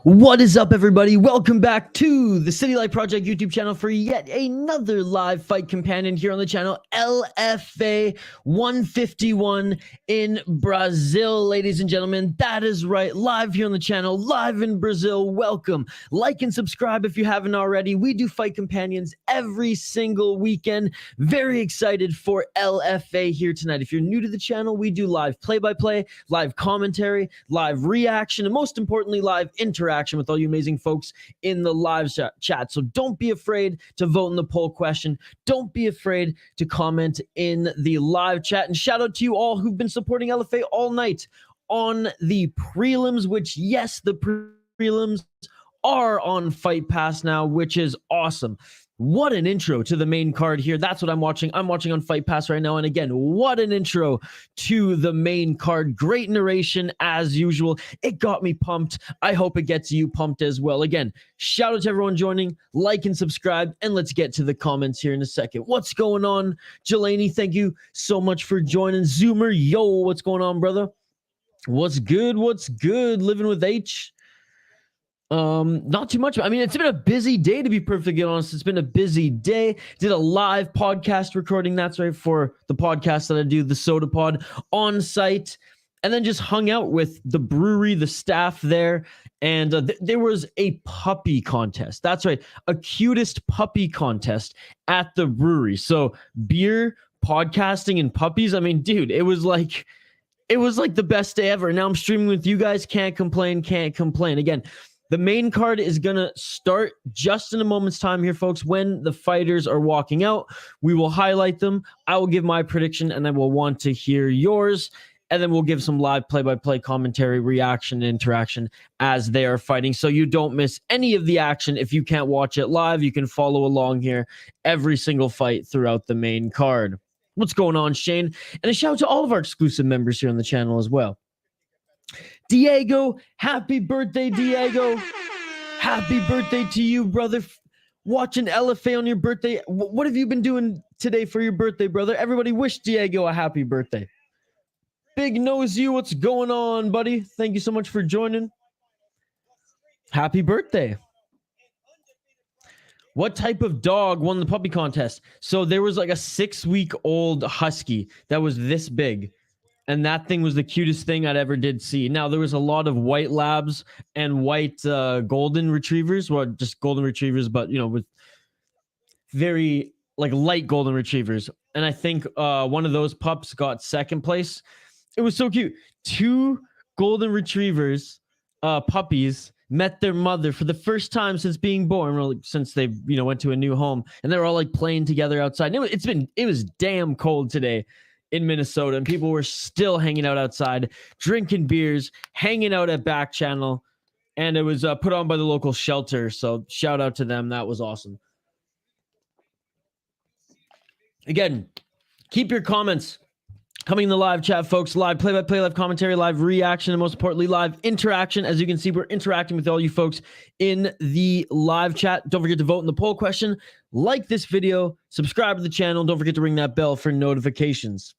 What is up, everybody? Welcome back to the City Light Project YouTube channel for yet another live fight companion here on the channel, LFA 151 in Brazil, ladies and gentlemen. That is right, live here on the channel, live in Brazil. Welcome. Like and subscribe if you haven't already. We do fight companions every single weekend. Very excited for LFA here tonight. If you're new to the channel, we do live play-by-play, live commentary, live reaction, and most importantly, live interaction with all you amazing folks in the live chat. So don't be afraid to vote in the poll question. Don't be afraid to comment in the live chat. And shout out to you all who've been supporting LFA all night on the prelims, which, yes, the prelims are on Fight Pass now, which is awesome. What an intro to the main card here. That's what I'm watching. I'm watching on Fight Pass right now. And again, what an intro to the main card. Great narration as usual. It got me pumped. I hope it gets you pumped as well. Again, shout out to everyone joining. Like and subscribe. And let's get to the comments here in a second. What's going on? Jelani, thank you so much for joining. Zoomer, yo, what's going on, brother? What's good? What's good? Living with H. Not too much. I mean, it's been a busy day, to be perfectly honest. It's been a busy day. Did a live podcast recording, that's right, for the podcast that I do, the Soda Pod, on site, and then just hung out with the brewery, the staff there, and there was a puppy contest. That's right, a cutest puppy contest at the brewery. So beer, podcasting, and puppies. I mean, dude, it was like the best day ever. Now I'm streaming with you guys. Can't complain. Can't complain. Again, the main card is going to start just in a moment's time here, folks. When the fighters are walking out, we will highlight them. I will give my prediction, and I will want to hear yours. And then we'll give some live play-by-play commentary, reaction, and interaction as they are fighting. So you don't miss any of the action. If you can't watch it live, you can follow along here every single fight throughout the main card. What's going on, Shane? And a shout out to all of our exclusive members here on the channel as well. Diego, happy birthday, Diego. Happy birthday to you, brother. Watching LFA on your birthday. What have you been doing today for your birthday, brother? Everybody wish Diego a happy birthday. Big Nose You, what's going on, buddy? Thank you so much for joining. Happy birthday. What type of dog won the puppy contest? So there was like a 6-week-old husky that was this big. And that thing was the cutest thing I'd ever did see. Now, there was a lot of white labs and white golden retrievers. Well, just golden retrievers, but, you know, with very, like, light golden retrievers. And I think one of those pups got second place. It was so cute. 2 golden retrievers, puppies, met their mother for the first time since being born, or since they, you know, went to a new home. And they were all, like, playing together outside. And it was damn cold today in Minnesota, and people were still hanging out outside, drinking beers, hanging out at Back Channel, and it was put on by the local shelter, so shout out to them. That was awesome. Again, keep your comments coming in the live chat, folks. Live play-by-play, live commentary, live reaction, and most importantly, live interaction. As you can see, we're interacting with all you folks in the live chat. Don't forget to vote in the poll question. Like this video, subscribe to the channel. Don't forget to ring that bell for notifications.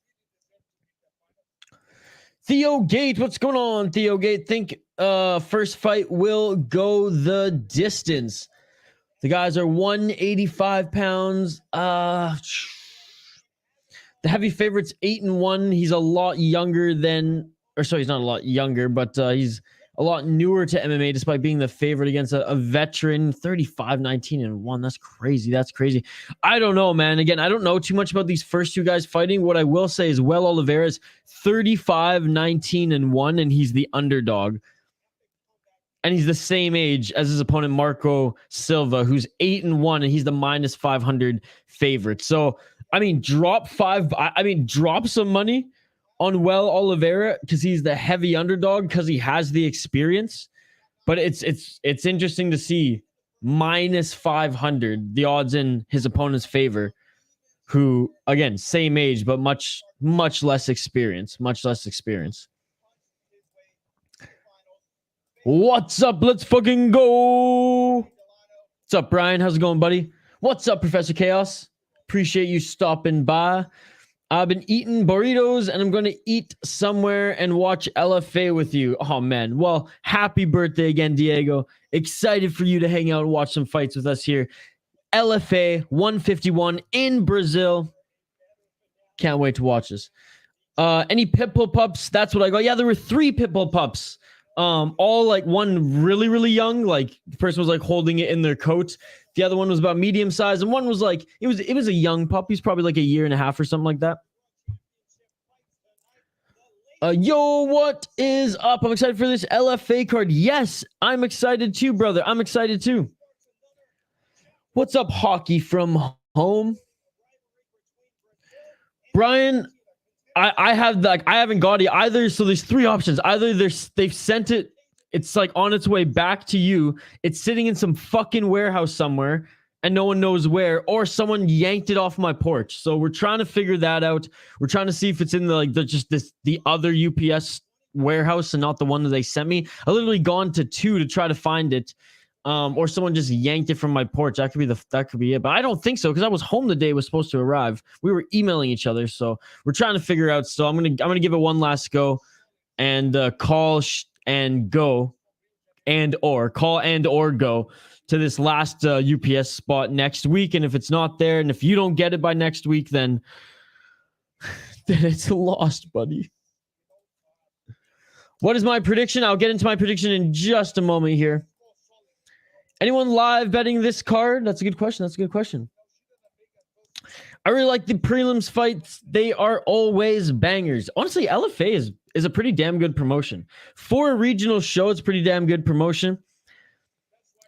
Theo Gate, what's going on, Theo Gate? Think first fight will go the distance. The guys are 185 pounds. The heavy favorite's 8-1. He's a lot younger than, or sorry, he's not a lot younger, but he's a lot newer to MMA, despite being the favorite against a veteran. 35, 19-1. That's crazy. That's crazy. I don't know, man. Again, I don't know too much about these first 2 guys fighting. What I will say is, Oliveira is 35, 19-1, and he's the underdog. And he's the same age as his opponent, Marco Silva, who's 8-1, and he's the minus 500 favorite. So, I mean, drop some money on Oliveira because he's the heavy underdog, because he has the experience. But it's interesting to see minus 500, the odds in his opponent's favor, who, again, same age, but much less experience. What's up? Let's fucking go. What's up, Brian? How's it going, buddy? What's up, Professor Chaos? Appreciate you stopping by. I've been eating burritos and I'm going to eat somewhere and watch LFA with you. Oh, man. Well, happy birthday again, Diego. Excited for you to hang out and watch some fights with us here. LFA 151 in Brazil. Can't wait to watch this. Any Pitbull pups? That's what I got. Yeah, there were 3 Pitbull pups. All like one really, really young. Like the person was like holding it in their coat. The other one was about medium size, and one was like it was a young pup. He's probably like a year and a half or something like that. Yo, what is up? I'm excited for this LFA card. Yes, I'm excited too, brother. I'm excited too. What's up, hockey from home? Brian, I haven't got it either. So there's 3 options. Either they've sent it, it's like on its way back to you. It's sitting in some fucking warehouse somewhere and no one knows where, or someone yanked it off my porch. So we're trying to figure that out. We're trying to see if it's in the other UPS warehouse and not the one that they sent me. I literally gone to 2 to try to find it. Or someone just yanked it from my porch. That could be it. But I don't think so, because I was home the day it was supposed to arrive. We were emailing each other, so we're trying to figure out. So I'm gonna give it one last go, and call and go to this last UPS spot next week. And if it's not there, and if you don't get it by next week, then it's lost, buddy. What is my prediction? I'll get into my prediction in just a moment here. Anyone live betting this card? That's a good question. I really like the prelims fights. They are always bangers. Honestly, LFA is a pretty damn good promotion. For a regional show, it's pretty damn good promotion.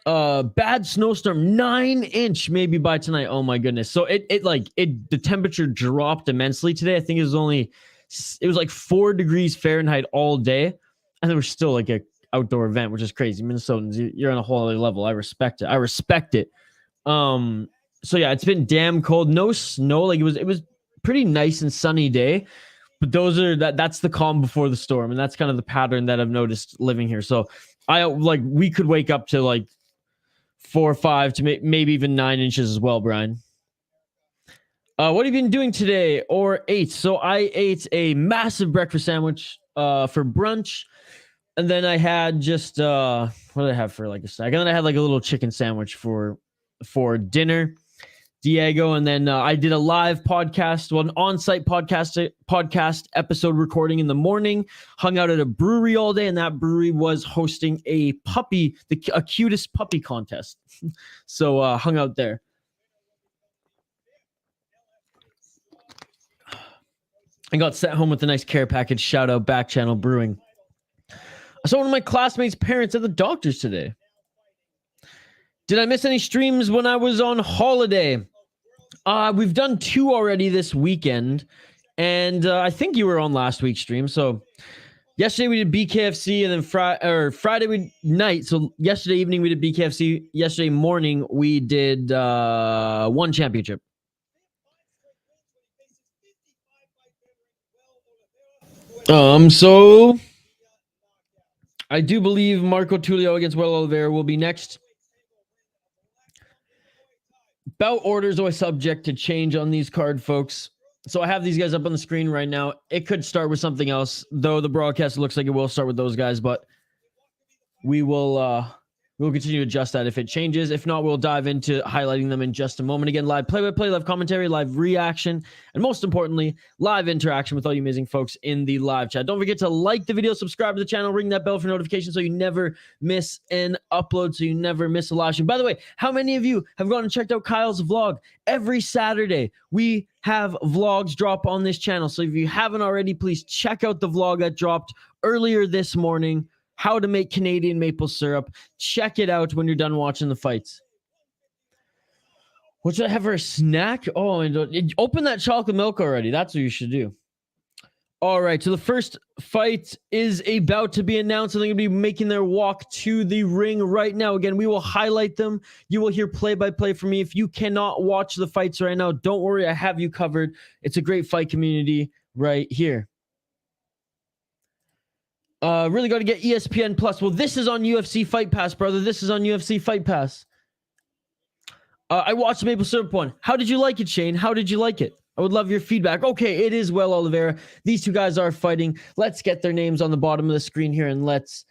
Bad snowstorm, 9-inch maybe by tonight. Oh my goodness. So the temperature dropped immensely today. I think it was like 4 degrees Fahrenheit all day. And there was still like a outdoor event, which is crazy. Minnesotans, you're on a whole other level. I respect it. So yeah, it's been damn cold. No snow. Like it was pretty nice and sunny day. But that's the calm before the storm, and that's kind of the pattern that I've noticed living here. So we could wake up to like 4 or 5 to maybe even 9 inches as well, Brian. What have you been doing today or ate? So I ate a massive breakfast sandwich for brunch. And then I had just what did I have for like a snack? And then I had like a little chicken sandwich for dinner, Diego. And then I did a live podcast, an on-site podcast episode recording in the morning. Hung out at a brewery all day, and that brewery was hosting a cutest puppy contest. So hung out there. I got sent home with a nice care package. Shout out Back Channel Brewing. I saw one of my classmates' parents at the doctor's today. Did I miss any streams when I was on holiday? We've done 2 already this weekend, and I think you were on last week's stream. So yesterday we did BKFC, and then Friday night. So yesterday evening we did BKFC. Yesterday morning we did One Championship. So I do believe Marco Tulio against Oliveira will be next. Bout order is always subject to change on these card, folks. So I have these guys up on the screen right now. It could start with something else, though the broadcast looks like it will start with those guys, but we'll continue to adjust that if it changes. If not, we'll dive into highlighting them in just a moment. Again, live play-by-play, live commentary, live reaction, and most importantly, live interaction with all you amazing folks in the live chat. Don't forget to like the video, subscribe to the channel, ring that bell for notifications so you never miss an upload, so you never miss a live stream. By the way, how many of you have gone and checked out Kyle's vlog? Every Saturday, we have vlogs drop on this channel. So if you haven't already, please check out the vlog that dropped earlier this morning. How to make Canadian maple syrup. Check it out when you're done watching the fights. What should I have for a snack? Oh, and open that chocolate milk already. That's what you should do. All right, so the first fight is about to be announced, and they're going to be making their walk to the ring right now. Again, we will highlight them. You will hear play-by-play from me. If you cannot watch the fights right now, don't worry. I have you covered. It's a great fight community right here. Really got to get ESPN Plus. Well, this is on UFC Fight Pass, brother. This is on UFC Fight Pass. I watched the maple syrup one. How did you like it, Shane? How did you like it? I would love your feedback. Okay, it is Well Oliveira. These two guys are fighting. Let's get their names on the bottom of the screen here, and let's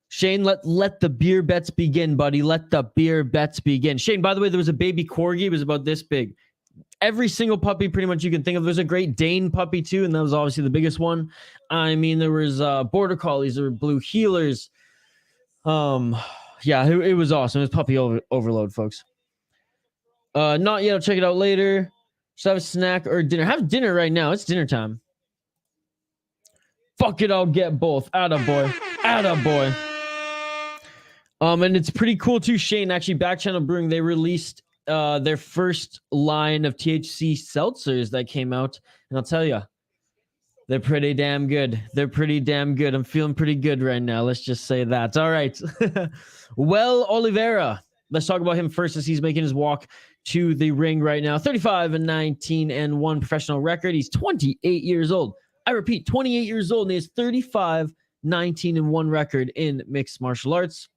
Shane, let the beer bets begin, buddy. Let the beer bets begin. Shane, by the way, there was a baby corgi. It was about this big. Every single puppy pretty much you can think of. There's a Great Dane puppy too, and that was obviously the biggest one. I mean, there was border collies, there were blue heelers. Yeah, it was awesome. It was puppy overload, folks. Not yet. I'll check it out later. Should I have a snack or dinner? Have dinner right now. It's dinner time. Fuck it, I'll get both. Attaboy. Attaboy. And it's pretty cool too, Shane. Actually, Back Channel Brewing, they released their first line of THC seltzers that came out. And I'll tell you, they're pretty damn good. They're pretty damn good. I'm feeling pretty good right now. Let's just say that. All right. Well, Oliveira. Let's talk about him first as he's making his walk to the ring right now. 35-19-1 professional record. He's 28 years old. I repeat, 28 years old, and he has 35-19-1 record in mixed martial arts.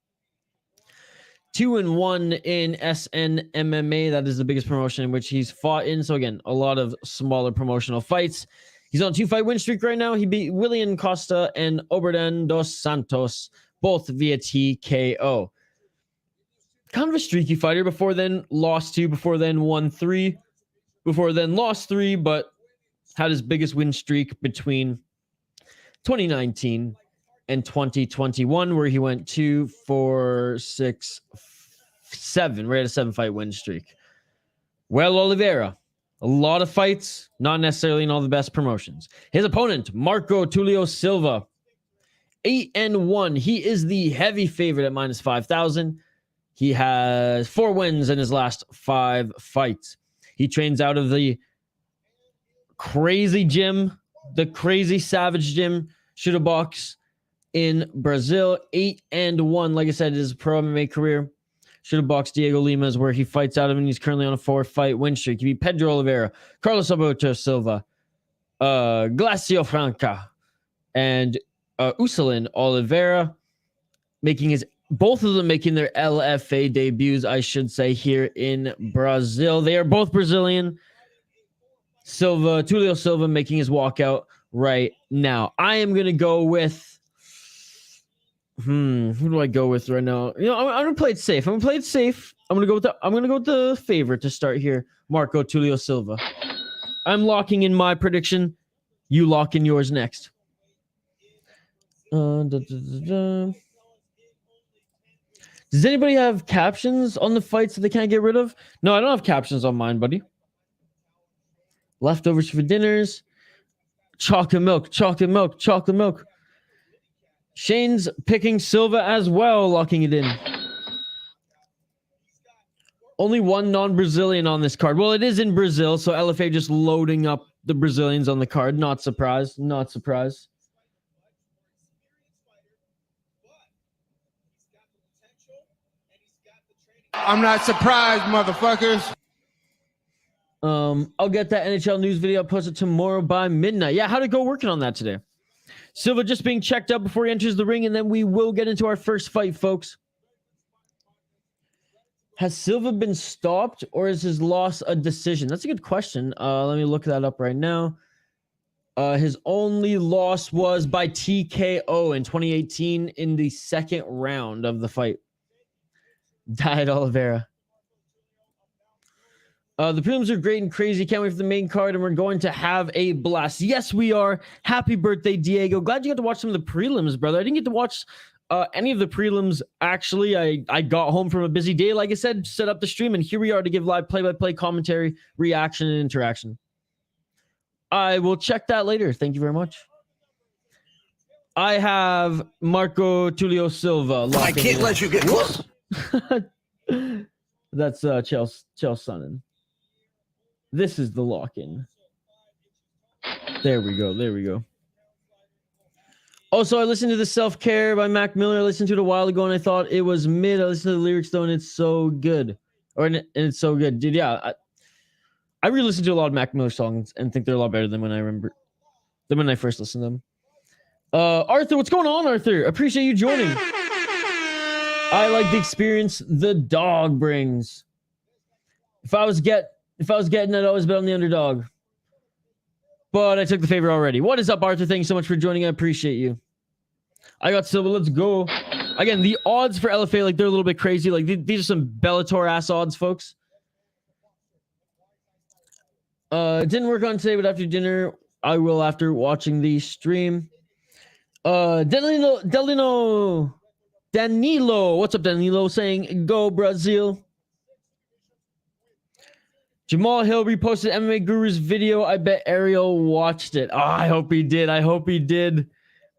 2-1 in SNMMA. That is the biggest promotion in which he's fought in. So again, a lot of smaller promotional fights. He's on a 2-fight win streak right now. He beat William Costa and Oberdan dos Santos, both via TKO. Kind of a streaky fighter. Before then, lost 2. Before then, won 3. Before then, lost 3, but had his biggest win streak between 2019 and 2021, where he went 2, 4, 6, 7. Right at a 7-fight win streak. Well, Oliveira, a lot of fights, not necessarily in all the best promotions. His opponent, Marco Tulio Silva, 8-1. He is the heavy favorite at minus 5,000. He has 4 wins in his last 5 fights. He trains out of the crazy gym, the crazy savage gym, Shooter Box in Brazil. 8-1. Like I said, his pro MMA career. Shooter Box Diego Lima is where he fights out of, and he's currently on a 4-fight win streak. He beat Pedro Oliveira, Carlos Alberto Silva, Glacio Franca, and Usalin Oliveira, both of them making their LFA debuts, I should say, here in Brazil. They are both Brazilian. Tulio Silva making his walkout right now. I am going to go with... who do I go with right now? You know, I'm going to play it safe. I'm going to go with the favorite to start here, Marco Tulio Silva. I'm locking in my prediction. You lock in yours next. Does anybody have captions on the fights that they can't get rid of? No, I don't have captions on mine, buddy. Leftovers for dinners. Chocolate milk, chocolate milk, chocolate milk. Shane's picking Silva as well, locking it in. Only one non-Brazilian on this card. Well, it is in Brazil, so LFA just loading up the Brazilians on the card. Not surprised. Not surprised. I'm not surprised, motherfuckers. I'll get that NHL news video posted tomorrow by midnight. Yeah, how'd it go working on that today? Silva just being checked out before he enters the ring, and then we will get into our first fight, folks. Has Silva been stopped, or is his loss a decision? That's a good question. Let me look that up right now. His only loss was by TKO in 2018 in the second round of the fight. Died Oliveira. The prelims are great and crazy. Can't wait for the main card, and we're going to have a blast. Yes, we are. Happy birthday, Diego. Glad you got to watch some of the prelims, brother. I didn't get to watch any of the prelims, actually. I got home from a busy day. Like I said, set up the stream, and here we are to give live play-by-play commentary, reaction, and interaction. I will check that later. Thank you very much. I have Marco Tulio Silva. I can't let you get close. That's Chelsea Sonnen. This is the lock-in. There we go. There we go. Also, I listened to the Self-Care by Mac Miller. I listened to it a while ago, and I thought it was mid. I listened to the lyrics, though, and it's so good. And it's so good. Dude, yeah. I re-listened to a lot of Mac Miller songs and think they're a lot better than when I first listened to them. Arthur, what's going on, Arthur? Appreciate you joining. I like the experience the dog brings. If I was getting, I'd always bet on the underdog. but I took the favor already. What is up, Arthur? Thanks so much for joining. I appreciate you. I got Silva. Let's go. Again, the odds for LFA, like, they're a little bit crazy. Like, these are some Bellator-ass odds, folks. It didn't work on today, but after dinner, I will after watching the stream. Delano. Danilo. What's up, Danilo? Saying, go, Brazil. Jamal Hill reposted MMA Guru's video. I bet Ariel watched it. Oh, I hope he did. I hope he did.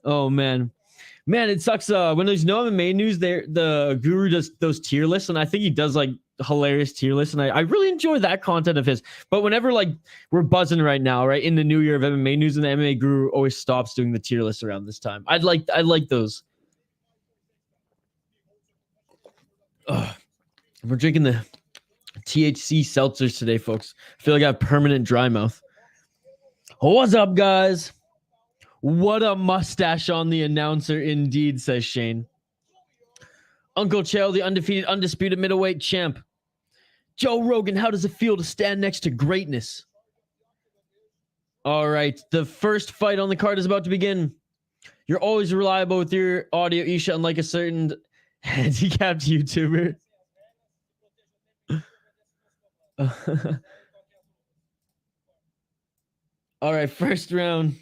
Oh, man. Man, it sucks when there's no MMA news there. The Guru does those tier lists, and I think he does like hilarious tier lists, and I really enjoy that content of his. But whenever like we're buzzing right now, right, in the new year of MMA news, and the MMA Guru always stops doing the tier lists around this time. I'd like those. We're drinking the THC seltzers today, folks. I feel like I have permanent dry mouth. What's up, guys? What a mustache on the announcer, indeed, says Shane. Uncle Chael, the undefeated, undisputed middleweight champ. Joe Rogan, how does it feel to stand next to greatness? All right, the first fight on the card is about to begin. You're always reliable with your audio, Isha, unlike a certain handicapped YouTuber. All right, first round.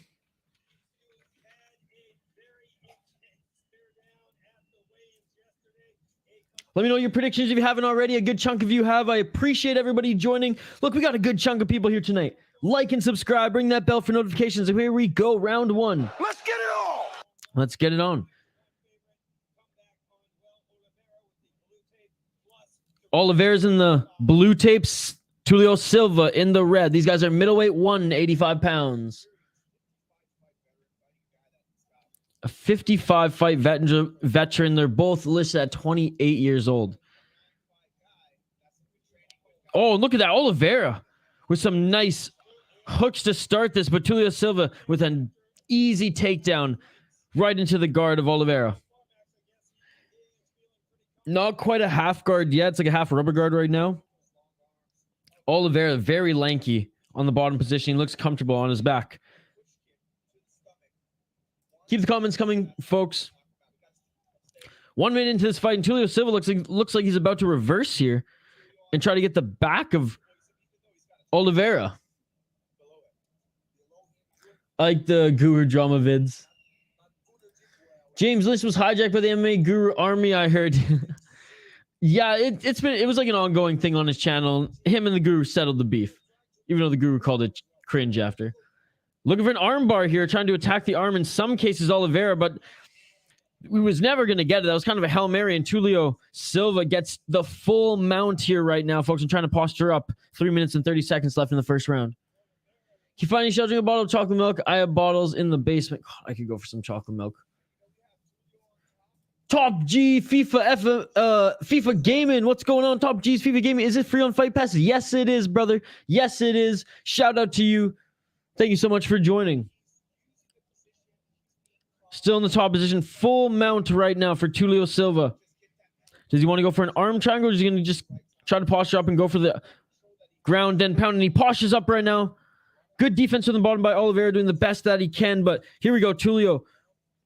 Let me know your predictions if you haven't already. A good chunk of you have. I appreciate everybody joining. Look, we got a good chunk of people here tonight. Like and subscribe. Ring that bell for notifications. And here we go. Round one. Let's get it on. Let's get it on. Oliveira's in the blue tapes. Tulio Silva in the red. These guys are middleweight, 185 pounds. A 55-fight veteran. They're both listed at 28 years old. Oh, look at that. Oliveira with some nice hooks to start this, but Tulio Silva with an easy takedown right into the guard of Oliveira. Not quite a half guard yet. It's like a half rubber guard right now. Oliveira, very lanky on the bottom position. He looks comfortable on his back. Keep the comments coming, folks. 1 minute into this fight, and Tulio Silva looks like he's about to reverse here and try to get the back of Oliveira. I like the Guru drama vids. James Lynch was hijacked by the MMA Guru army, I heard. Yeah, it was like an ongoing thing on his channel. Him and the Guru settled the beef, even though the Guru called it cringe after. Looking for an armbar here, trying to attack the arm in some cases, Oliveira, but we was never going to get it. That was kind of a Hail Mary, and Tulio Silva gets the full mount here right now, folks. I'm trying to posture up. 3 minutes and 30 seconds left in the first round. Keep finding sheltering a bottle of chocolate milk. I have bottles in the basement. God, I could go for some chocolate milk. Top G FIFA Gaming. What's going on, Top G's FIFA Gaming? Is it free on Fight Pass? Yes, it is, brother. Yes, it is. Shout out to you. Thank you so much for joining. Still in the top position. Full mount right now for Tulio Silva. Does he want to go for an arm triangle, or is he going to just try to posture up and go for the ground and pound? And he postures up right now. Good defense from the bottom by Oliveira, doing the best that he can. But here we go. Tulio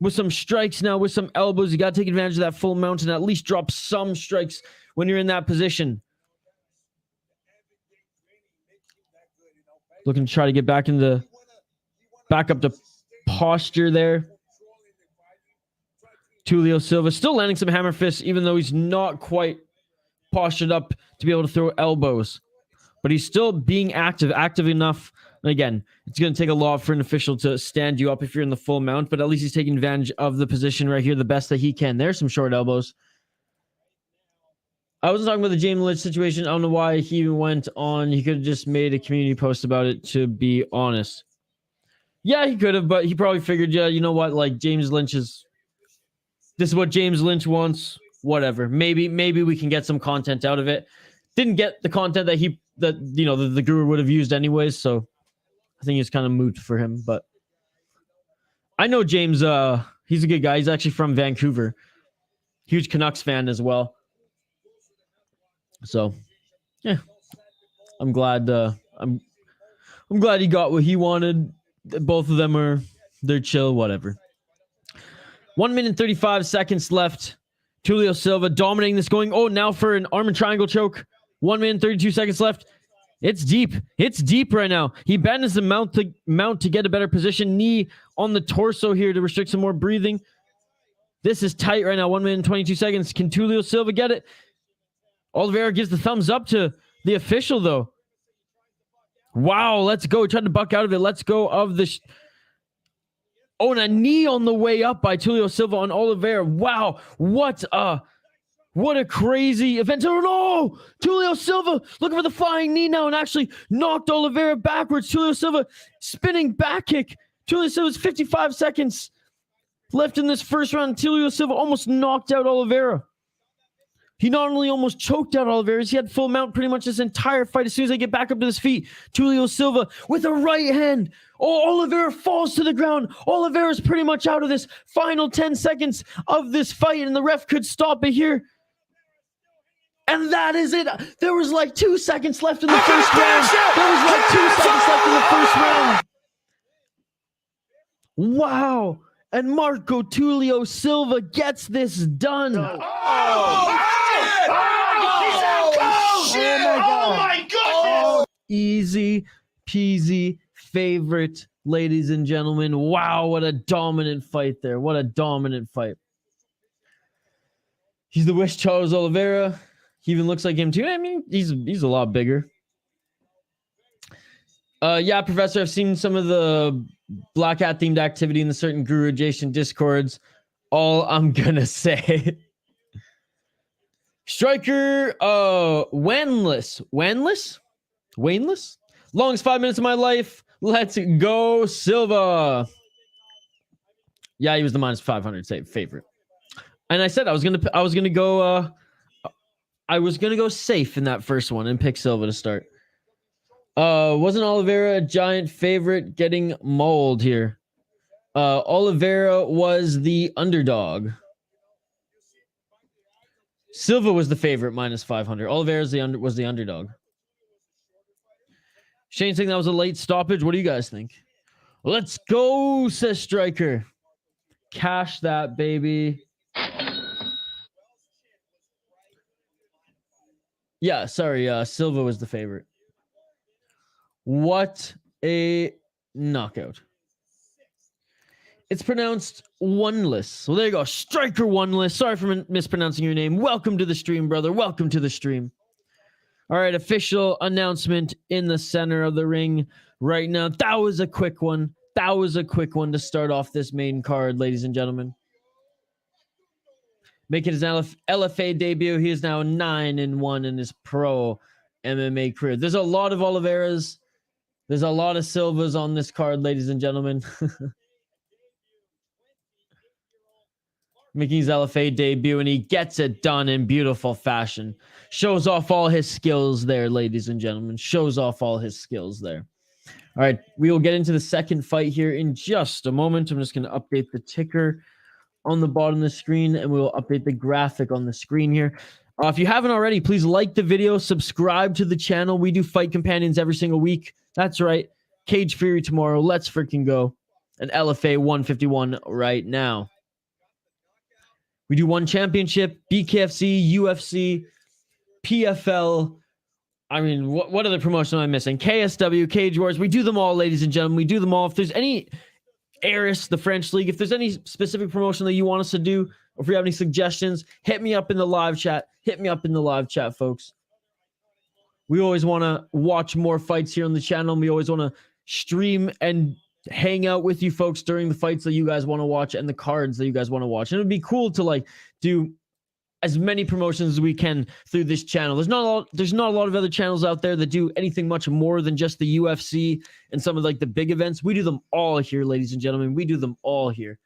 with some strikes now, with some elbows. You got to take advantage of that full mount and at least drop some strikes when you're in that position. Looking to try to get back up to posture there. Tulio Silva still landing some hammer fists, even though he's not quite postured up to be able to throw elbows. But he's still being active enough. And again, it's going to take a lot for an official to stand you up if you're in the full mount, but at least he's taking advantage of the position right here the best that he can. There's some short elbows. I wasn't talking about the James Lynch situation. I don't know why he even went on. He could have just made a community post about it, to be honest. Yeah, he could have, but he probably figured, yeah, you know what? Like, James Lynch is... This is what James Lynch wants. Whatever. Maybe we can get some content out of it. Didn't get the content that the Guru would have used anyways, so I think it's kind of moot for him. But I know James, he's a good guy. He's actually from Vancouver. Huge Canucks fan as well. So, yeah, I'm glad he got what he wanted. Both of them they're chill, whatever. 1 minute 35 seconds left. Tulio Silva dominating this, going, oh, now for an arm and triangle choke. 1 minute 32 seconds left. It's deep. It's deep right now. He bends the mount to get a better position. Knee on the torso here to restrict some more breathing. This is tight right now. 1 minute and 22 seconds. Can Tulio Silva get it? Oliveira gives the thumbs up to the official, though. Wow, let's go. He tried to buck out of it. Let's go of the... Oh, and a knee on the way up by Tulio Silva on Oliveira. Wow, what a crazy event. Oh, no! Tulio Silva looking for the flying knee now and actually knocked Oliveira backwards. Tulio Silva spinning back kick. Tulio Silva's 55 seconds left in this first round. Tulio Silva almost knocked out Oliveira. He not only almost choked out Oliveira, he had full mount pretty much this entire fight. As soon as they get back up to his feet, Tulio Silva with a right hand. Oh, Oliveira falls to the ground. Oliveira's pretty much out of this final 10 seconds of this fight, and the ref could stop it here. And that is it. There was like 2 seconds left in the first round. There was like 2 seconds left in the first round. Wow. And Marco Tulio Silva gets this done. Oh my goodness! Easy peasy favorite, ladies and gentlemen. Wow, what a dominant fight there. What a dominant fight. He's the West Charles Oliveira. He even looks like him too. I mean, he's a lot bigger. Yeah, Professor, I've seen some of the Black Hat themed activity in the certain Guru adjacent discords. All I'm gonna say. Striker, Waneless? Longest 5 minutes of my life. Let's go, Silva. Yeah, he was the minus 500 favorite. And I said I was gonna go safe in that first one and pick Silva to start. Wasn't Oliveira a giant favorite getting mauled here? Oliveira was the underdog. Silva was the favorite, minus 500. Oliveira was the underdog. Shane saying that was a late stoppage. What do you guys think? Let's go, says Striker. Cash that, baby. Yeah, sorry. Silva was the favorite. What a knockout. It's pronounced Oneless. So there you go. Striker Oneless. Sorry for mispronouncing your name. Welcome to the stream, brother. Welcome to the stream. All right, official announcement in the center of the ring right now. That was a quick one. That was a quick one to start off this main card, ladies and gentlemen. Making his LFA debut. He is now 9-1 in his pro MMA career. There's a lot of Oliveiras. There's a lot of Silvas on this card, ladies and gentlemen. Making his LFA debut, and he gets it done in beautiful fashion. Shows off all his skills there, ladies and gentlemen. Shows off all his skills there. All right, we will get into the second fight here in just a moment. I'm just going to update the ticker on the bottom of the screen, and we will update the graphic on the screen here. If you haven't already, please like the video, subscribe to the channel. We do fight companions every single week. That's right. Cage Fury tomorrow. Let's freaking go. An LFA 151 right now. We do one championship, BKFC, UFC, PFL. I mean, what other promotion am I missing? KSW, Cage Wars. We do them all, ladies and gentlemen. We do them all. If there's any Aris, the French League, if there's any specific promotion that you want us to do, or if you have any suggestions, hit me up in the live chat. Hit me up in the live chat, folks. We always want to watch more fights here on the channel. And we always want to stream and hang out with you folks during the fights that you guys want to watch and the cards that you guys want to watch. And it would be cool to like do as many promotions as we can through this channel. There's not a lot of other channels out there that do anything much more than just the UFC and some of like the big events. We do them all here, ladies and gentlemen. We do them all here.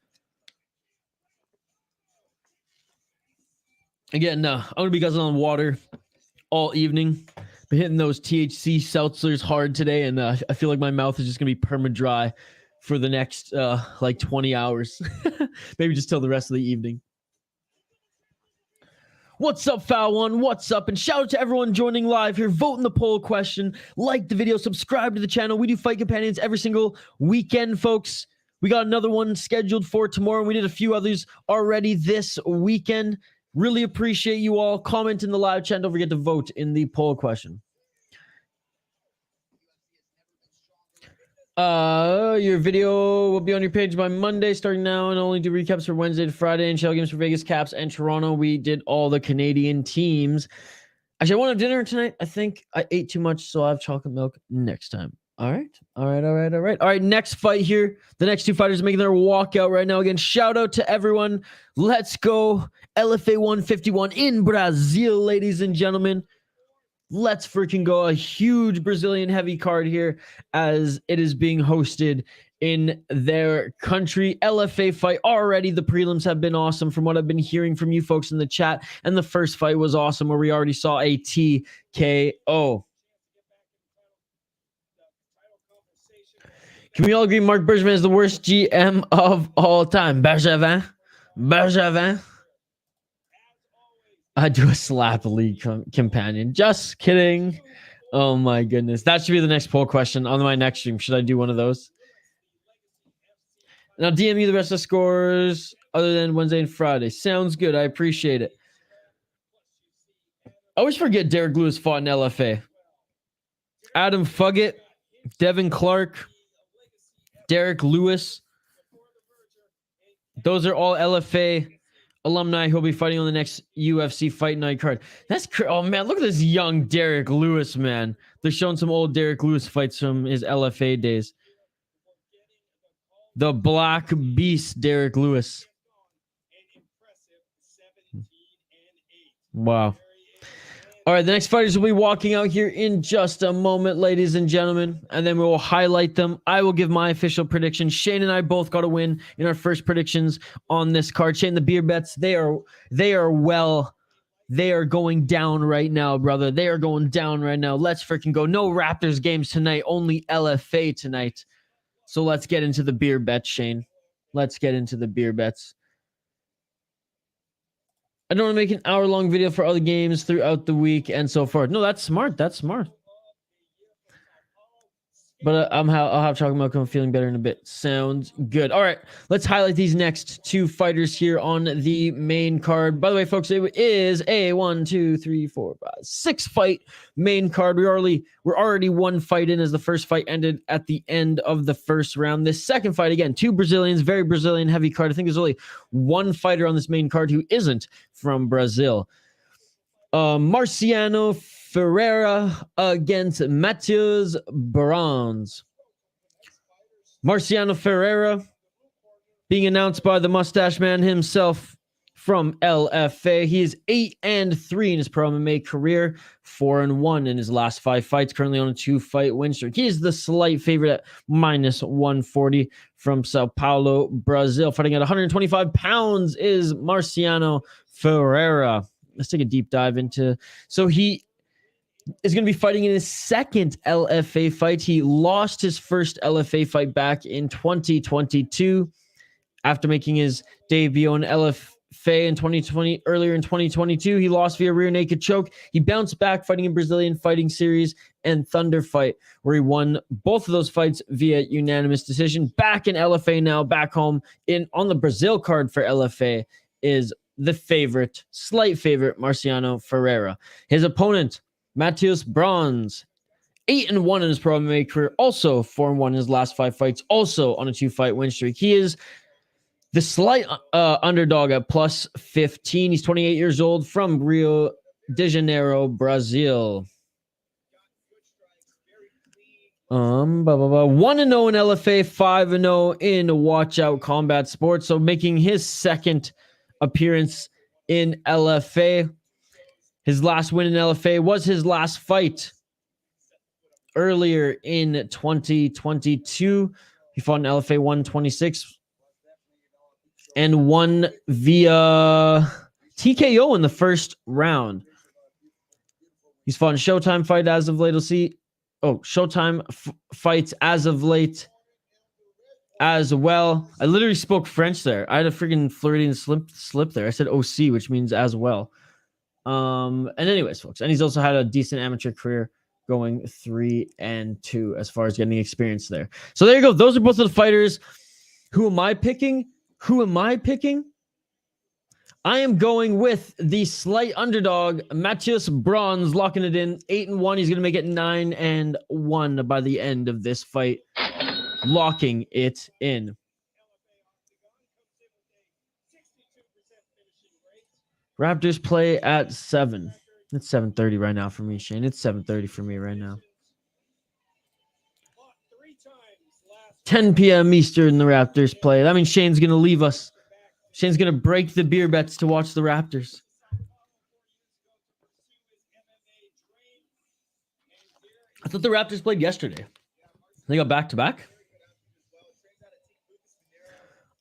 Again, I'm going to be guzzling on water all evening. Been hitting those THC seltzers hard today, and I feel like my mouth is just going to be perma-dry for the next, like 20 hours. Maybe just till the rest of the evening. What's up, Foul One? What's up? And shout out to everyone joining live here. Vote in the poll question, like the video, subscribe to the channel. We do Fight Companions every single weekend, folks. We got another one scheduled for tomorrow. We did a few others already this weekend. Really appreciate you all. Comment in the live chat. Don't forget to vote in the poll question. Your video will be on your page by Monday, starting now, and only do recaps for Wednesday to Friday and shell games for Vegas, Caps, and Toronto. We did all the Canadian teams. Actually, I want to have dinner tonight. I think I ate too much, so I'll have chocolate milk next time. All right. Next fight here. The next two fighters are making their walkout right now. Again, shout out to everyone. Let's go. LFA 151 in Brazil, ladies and gentlemen. Let's freaking go. A huge Brazilian heavy card here as it is being hosted in their country. LFA fight already. The prelims have been awesome from what I've been hearing from you folks in the chat. And the first fight was awesome where we already saw a TKO. Can we all agree Mark Bergevin is the worst GM of all time? Bergevin. I do a slap league companion. Just kidding. Oh my goodness. That should be the next poll question on my next stream. Should I do one of those? Now DM you the rest of the scores other than Wednesday and Friday. Sounds good. I appreciate it. I always forget Derek Lewis fought in LFA. Adam Fuggett, Devin Clark, Derek Lewis. Those are all LFA alumni who'll be fighting on the next UFC Fight Night card. That's oh man, look at this young Derek Lewis, man. They're showing some old Derek Lewis fights from his LFA days. The Black Beast, Derek Lewis. Wow. All right, the next fighters will be walking out here in just a moment, ladies and gentlemen, and then we will highlight them. I will give my official prediction. Shane and I both got a win in our first predictions on this card. Shane, the beer bets, they are going down right now, brother. They are going down right now. Let's freaking go. No Raptors games tonight, only LFA tonight. So let's get into the beer bets, Shane. Let's get into the beer bets. I don't want to make an hour-long video for other games throughout the week and so forth. No, that's smart. That's smart. But I'll have chocolate milk. I'm feeling better in a bit. Sounds good. All right, let's highlight these next two fighters here on the main card. By the way, folks, it is a 6 fight main card. We're already one fight in as the first fight ended at the end of the first round. This second fight, again, two Brazilians, very Brazilian heavy card. I think there's only one fighter on this main card who isn't from Brazil. Marciano Ferreira against Mateus Brauns. Marciano Ferreira being announced by the mustache man himself from LFA. He is 8-3 in his pro MMA career, 4-1 in his last 5 fights, currently on a 2-fight win streak. He is the slight favorite at -140 from Sao Paulo, Brazil. Fighting at 125 pounds is Marciano Ferreira. Let's take a deep dive into. So he is going to be fighting in his second LFA fight. He lost his first LFA fight back in 2022 after making his debut on LFA in 2020. Earlier in 2022, he lost via rear naked choke. He bounced back fighting in Brazilian Fighting Series and Thunder Fight, where he won both of those fights via unanimous decision. Back in LFA now, back home on the Brazil card for LFA is the favorite, slight favorite, Marciano Ferreira. His opponent, Mateus Brauns, 8-1 in his pro MMA career, also 4-1 in his last 5 fights, also on a 2-fight win streak. He is the slight underdog at +15. He's 28 years old from Rio de Janeiro, Brazil. 1-0 in LFA, 5-0 in Watch Out Combat Sports. So making his second appearance in LFA. His last win in LFA was his last fight earlier in 2022. He fought in LFA 126 and won via TKO in the first round. He's fought in Showtime fight as of late. We'll see. Oh, Showtime fights as of late as well. I literally spoke French there. I had a freaking Floridian slip there. I said OC, which means as well. And anyways, folks, and he's also had a decent amateur career, going 3-2 as far as getting experience there. So there you go. Those are both of the fighters. Who am I picking? I am going with the slight underdog, Mateus Brauns, locking it in 8-1. He's going to make it 9-1 by the end of this fight, locking it in. Raptors play at 7. It's 7:30 right now for me, Shane. It's 7:30 for me right now. 10 p.m. Eastern, the Raptors play. That means Shane's going to leave us. Shane's going to break the beer bets to watch the Raptors. I thought the Raptors played yesterday. They got back-to-back.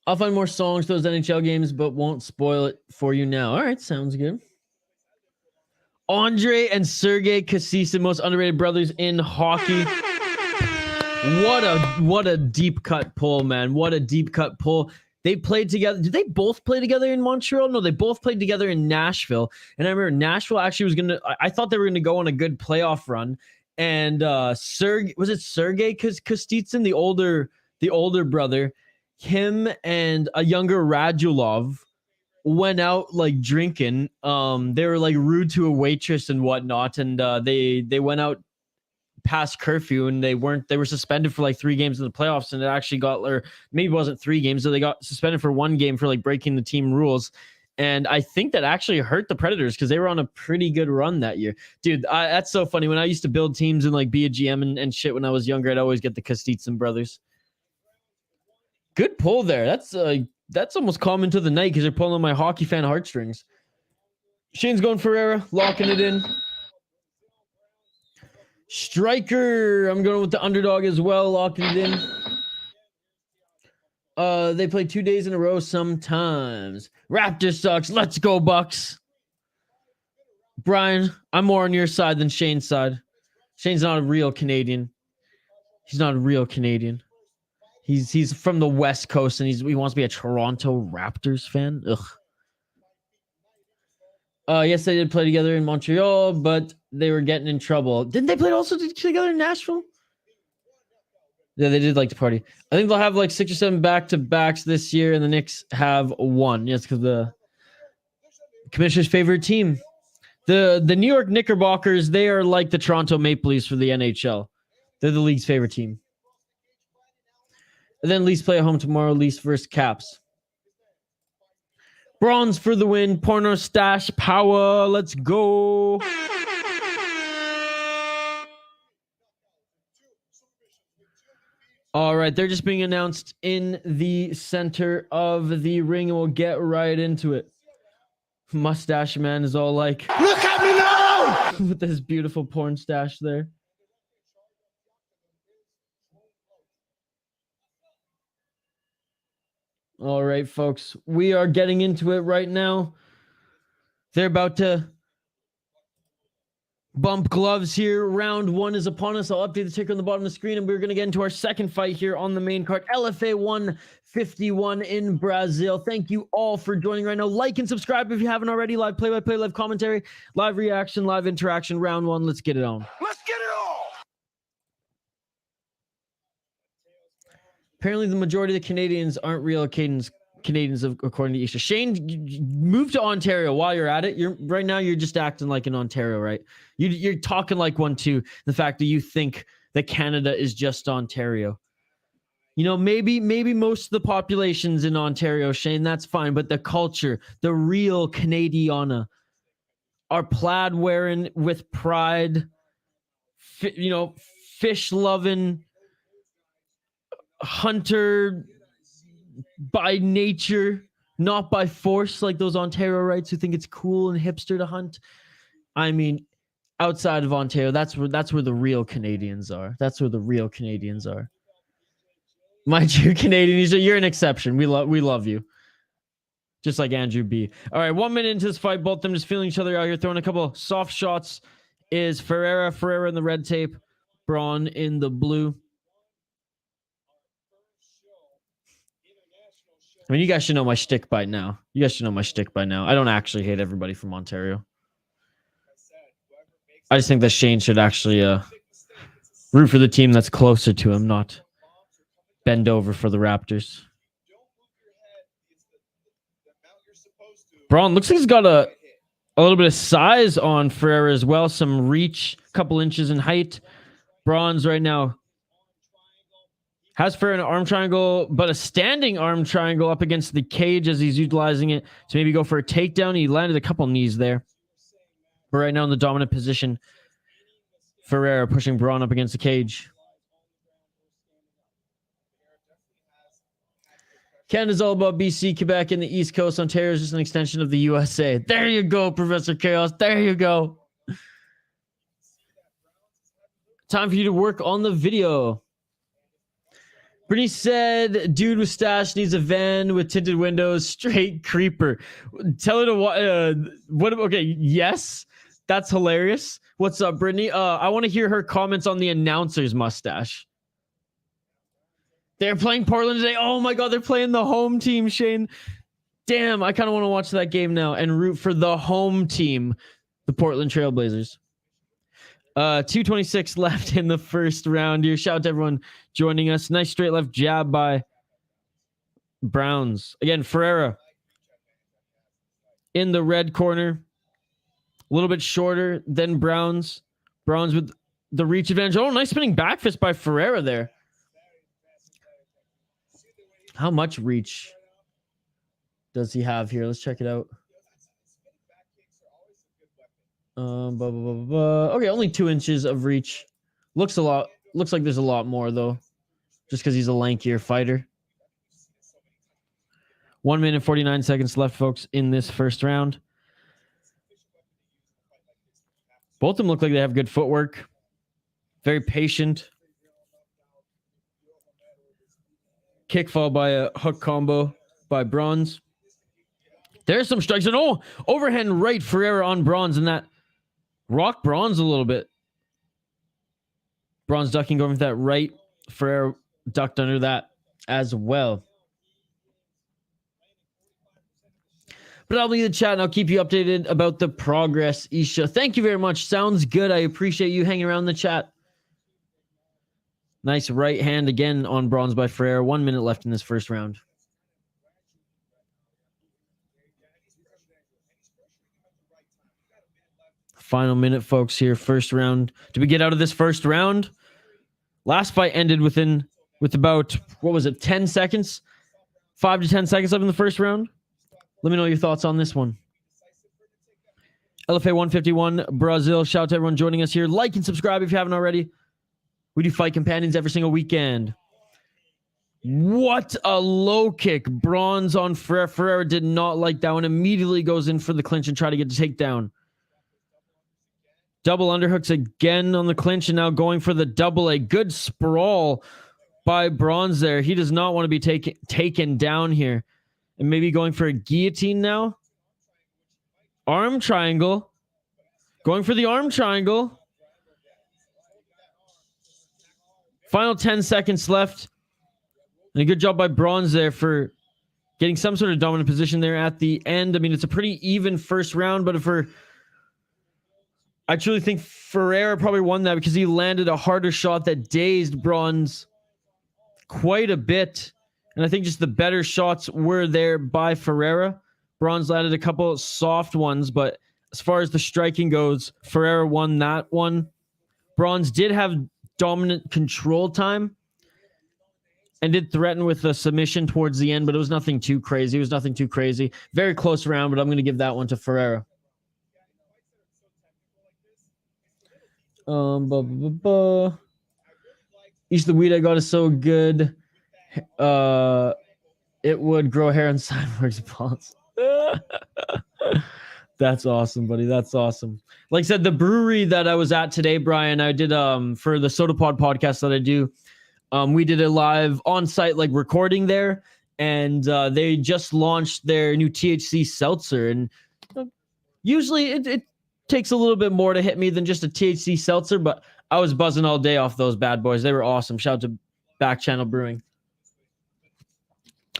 I'll find more songs for those NHL games, but won't spoil it for you now. All right, sounds good. Andre and Sergei Kasisin, most underrated brothers in hockey. What a deep cut pull, man. What a deep cut pull. They played together. Did they both play together in Montreal? No, they both played together in Nashville. And I remember Nashville actually was going to, I thought they were going to go on a good playoff run. And Sergei Kostitsyn, the older brother, him and a younger Radulov went out like drinking. They were like rude to a waitress and whatnot. And they went out past curfew and they were suspended for like 3 games in the playoffs, and it actually got, or maybe it wasn't 3 games, so they got suspended for 1 game for like breaking the team rules. And I think that actually hurt the Predators because they were on a pretty good run that year. Dude, that's so funny. When I used to build teams and like be a GM and shit when I was younger, I'd always get the Kostitsyn brothers. Good pull there. That's almost common to the night because they're pulling on my hockey fan heartstrings. Shane's going Ferreira, locking it in. Striker, I'm going with the underdog as well, locking it in. They play 2 days in a row sometimes. Raptors sucks. Let's go, Bucks. Brian, I'm more on your side than Shane's side. Shane's not a real Canadian. He's not a real Canadian. He's from the West Coast and he wants to be a Toronto Raptors fan. Ugh. Yes, they did play together in Montreal, but they were getting in trouble. Didn't they play also together in Nashville? Yeah, they did like to party. I think they'll have like 6 or 7 back-to-backs this year, and the Knicks have 1. Yes, because the commissioner's favorite team. The New York Knickerbockers, they are like the Toronto Maple Leafs for the NHL. They're the league's favorite team. And then Leafs play at home tomorrow, Leafs versus Caps. Bronze for the win. Porno stash power. Let's go. All right, they're just being announced in the center of the ring, and we'll get right into it. Mustache man is all like, Look at me now! with this beautiful porn stash there. All right, folks, we are getting into it right now. They're about to bump gloves here. Round 1 is upon us. I'll update the ticker on the bottom of the screen, and we're going to get into our second fight here on the main card. LFA 151 in Brazil. Thank you all for joining right now. Like and subscribe if you haven't already. Live play-by-play, live commentary, live reaction, live interaction. Round 1, let's get it on. Let's get it on! Apparently, the majority of the Canadians aren't real Canadians, according to Isha. Shane, move to Ontario while you're at it. Right now, you're just acting like an Ontario, right? You're talking like one too. The fact that you think that Canada is just Ontario. You know, maybe most of the population's in Ontario, Shane. That's fine, but the culture, the real Canadiana, are plaid wearing with pride. Fish loving. Hunter by nature, not by force, like those Ontariorites who think it's cool and hipster to hunt. I mean, outside of Ontario, that's where the real Canadians are. That's where the real Canadians are. My dear Canadians, you're an exception. We love you. Just like Andrew B. All right, 1 minute into this fight, both of them just feeling each other out here, throwing a couple soft shots. Is Ferreira in the red tape, Braun in the blue. I mean, you guys should know my shtick by now. I don't actually hate everybody from Ontario. I just think that Shane should actually root for the team that's closer to him, not bend over for the Raptors. Braun looks like he's got a little bit of size on Ferreira as well. Some reach, a couple inches in height. Braun's right now has Ferreira an arm triangle, but a standing arm triangle up against the cage as he's utilizing it to maybe go for a takedown. He landed a couple knees there. But right now in the dominant position, Ferreira pushing Braun up against the cage. Canada's all about BC, Quebec, and the East Coast. Ontario is just an extension of the USA. There you go, Professor Chaos. There you go. Time for you to work on the video. Brittany said, dude with stash needs a van with tinted windows, straight creeper. Tell her to what? Okay, yes, that's hilarious. What's up, Brittany? I want to hear her comments on the announcer's mustache. They're playing Portland today. Oh my God, they're playing the home team, Shane. Damn, I kind of want to watch that game now and root for the home team, the Portland Trailblazers. 2:26 left in the first round here. Shout out to everyone joining us. Nice straight left jab by Browns. Again, Ferreira in the red corner. A little bit shorter than Browns. Browns with the reach advantage. Oh, nice spinning back fist by Ferreira there. How much reach does he have here? Let's check it out. Okay, only 2 inches of reach. Looks like there's a lot more though, just because he's a lankier fighter. 1 minute 49 seconds left, folks, in this first round. Both of them look like they have good footwork. Very patient. Kick followed by a hook combo by Brauns. There's some strikes. And oh, overhand right Ferreira on Brauns, and that rocked Brauns a little bit. Brauns ducking, going with that right. Ferreira ducked under that as well. But I'll be in the chat and I'll keep you updated about the progress, Isha. Thank you very much. Sounds good. I appreciate you hanging around in the chat. Nice right hand again on Brauns by Ferreira. 1 minute left in this first round. Final minute, folks, here. First round. Did we get out of this first round? Last fight ended with about, 10 seconds? 5 to 10 seconds left in the first round? Let me know your thoughts on this one. LFA 151, Brazil. Shout out to everyone joining us here. Like and subscribe if you haven't already. We do fight companions every single weekend. What a low kick. Brauns on Ferreira. Ferreira did not like that one. Immediately goes in for the clinch and try to get the takedown. Double underhooks again on the clinch and now going for the double. A good sprawl by Brauns there. He does not want to be taken down here. And maybe going for a guillotine now. Arm triangle. Going for the arm triangle. Final 10 seconds left. And a good job by Brauns there for getting some sort of dominant position there at the end. I mean, it's a pretty even first round, but I truly think Ferreira probably won that because he landed a harder shot that dazed Brauns quite a bit. And I think just the better shots were there by Ferreira. Brauns landed a couple soft ones, but as far as the striking goes, Ferreira won that one. Brauns did have dominant control time and did threaten with a submission towards the end, but it was nothing too crazy. Very close round, but I'm going to give that one to Ferreira. Each of the weed I got is so good. It would grow hair on sideways balls. That's awesome, buddy. That's awesome. Like I said, the brewery that I was at today, Brian, I did for the Soda Pod podcast that I do. We did a live on-site recording there, and they just launched their new THC seltzer. And usually it takes a little bit more to hit me than just a THC seltzer, but I was buzzing all day off those bad boys. They were awesome. Shout out to Back Channel Brewing.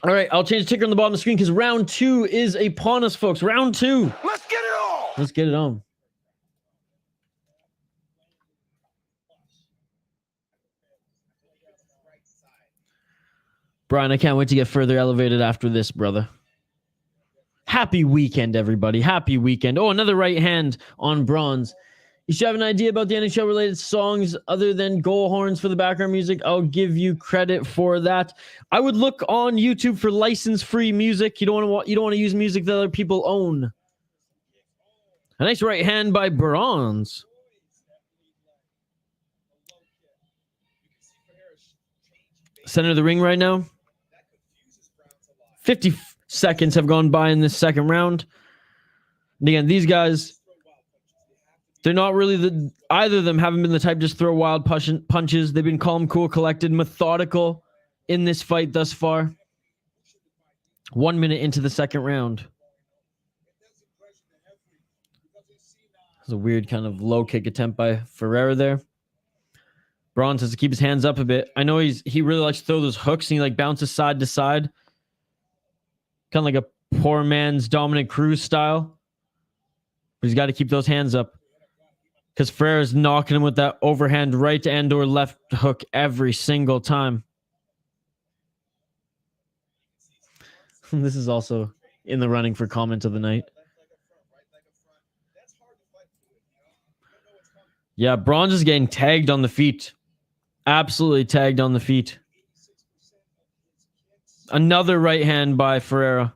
All right, I'll change the ticker on the bottom of the screen because round 2 is upon us, folks. Round 2. Let's get it on. Let's get it on. Brian, I can't wait to get further elevated after this, brother. Happy weekend, everybody. Happy weekend. Oh, another right hand on Brauns. You should have an idea about the NHL-related songs other than goal horns for the background music. I'll give you credit for that. I would look on YouTube for license-free music. You don't want to use music that other people own. A nice right hand by Brauns. Center of the ring right now. 50 seconds have gone by in this second round. And again, these guys, they're not really either of them haven't been the type to just throw wild punches. They've been calm, cool, collected, methodical in this fight thus far. 1 minute into the second round. It's a weird kind of low kick attempt by Ferreira there. Brauns has to keep his hands up a bit. I know he really likes to throw those hooks and he like bounces side to side. Kind of like a poor man's Dominic Cruz style. But he's got to keep those hands up. Because Ferreira's knocking him with that overhand right and or left hook every single time. This is also in the running for comment of the night. Yeah, Brauns is getting tagged on the feet. Absolutely tagged on the feet. Another right hand by Ferreira.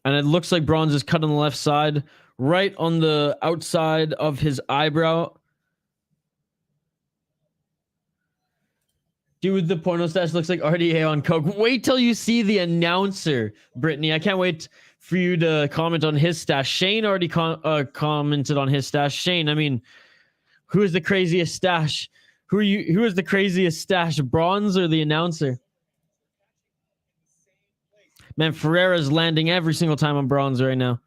And it looks like Brauns is cut on the left side, right on the outside of his eyebrow. Dude with the porno stash looks like RDA on coke. Wait till you see the announcer, Brittany. I can't wait for you to comment on his stash. Shane already commented on his stash. Shane, I mean, who is the craziest stash? Who is the craziest stash, Brauns or the announcer? Man, Ferreira's landing every single time on Brauns right now.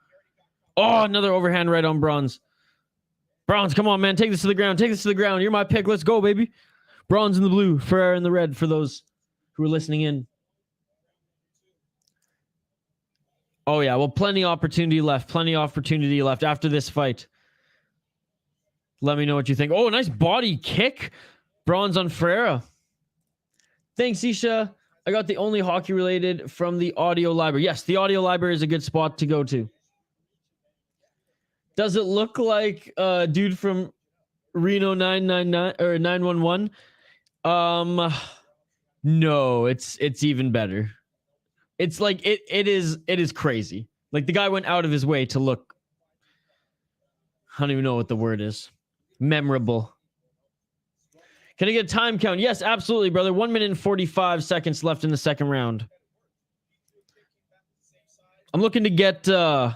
Oh, another overhand right on Brauns. Brauns, come on, man. Take this to the ground. Take this to the ground. You're my pick. Let's go, baby. Brauns in the blue, Ferreira in the red for those who are listening in. Oh, yeah. Well, plenty of opportunity left. Plenty of opportunity left after this fight. Let me know what you think. Oh, nice body kick. Brauns on Ferreira. Thanks, Isha. I got the only hockey related from the audio library. Yes, the audio library is a good spot to go to. Does it look like a dude from Reno 999 or 911? No, it's even better. It's like it is crazy. Like the guy went out of his way to look. I don't even know what the word is. Memorable. Can I get a time count? Yes, absolutely, brother. 1 minute and 45 seconds left in the second round. I'm looking to get an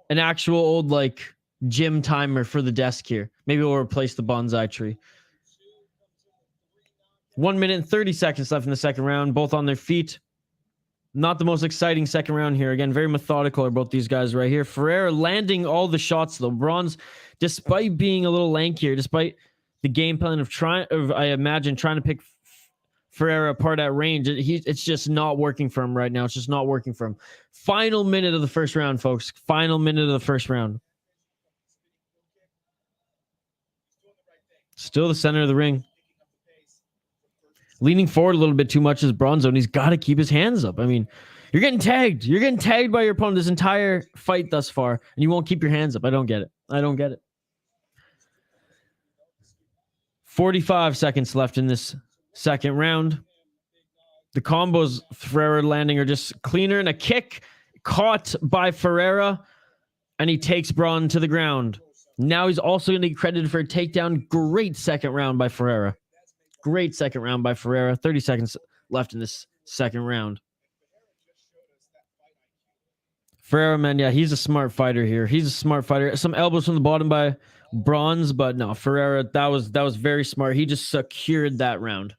actual old like gym timer for the desk here. Maybe we'll replace the bonsai tree. 1 minute and 30 seconds left in the second round. Both on their feet. Not the most exciting second round here. Again, very methodical are both these guys right here. Ferreira landing all the shots though. Brauns, despite being a little lankier, despite the game plan of I imagine trying to pick Ferreira apart at range, it's just not working for him right now. It's just not working for him. Final minute of the first round, folks. Final minute of the first round. Still the center of the ring. Leaning forward a little bit too much is Bronzo, and he's got to keep his hands up. I mean, you're getting tagged. You're getting tagged by your opponent this entire fight thus far, and you won't keep your hands up. I don't get it. I don't get it. 45 seconds left in this second round. The combos Ferreira landing are just cleaner, and a kick caught by Ferreira, and he takes Braun to the ground. Now he's also going to get credited for a takedown. Great second round by Ferreira. Great second round by Ferreira. 30 seconds left in this second round. Ferreira, man, yeah, he's a smart fighter here. He's a smart fighter. Some elbows from the bottom by Brauns, but no, Ferreira, that was very smart. He just secured that round.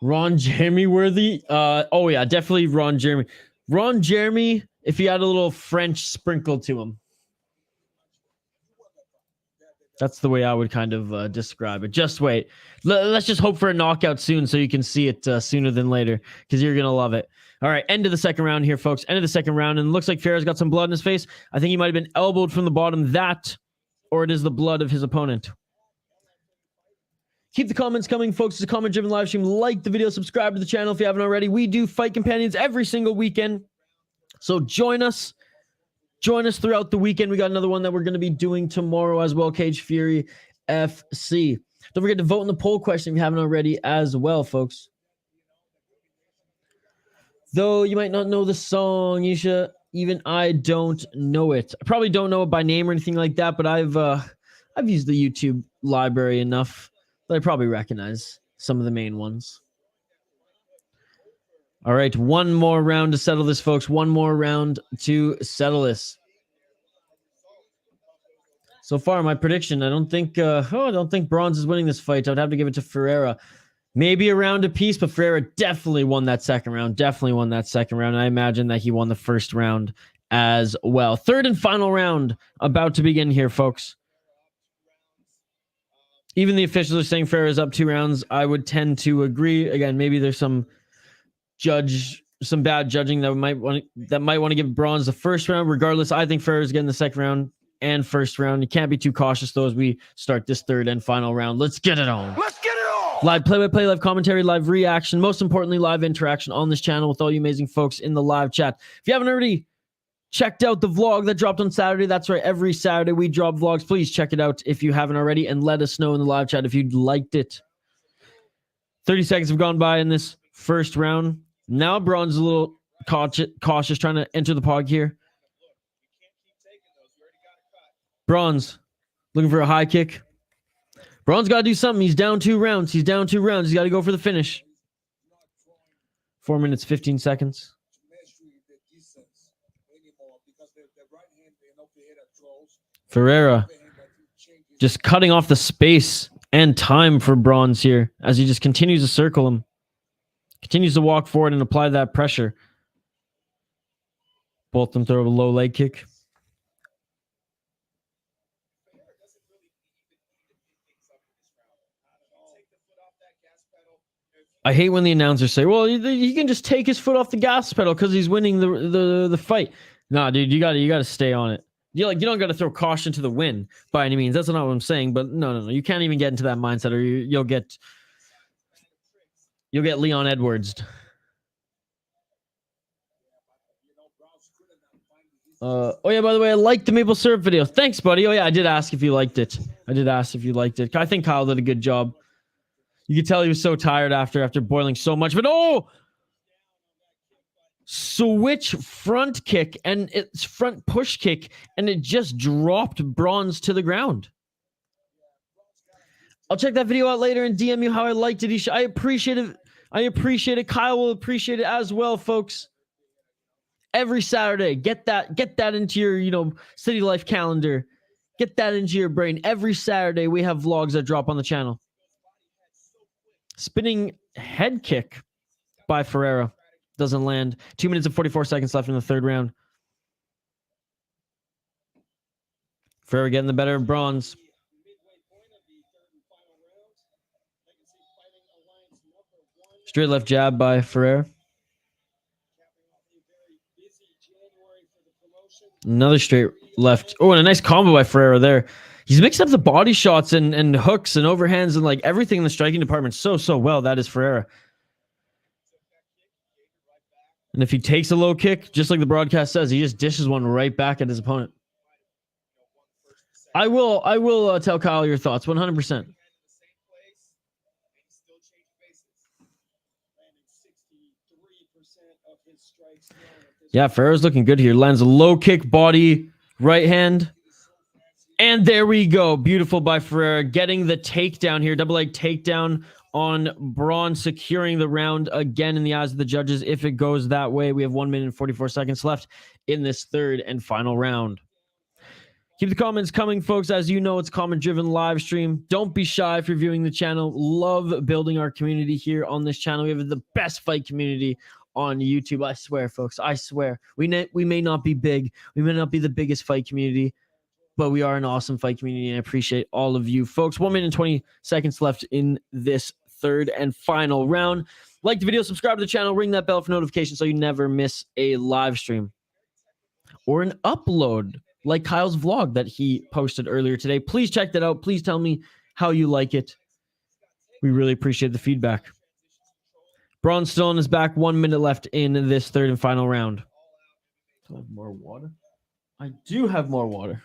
Ron Jeremy worthy? Oh yeah, definitely Ron Jeremy. Ron Jeremy, if he had a little French sprinkle to him. That's the way I would kind of describe it. Just wait. Let's just hope for a knockout soon so you can see it sooner than later because you're going to love it. All right, end of the second round here, folks. End of the second round, and it looks like Ferreira's got some blood in his face. I think he might have been elbowed from the bottom. That, or it is the blood of his opponent. Keep the comments coming, folks. It's a comment-driven live stream. Like the video, subscribe to the channel if you haven't already. We do fight companions every single weekend. So join us. Join us throughout the weekend. We got another one that we're going to be doing tomorrow as well. Cage Fury FC. Don't forget to vote in the poll question if you haven't already as well, folks. Though you might not know the song, Yisha, even I don't know it. I probably don't know it by name or anything like that, but I've used the YouTube library enough that I probably recognize some of the main ones. All right, one more round to settle this, folks. One more round to settle this. So far, my prediction, I don't think Brauns is winning this fight. I would have to give it to Ferreira. Maybe a round apiece, but Ferreira definitely won that second round. And I imagine that he won the first round as well. Third and final round about to begin here, folks. Even the officials are saying Ferreira's up 2 rounds. I would tend to agree. Again, maybe there's some bad judging that might want to give Brauns the first round. Regardless, I think Ferreira's getting the second round and first round. You can't be too cautious though as we start this third and final round. Let's get it on. Let's get it on. Live play-by-play, live commentary, live reaction. Most importantly, live interaction on this channel with all you amazing folks in the live chat. If you haven't already checked out the vlog that dropped on Saturday, that's right, every Saturday we drop vlogs. Please check it out if you haven't already and let us know in the live chat if you liked it. 30 seconds have gone by in this first round. Now Brauns is a little cautious trying to enter the pog here. Brauns looking for a high kick. Brauns got to do something. He's down 2 rounds. He's got to go for the finish. 4 minutes, 15 seconds. Ferreira just cutting off the space and time for Brauns here as he just continues to circle him. Continues to walk forward and apply that pressure. Both of them throw a low leg kick. I hate when the announcers say, well, he can just take his foot off the gas pedal because he's winning the fight. Nah, dude, you gotta stay on it. You don't gotta throw caution to the wind by any means. That's not what I'm saying, but no. You can't even get into that mindset or you'll get Leon Edwards. Oh yeah, by the way, I liked the maple syrup video. Thanks, buddy. Oh yeah, I did ask if you liked it. I think Kyle did a good job. You could tell he was so tired after boiling so much, but switch front kick and it's front push kick and it just dropped Brauns to the ground. I'll check that video out later and DM you how I liked it. I appreciate it. Kyle will appreciate it as well, folks. Every Saturday, get that into your, city life calendar. Get that into your brain. Every Saturday, we have vlogs that drop on the channel. Spinning head kick by Ferreira. Doesn't land. 2 minutes and 44 seconds left in the third round. Ferreira getting the better of Brauns. Straight left jab by Ferreira. Another straight left. Oh, and a nice combo by Ferreira there. He's mixed up the body shots and hooks and overhands and like everything in the striking department so well. That is Ferreira. And if he takes a low kick, just like the broadcast says, he just dishes one right back at his opponent. I will tell Kyle your thoughts 100%. Yeah, Ferreira's looking good here. Lands a low kick, body, right hand. And there we go. Beautiful by Ferreira. Getting the takedown here. Double leg takedown on Brauns, securing the round again in the eyes of the judges. If it goes that way, we have 1 minute and 44 seconds left in this third and final round. Keep the comments coming, folks. As you know, it's a comment-driven live stream. Don't be shy if you're viewing the channel. Love building our community here on this channel. We have the best fight community on YouTube. I swear, folks. I swear. We may not be big. We may not be the biggest fight community, but we are an awesome fight community, and I appreciate all of you, folks. 1 minute and 20 seconds left in this third and final round. Like the video, subscribe to the channel, ring that bell for notifications so you never miss a live stream or an upload like Kyle's vlog that he posted earlier today. Please check that out. Please tell me how you like it. We really appreciate the feedback. Brauns still on his back. 1 minute left in this third and final round. Do I have more water? I do have more water.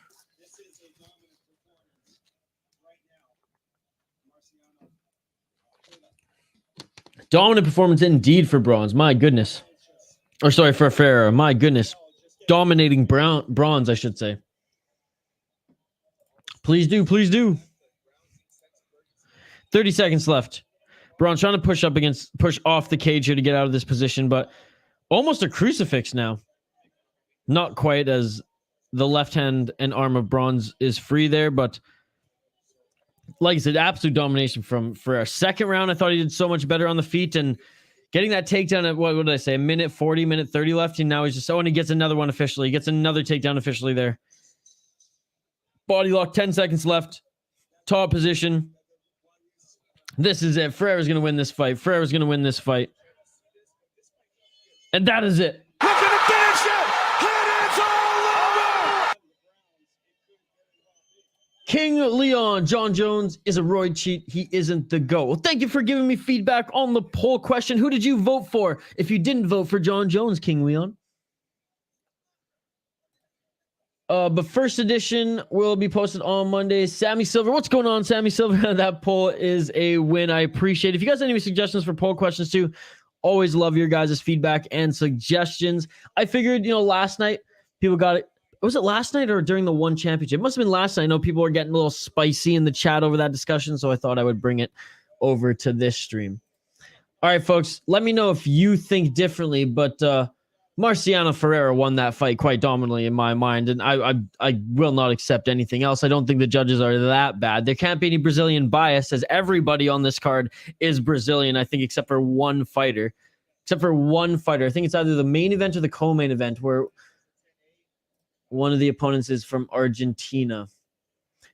Dominant performance indeed for Brauns. My goodness. Or sorry, for Ferreira. My goodness. Dominating Brauns, I should say. Please do. Please do. 30 seconds left. Brauns trying to push off the cage here to get out of this position, but almost a crucifix now. Not quite, as the left hand and arm of Brauns is free there, but like I said, absolute domination for a second round. I thought he did so much better on the feet, and getting that takedown at, what did I say, a minute 40, minute 30 left, and now he's just, and he gets another one officially. He gets another takedown officially there. Body lock, 10 seconds left. Top position. This is it. Ferreira's going to win this fight. Ferreira's going to win this fight. And that is it. He's gonna finish it! And it's all over! King Leon, John Jones is a roid cheat. He isn't the GOAT. Well, thank you for giving me feedback on the poll question. Who did you vote for if you didn't vote for John Jones, King Leon? But first edition will be posted on Monday. Sammy Silver, what's going on, Sammy Silver? That poll is a win. I appreciate it. If you guys have any suggestions for poll questions too, always love your guys' feedback and suggestions. I figured, last night people got it. Was it last night or during the one championship? It must have been last night. I know people were getting a little spicy in the chat over that discussion, so I thought I would bring it over to this stream. All right, folks, let me know if you think differently, but Marciano Ferreira won that fight quite dominantly in my mind, and I will not accept anything else. I don't think the judges are that bad. There can't be any Brazilian bias, as everybody on this card is Brazilian, I think, except for one fighter. I think it's either the main event or the co-main event, where one of the opponents is from Argentina.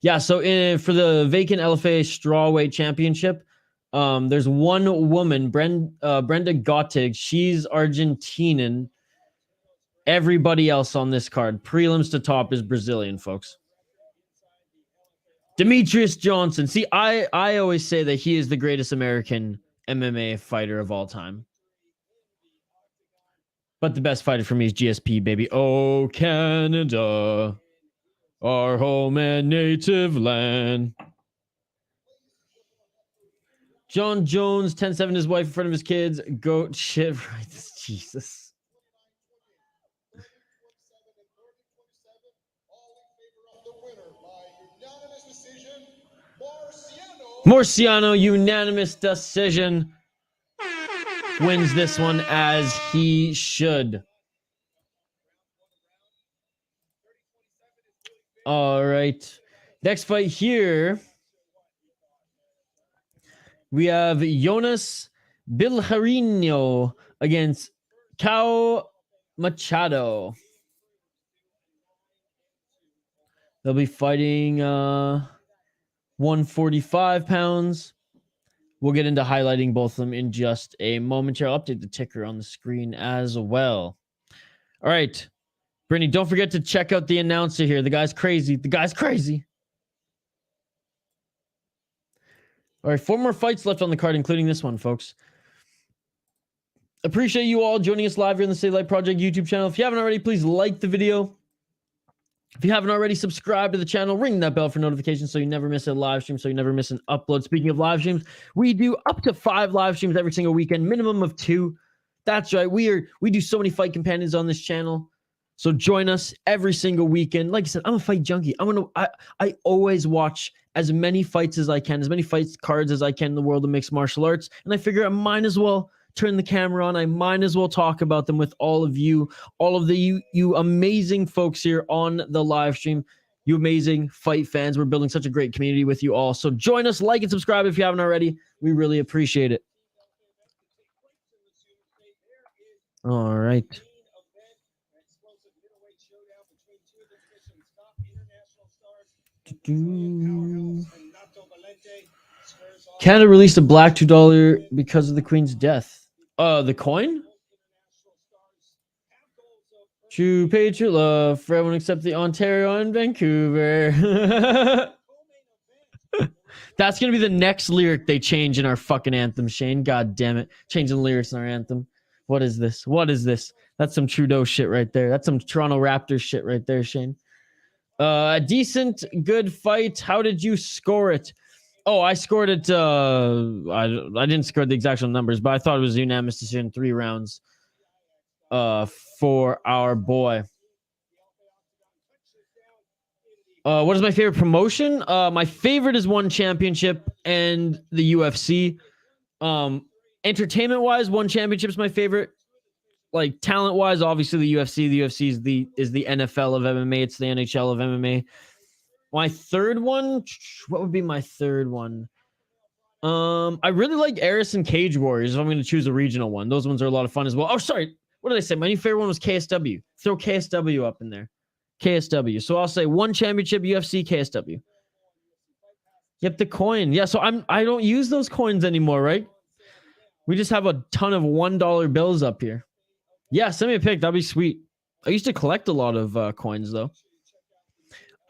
Yeah, so for the vacant LFA Strawweight Championship, there's one woman, Brenda Gottig. She's Argentinian. Everybody else on this card, prelims to top, is Brazilian, folks. Demetrius Johnson. See, I always say that he is the greatest American MMA fighter of all time. But the best fighter for me is GSP, baby. Oh, Canada, our home and native land. John Jones, 10-7 his wife in front of his kids. Goat shit. Right, Jesus. Marciano, unanimous decision, wins this one as he should. All right. Next fight here, we have Jonas Bilharinho against Caio Machado. They'll be fighting 145 pounds. We'll get into highlighting both of them in just a moment here. I'll update the ticker on the screen as well. All right. Brittany, don't forget to check out the announcer here. The guy's crazy. The guy's crazy. All right, 4 more fights left on the card, including this one, folks. Appreciate you all joining us live here on the City Light Project YouTube channel. If you haven't already, please like the video. If you haven't already, subscribe to the channel, ring that bell for notifications so you never miss a live stream, so you never miss an upload. Speaking of live streams, we do up to 5 live streams every single weekend, minimum of 2. That's right. We do so many fight companions on this channel. So join us every single weekend. Like I said, I'm a fight junkie. I always watch as many fights as I can, as many fights cards as I can in the world of mixed martial arts. And I figure I might as well turn the camera on. I might as well talk about them with all of you, all of you amazing folks here on the live stream, you amazing fight fans. We're building such a great community with you all. So join us, like and subscribe if you haven't already. We really appreciate it. All right. Canada released a black $2 because of the Queen's death. The coin? True patriot love for everyone except the Ontario and Vancouver. That's going to be the next lyric they change in our fucking anthem, Shane. God damn it. Changing lyrics in our anthem. What is this? What is this? That's some Trudeau shit right there. That's some Toronto Raptors shit right there, Shane. A decent, good fight. How did you score it? Oh, I scored it. I didn't score the exact numbers, but I thought it was a unanimous decision, 3 rounds for our boy. What is my favorite promotion? My favorite is One Championship and the UFC. Entertainment-wise, One Championship is my favorite. Like talent-wise, obviously the UFC. The UFC is the NFL of MMA. It's the NHL of MMA. My third one, what would be my third one? I really like Aris and Cage Warriors. If I'm going to choose a regional one, those ones are a lot of fun as well. Oh, sorry, what did I say? My new favorite one was KSW. Throw KSW up in there. KSW. So I'll say One Championship, UFC, KSW. Yep, the coin. Yeah, so I don't use those coins anymore, right? We just have a ton of $1 bills up here. Yeah, send me a pic. That'd be sweet. I used to collect a lot of coins though.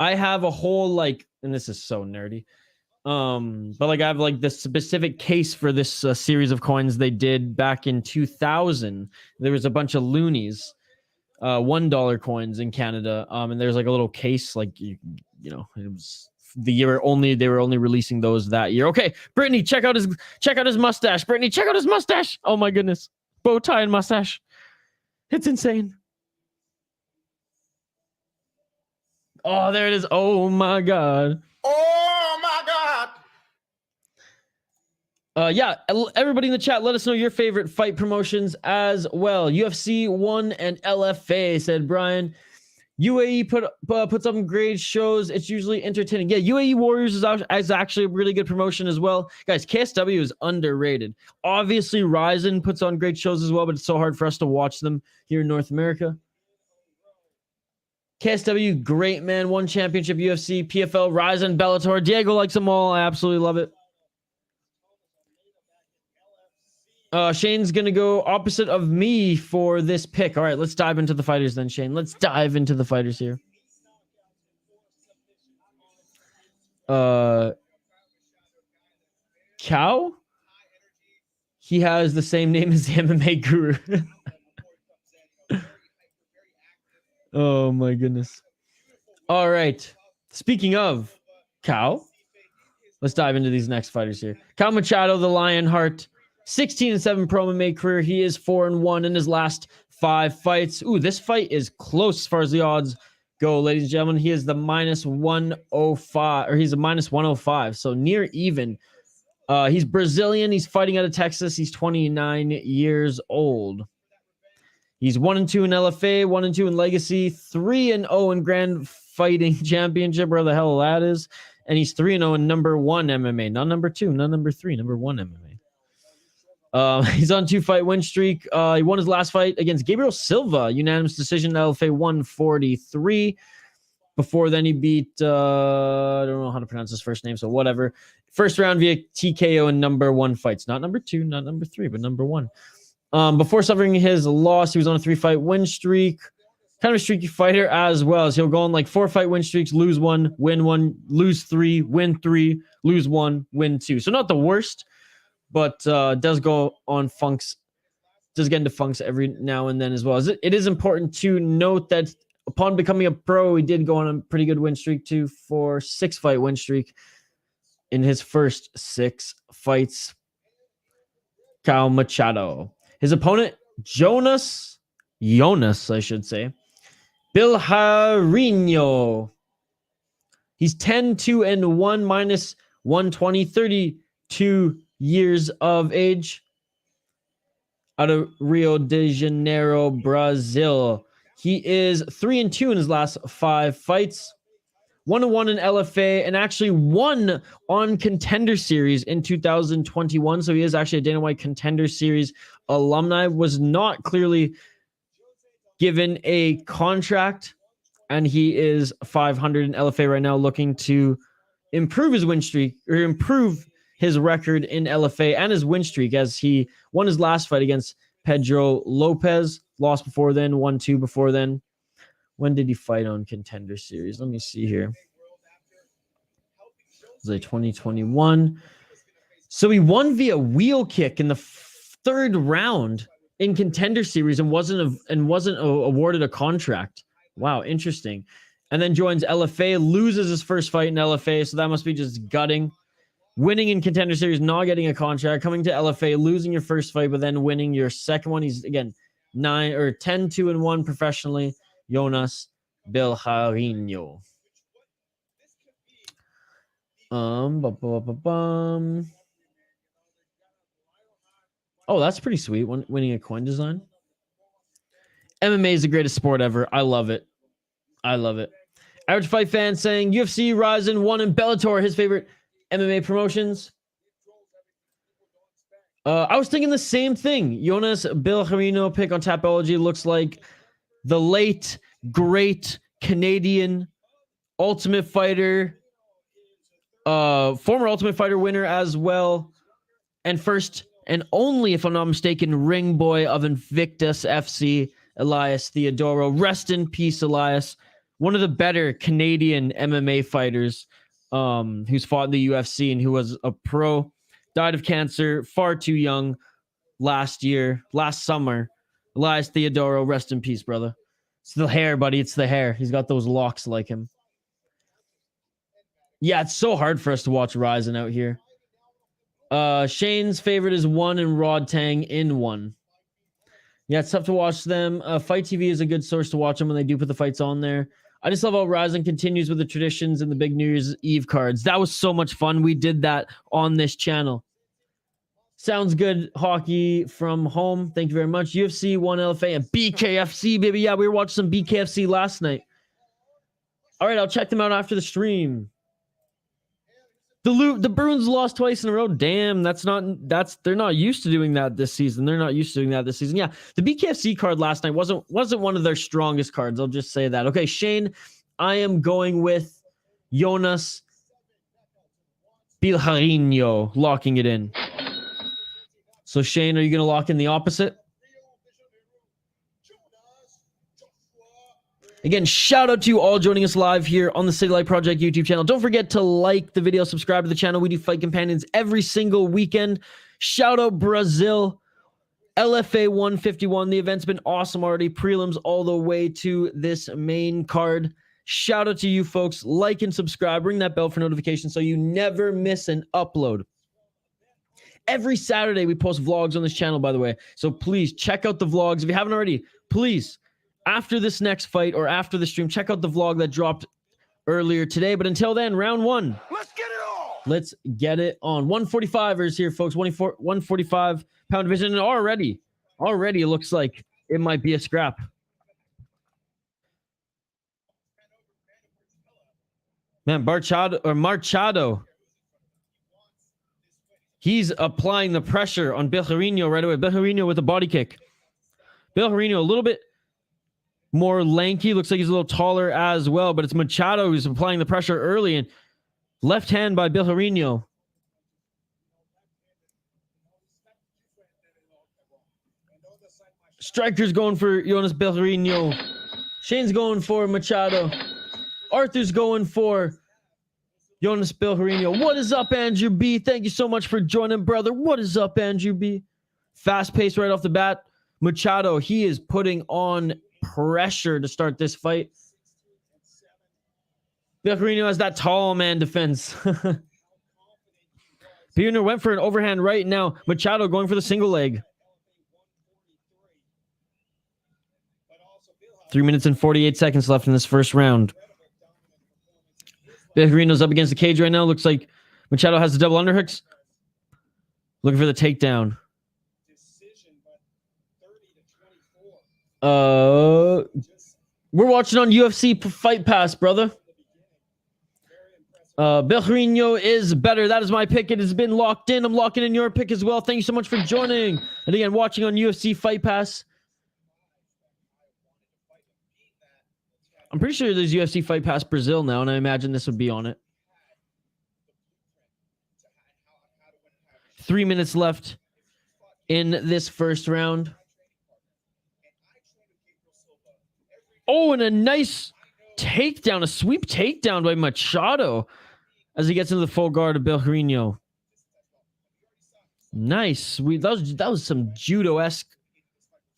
I have a whole and this is so nerdy. But I have this specific case for this series of coins they did back in 2000. There was a bunch of loonies, $1 coins in Canada. And there's a little case, you know, it was the year they were only releasing those that year. Okay, Brittany, check out his mustache. Brittany, check out his mustache. Oh my goodness, bow tie and mustache. It's insane. Oh, there it is. Oh my god. Oh my god. Yeah, everybody in the chat, let us know your favorite fight promotions as well. UFC 1 and LFA, said Brian. UAE puts up great shows. It's usually entertaining. Yeah, UAE Warriors is actually a really good promotion as well. Guys, KSW is underrated. Obviously, Ryzen puts on great shows as well, but it's so hard for us to watch them here in North America. KSW, great, man. One Championship, UFC, PFL, Ryzen, Bellator. Diego likes them all. I absolutely love it. Shane's going to go opposite of me for this pick. All right, let's dive into the fighters then, Shane. Let's dive into the fighters here. Cow? He has the same name as the MMA guru. Oh, my goodness. All right. Speaking of Cow, let's dive into these next fighters here. Cow Machado, the Lionheart. 16-7 pro MMA career. He is 4-1 in his last 5 fights. Ooh, this fight is close as far as the odds go, ladies and gentlemen. He is the -105, or he's a -105, so near even. He's Brazilian. He's fighting out of Texas. He's 29 years old. He's 1-2 in LFA, 1-2 in Legacy, 3-0 in Grand Fighting Championship, where the hell that is. And he's 3-0 in number 1 MMA, not number 2, not number 3, number 1 MMA. He's on 2-fight win streak. He won his last fight against Gabriel Silva, unanimous decision, LFA 143. Before then, he beat, I don't know how to pronounce his first name, so whatever. First round via TKO in number 1 fights. Not number 2, not number 3, but number 1. Before suffering his loss, he was on a 3-fight win streak. Kind of a streaky fighter as well. So he'll go on 4-fight win streaks, lose 1, win 1, lose 3, win 3, lose 1, win 2. So not the worst, but does go on funks, does get into funks every now and then as well. It is important to note that upon becoming a pro, he did go on a pretty good win streak too, for 6-fight win streak in his first 6 fights. Cow Machado. His opponent, Jonas, I should say. Bilharinho. He's 10-2-1, -120, 32 years of age, out of Rio de Janeiro, Brazil. He is 3-2 in his last 5 fights, 1-1 in LFA, and actually won on Contender Series in 2021. So he is actually a Dana White Contender Series alumni. Was not clearly given a contract, and he is 500 in LFA right now, looking to improve his win streak, or improve his record in LFA and his win streak, as he won his last fight against Pedro Lopez, lost before then, won 2 before then. When did he fight on Contender Series? Let me see here. Jose 2021. So he won via wheel kick in the third round in Contender Series and wasn't awarded a contract. Wow, interesting. And then joins LFA, loses his first fight in LFA, so that must be just gutting. Winning in Contender Series, not getting a contract, coming to LFA, losing your first fight, but then winning your second one. He's again 10-2-1 professionally. Jonas Bilharinho. Oh, that's pretty sweet. Winning a coin design. MMA is the greatest sport ever. I love it. I love it. Average Fight Fan saying UFC, Ryzen, 1, and Bellator, his favorite MMA promotions. I was thinking the same thing. Jonas Bilharinho pick on Tapology looks like the late, great Canadian Ultimate Fighter, former Ultimate Fighter winner as well, and first and only, if I'm not mistaken, ring boy of Invictus FC, Elias Theodoro. Rest in peace, Elias. One of the better Canadian MMA fighters who's fought in the UFC and who was a pro. Died of cancer, far too young last summer. Elias Theodoro, rest in peace, brother. It's the hair, buddy. It's the hair. He's got those locks like him. Yeah, it's so hard for us to watch Ryzen out here. Shane's favorite is 1 and Rod Tang in 1. Yeah, it's tough to watch them. Fight TV is a good source to watch them when they do put the fights on there. I just love how Ryzen continues with the traditions and the big New Year's Eve cards. That was so much fun. We did that on this channel. Sounds good, Hockey from home. Thank you very much. UFC, 1 LFA, and BKFC, baby. Yeah, we were watching some BKFC last night. All right, I'll check them out after the stream. The Bruins lost twice in a row. Damn, they're not used to doing that this season. Yeah, the BKFC card last night wasn't one of their strongest cards. I'll just say that. Okay, Shane, I am going with Jonas Bilharinho, locking it in. So Shane, are you going to lock in the opposite? Again, shout out to you all joining us live here on the City Light Project YouTube channel. Don't forget to like the video, subscribe to the channel. We do Fight Companions every single weekend. Shout out Brazil, LFA 151. The event's been awesome already. Prelims all the way to this main card. Shout out to you folks. Like and subscribe. Ring that bell for notifications so you never miss an upload. Every Saturday we post vlogs on this channel, by the way. So please check out the vlogs. If you haven't already, please, after this next fight or after the stream, check out the vlog that dropped earlier today. But until then, round 1. Let's get it on. Let's get it on. 145ers here, folks. 145-pound division. And already it looks like it might be a scrap. Man, Machado. He's applying the pressure on Bilharinho right away. Bilharinho with a body kick. Bilharinho a little bit more lanky. Looks like he's a little taller as well, but it's Machado who's applying the pressure early. And left hand by Bilharinho. Striker's going for Jonas Bilharinho. Shane's going for Machado. Arthur's going for Jonas Bilharinho. What is up, Andrew B? Thank you so much for joining, brother. What is up, Andrew B? Fast pace right off the bat. Machado, he is putting on pressure to start this fight. Bilharinho has that tall man defense. Bilharinho went for an overhand right now. Machado going for the single leg. 3 minutes and 48 seconds left in this first round. Bilharinho's up against the cage right now. Looks like Machado has the double underhooks. Looking for the takedown. We're watching on UFC Fight Pass, brother. Bilharinho is better. That is my pick. It has been locked in. I'm locking in your pick as well. Thank you so much for joining. And again, watching on UFC Fight Pass. I'm pretty sure there's UFC Fight Pass Brazil now, and I imagine this would be on it. 3 minutes left in this first round. Oh, and a nice takedown, a sweep takedown by Machado as he gets into the full guard of Bilharinho. Nice. That was some judo-esque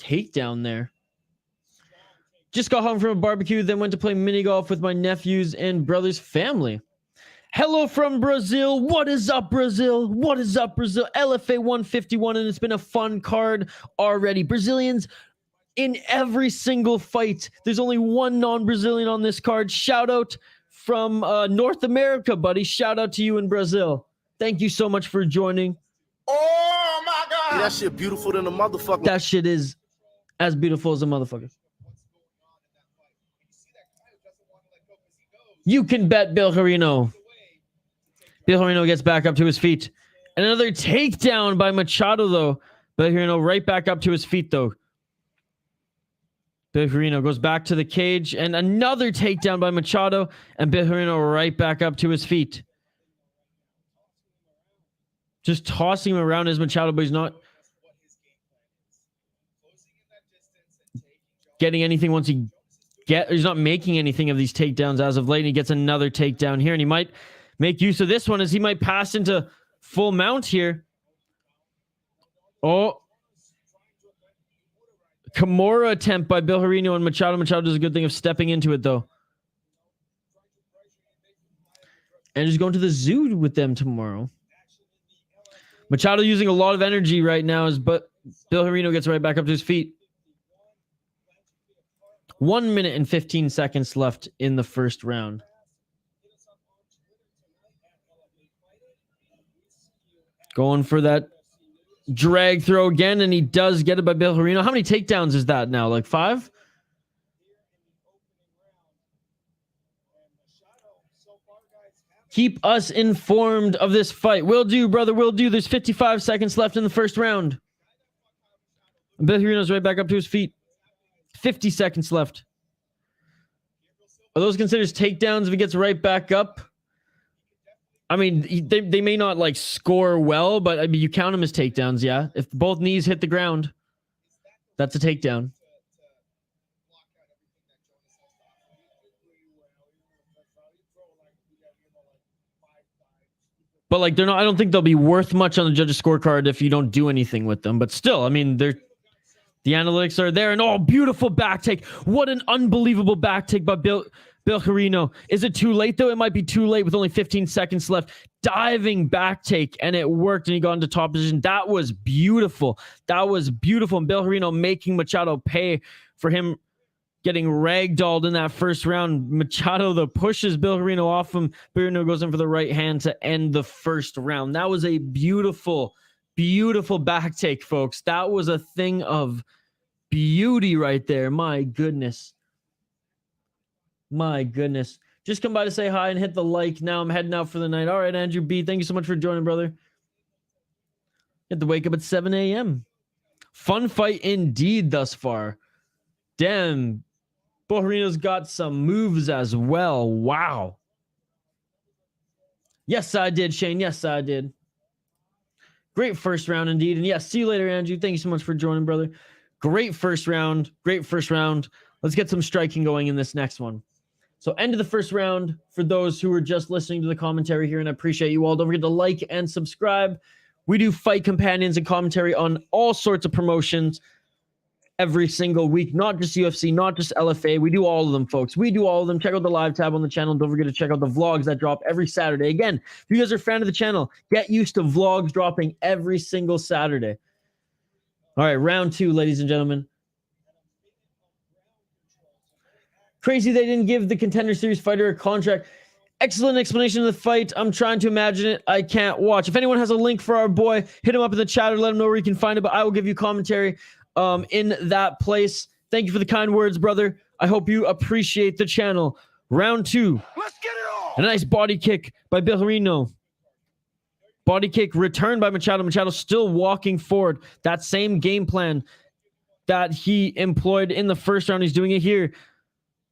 takedown there. Just got home from a barbecue, then went to play mini golf with my nephews and brother's family. Hello from Brazil. What is up, Brazil? What is up, Brazil? LFA 151, and it's been a fun card already. Brazilians in every single fight. There's only one non-Brazilian on this card. Shout out from North America, buddy. Shout out to you in Brazil. Thank you so much for joining. Oh my God. Yeah, that shit beautiful than a motherfucker. That shit is as beautiful as a motherfucker. You can bet Bilharinho. Bilharinho gets back up to his feet. And another takedown by Machado, though. Bilharinho right back up to his feet, though. Bilharinho goes back to the cage. And another takedown by Machado. And Bilharinho right back up to his feet. Just tossing him around as Machado, but he's not getting anything once he's not making anything of these takedowns as of late. And he gets another takedown here. And he might make use of this one as he might pass into full mount here. Oh. Kimura attempt by Bilharinho and Machado. Machado does a good thing of stepping into it, though. And just going to the zoo with them tomorrow. Machado using a lot of energy right now, but Bilharinho gets right back up to his feet. 1 minute and 15 seconds left in the first round. Going for that drag throw again, and he does get it by Bilharinho. How many takedowns is that now? Like 5? Keep us informed of this fight. Will do, brother. Will do. There's 55 seconds left in the first round. Bilharinho's right back up to his feet. 50 seconds left. Are those considered takedowns if he gets right back up? I mean, they may not like score well, but I mean, you count them as takedowns, yeah? If both knees hit the ground, that's a takedown. But like they're not, I don't think they'll be worth much on the judges' scorecard if you don't do anything with them. But still, I mean, the analytics are there. And oh, beautiful back take. What an unbelievable back take by Bilharinho. Is it too late, though? It might be too late with only 15 seconds left. Diving back take, and it worked, and he got into top position. That was beautiful. That was beautiful. And Bilharinho making Machado pay for him getting ragdolled in that first round. Machado, though, pushes Bilharinho off him. Bilharinho goes in for the right hand to end the first round. That was a beautiful, beautiful back take, folks. That was a thing of beauty right there. My goodness. My goodness. Just come by to say hi and hit the like. Now I'm heading out for the night. All right, Andrew B. Thank you so much for joining, brother. Get to wake up at 7 a.m. Fun fight indeed thus far. Damn. Bilharinho's got some moves as well. Wow. Yes, I did, Shane. Yes, I did. Great first round indeed. And yes, see you later, Andrew. Thank you so much for joining, brother. Great first round. Great first round. Let's get some striking going in this next one. So end of the first round for those who are just listening to the commentary here, and I appreciate you all. Don't forget to like and subscribe. We do fight companions and commentary on all sorts of promotions every single week, not just UFC, not just LFA. We do all of them, folks. We do all of them. Check out the live tab on the channel. Don't forget to check out the vlogs that drop every Saturday. Again, if you guys are a fan of the channel, get used to vlogs dropping every single Saturday. All right, round 2, ladies and gentlemen. Crazy they didn't give the Contender Series fighter a contract. Excellent explanation of the fight. I'm trying to imagine it. I can't watch. If anyone has a link for our boy, hit him up in the chat or let him know where you can find it. But I will give you commentary in that place. Thank you for the kind words, brother. I hope you appreciate the channel. Round 2. Let's get it on. A nice body kick by Bilharinho. Body kick returned by Machado. Machado still walking forward. That same game plan that he employed in the first round, he's doing it here.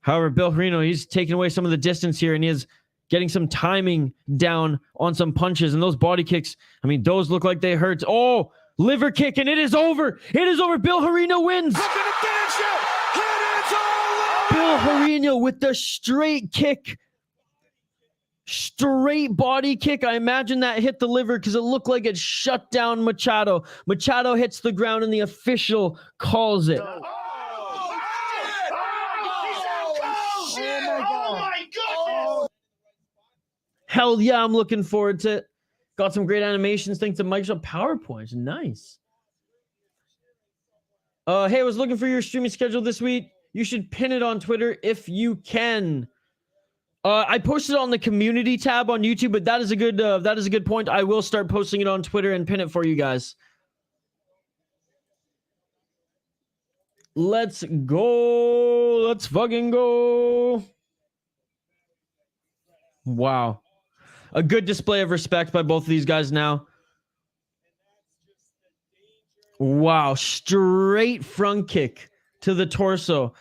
However, Bilharinho, he's taking away some of the distance here, and he is getting some timing down on some punches. And those body kicks, I mean, those look like they hurt. Oh, liver kick, and it is over. It is over. Bilharinho wins. Looking to finish it. It is all over. Bilharinho with the straight kick. Straight body kick. I imagine that hit the liver because it looked like it shut down Machado. Machado hits the ground and the official calls it. Oh my God. Hell yeah, I'm looking forward to it. Got some great animations thanks to Microsoft PowerPoint. Nice. Hey, I was looking for your streaming schedule this week. You should pin it on Twitter if you can. I posted it on the community tab on YouTube, but that is a good point. I will start posting it on Twitter and pin it for you guys. Let's go. Let's fucking go. Wow. A good display of respect by both of these guys now. Wow. Straight front kick to the torso.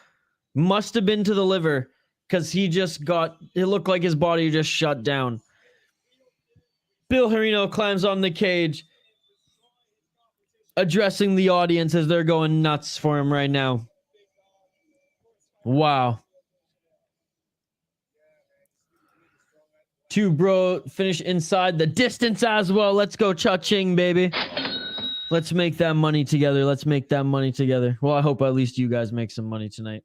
Must have been to the liver because he just got, it looked like his body just shut down. Bilharinho climbs on the cage, addressing the audience as they're going nuts for him right now. Wow. Two bro finish inside the distance as well. Let's go cha-ching, baby. Let's make that money together. Let's make that money together. Well, I hope at least you guys make some money tonight.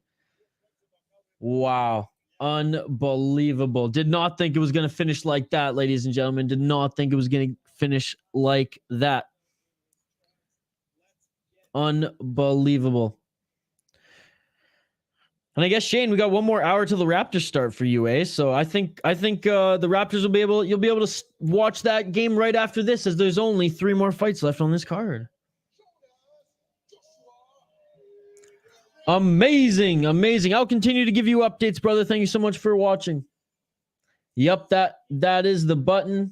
Wow. Unbelievable. Did not think it was going to finish like that, ladies and gentlemen. Did not think it was going to finish like that. Unbelievable. And I guess, Shane, we got one more hour till the Raptors start for you, eh? So I think the Raptors you'll be able to watch that game right after this, as there's only 3 more fights left on this card. Amazing, amazing. I'll continue to give you updates, brother. Thank you so much for watching. Yep, that is the button.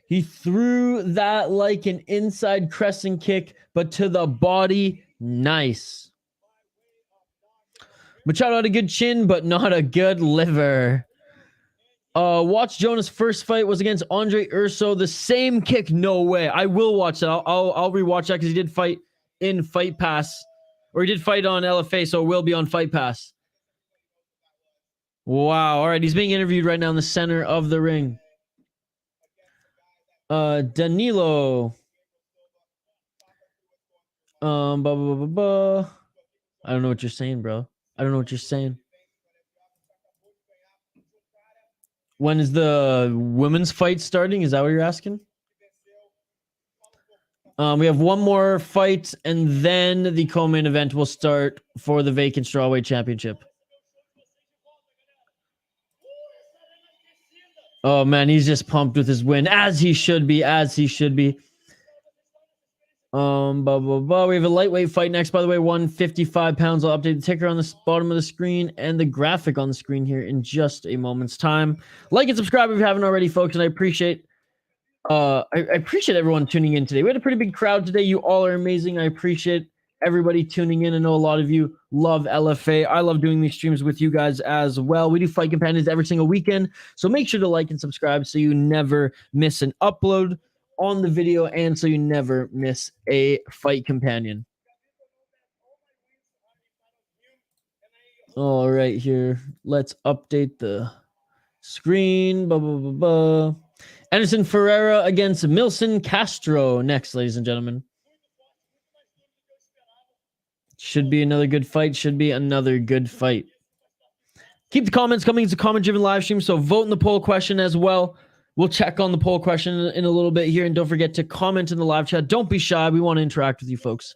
He threw that like an inside crescent kick, but to the body. Nice. Machado had a good chin, but not a good liver. Watch Jonas' first fight was against Andre Urso. The same kick. No way. I will watch that. I'll rewatch that because he did fight in Fight Pass. Or he did fight on LFA, so it will be on Fight Pass. Wow. All right, he's being interviewed right now in the center of the ring. Danilo. I don't know what you're saying, bro. I don't know what you're saying. When is the women's fight starting? Is that what you're asking? We have one more fight, and then the co-main event will start for the vacant Strawweight Championship. Oh, man, he's just pumped with his win, as he should be, as he should be. We have a lightweight fight next, by the way, 155 pounds. I'll update the ticker on the bottom of the screen and the graphic on the screen here in just a moment's time. Like and subscribe if you haven't already, folks, and I appreciate everyone tuning in today. We had a pretty big crowd today. You all are amazing. I appreciate everybody tuning in. I know a lot of you love LFA. I love doing these streams with you guys as well. We do Fight Companions every single weekend, so make sure to like and subscribe so you never miss an upload on the video and so you never miss a Fight Companion. All right, here. Let's update the screen. Anderson Ferreira against Milson Castro next, ladies and gentlemen. Should be another good fight. Should be another good fight. Keep the comments coming. It's a comment-driven live stream, so vote in the poll question as well. We'll check on the poll question in a little bit here, and don't forget to comment in the live chat. Don't be shy. We want to interact with you folks.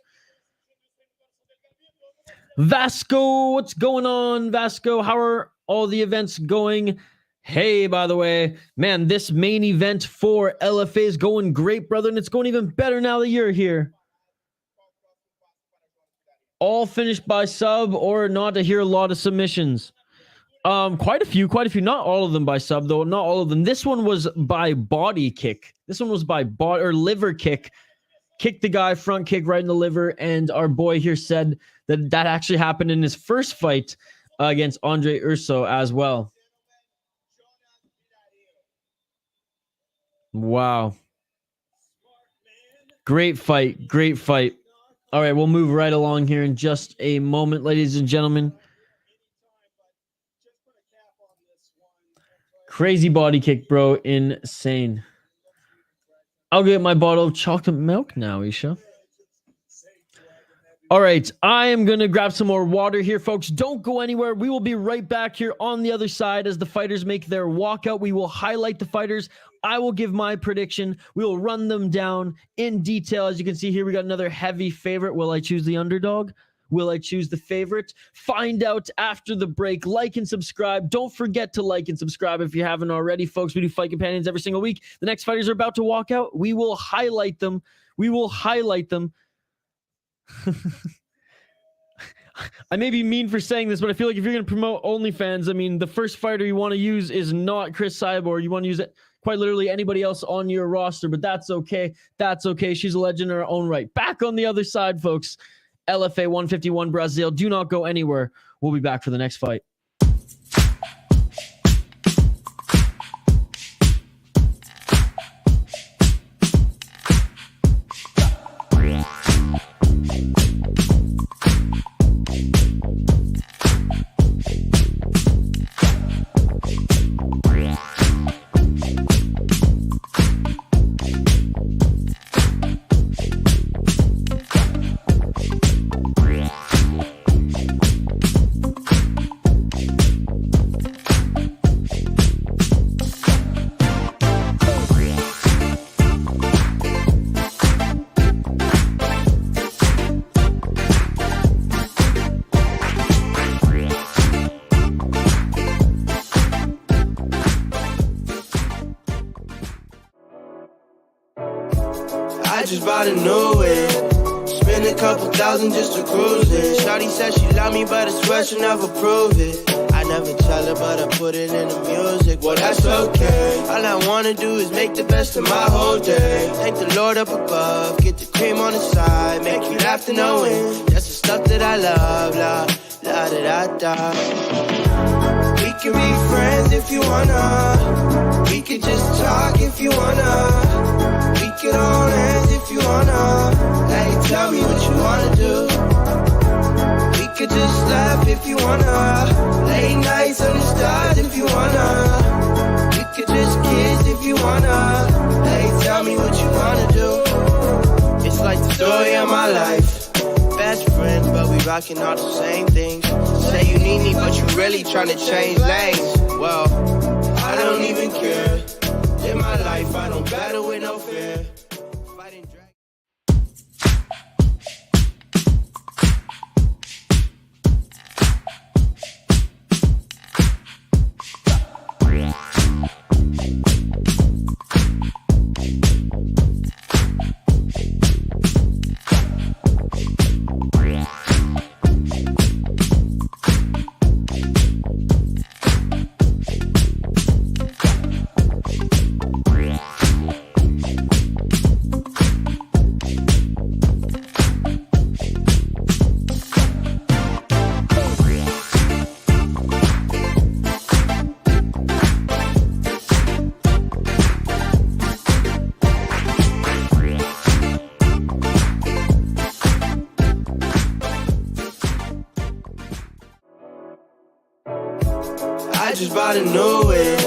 Vasco, what's going on, Vasco? How are all the events going? Hey, by the way, man, this main event for LFA is going great, brother, and it's going even better now that you're here. All finished by sub or not? To hear a lot of submissions. Quite a few, not all of them by sub, though, not all of them. This one was by body kick. This one was by liver kick. Kicked the guy, front kick right in the liver, and our boy here said that actually happened in his first fight against Andre Urso as well. Wow. Great fight, great fight. All right, we'll move right along here in just a moment, ladies and gentlemen. Crazy body kick, bro. Insane. I'll get my bottle of chocolate milk now, Isha. All right, I am going to grab some more water here, folks. Don't go anywhere. We will be right back here on the other side as the fighters make their walkout. We will highlight the fighters. I will give my prediction. We will run them down in detail. As you can see here, we got another heavy favorite. Will I choose the underdog? Will I choose the favorite? Find out after the break. Like and subscribe. Don't forget to like and subscribe if you haven't already, folks. We do Fight Companions every single week. The next fighters are about to walk out. We will highlight them. We will highlight them. I may be mean for saying this, but I feel like if you're going to promote OnlyFans, I mean, the first fighter you want to use is not Chris Cyborg. You want to use it quite literally anybody else on your roster, but that's okay. That's okay. She's a legend in her own right. Back on the other side, folks. LFA 151 Brazil. Do not go anywhere. We'll be back for the next fight. Just bought a new whip. Spend a couple thousand just to cruise it. Shawty said she love me, but I swear she'll never prove it. I never tell her, but I put it in the music. Well, that's okay. All I wanna do is make the best of my whole day. Thank the Lord up above. Get the cream on the side. Make you laugh to know it. That's the stuff that I love. La, la, da, da, da. We can be friends if you wanna. We could just talk if you wanna. We could hold hands if you wanna. Hey, tell me what you wanna do. We could just laugh if you wanna. Late nights on the stars if you wanna. We could just kiss if you wanna. Hey, tell me what you wanna do. It's like the story of my life. Best friends, but we rocking all the same things. Say you need me, but you really tryna change lanes. Well, I don't even care. In my life, I don't battle with no fear. Fighting drag. Just bought a new whip.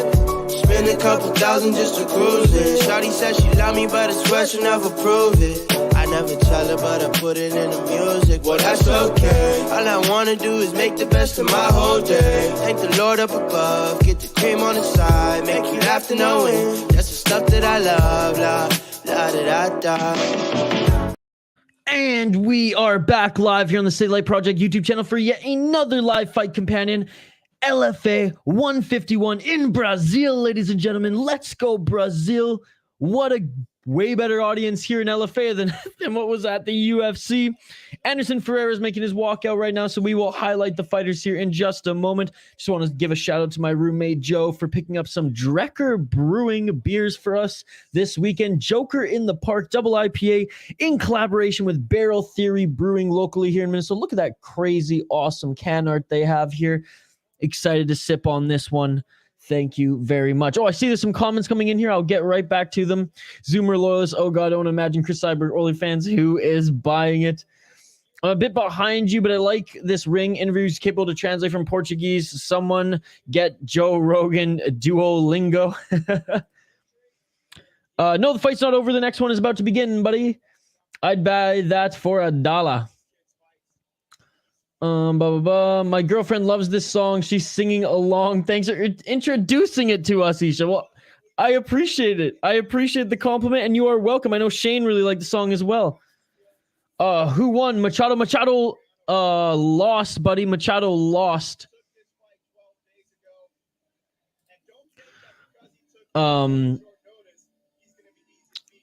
Spend a couple thousand just to cruise it. Shawty said she love me, but I swear she'll never prove it. I never tell her, but I put it in the music. Well, that's okay. All I wanna do is make the best of my whole day. Thank the Lord up above. Get the cream on the side. Make you laugh to know it. That's the stuff that I love. La, la, da, da, da. And we are back live here on the City Light Project YouTube channel for yet another live fight companion. LFA 151 in Brazil, ladies and gentlemen. Let's go, Brazil. What a way better audience here in LFA than what was at the UFC. Anderson Ferreira is making his walkout right now, so we will highlight the fighters here in just a moment. Just want to give a shout out to my roommate Joe for picking up some Drecker Brewing beers for us this weekend. Joker in the Park Double IPA in collaboration with Barrel Theory Brewing locally here in Minnesota. Look at that crazy awesome can art they have here. Excited to sip on this one. Thank you very much. Oh, I see there's some comments coming in here. I'll get right back to them. Zoomer loyalists. Oh God, I don't imagine Chris Cyborg OnlyFans who is buying it. I'm a bit behind you, but I like this ring. Interviews capable to translate from Portuguese. Someone get Joe Rogan Duolingo. No, the fight's not over. The next one is about to begin, buddy. I'd buy that for $1. My girlfriend loves this song. She's singing along. Thanks for introducing it to us, Isha. Well, I appreciate it. I appreciate the compliment, and you are welcome. I know Shane really liked the song as well. Who won? Machado. Machado lost, buddy. Machado lost.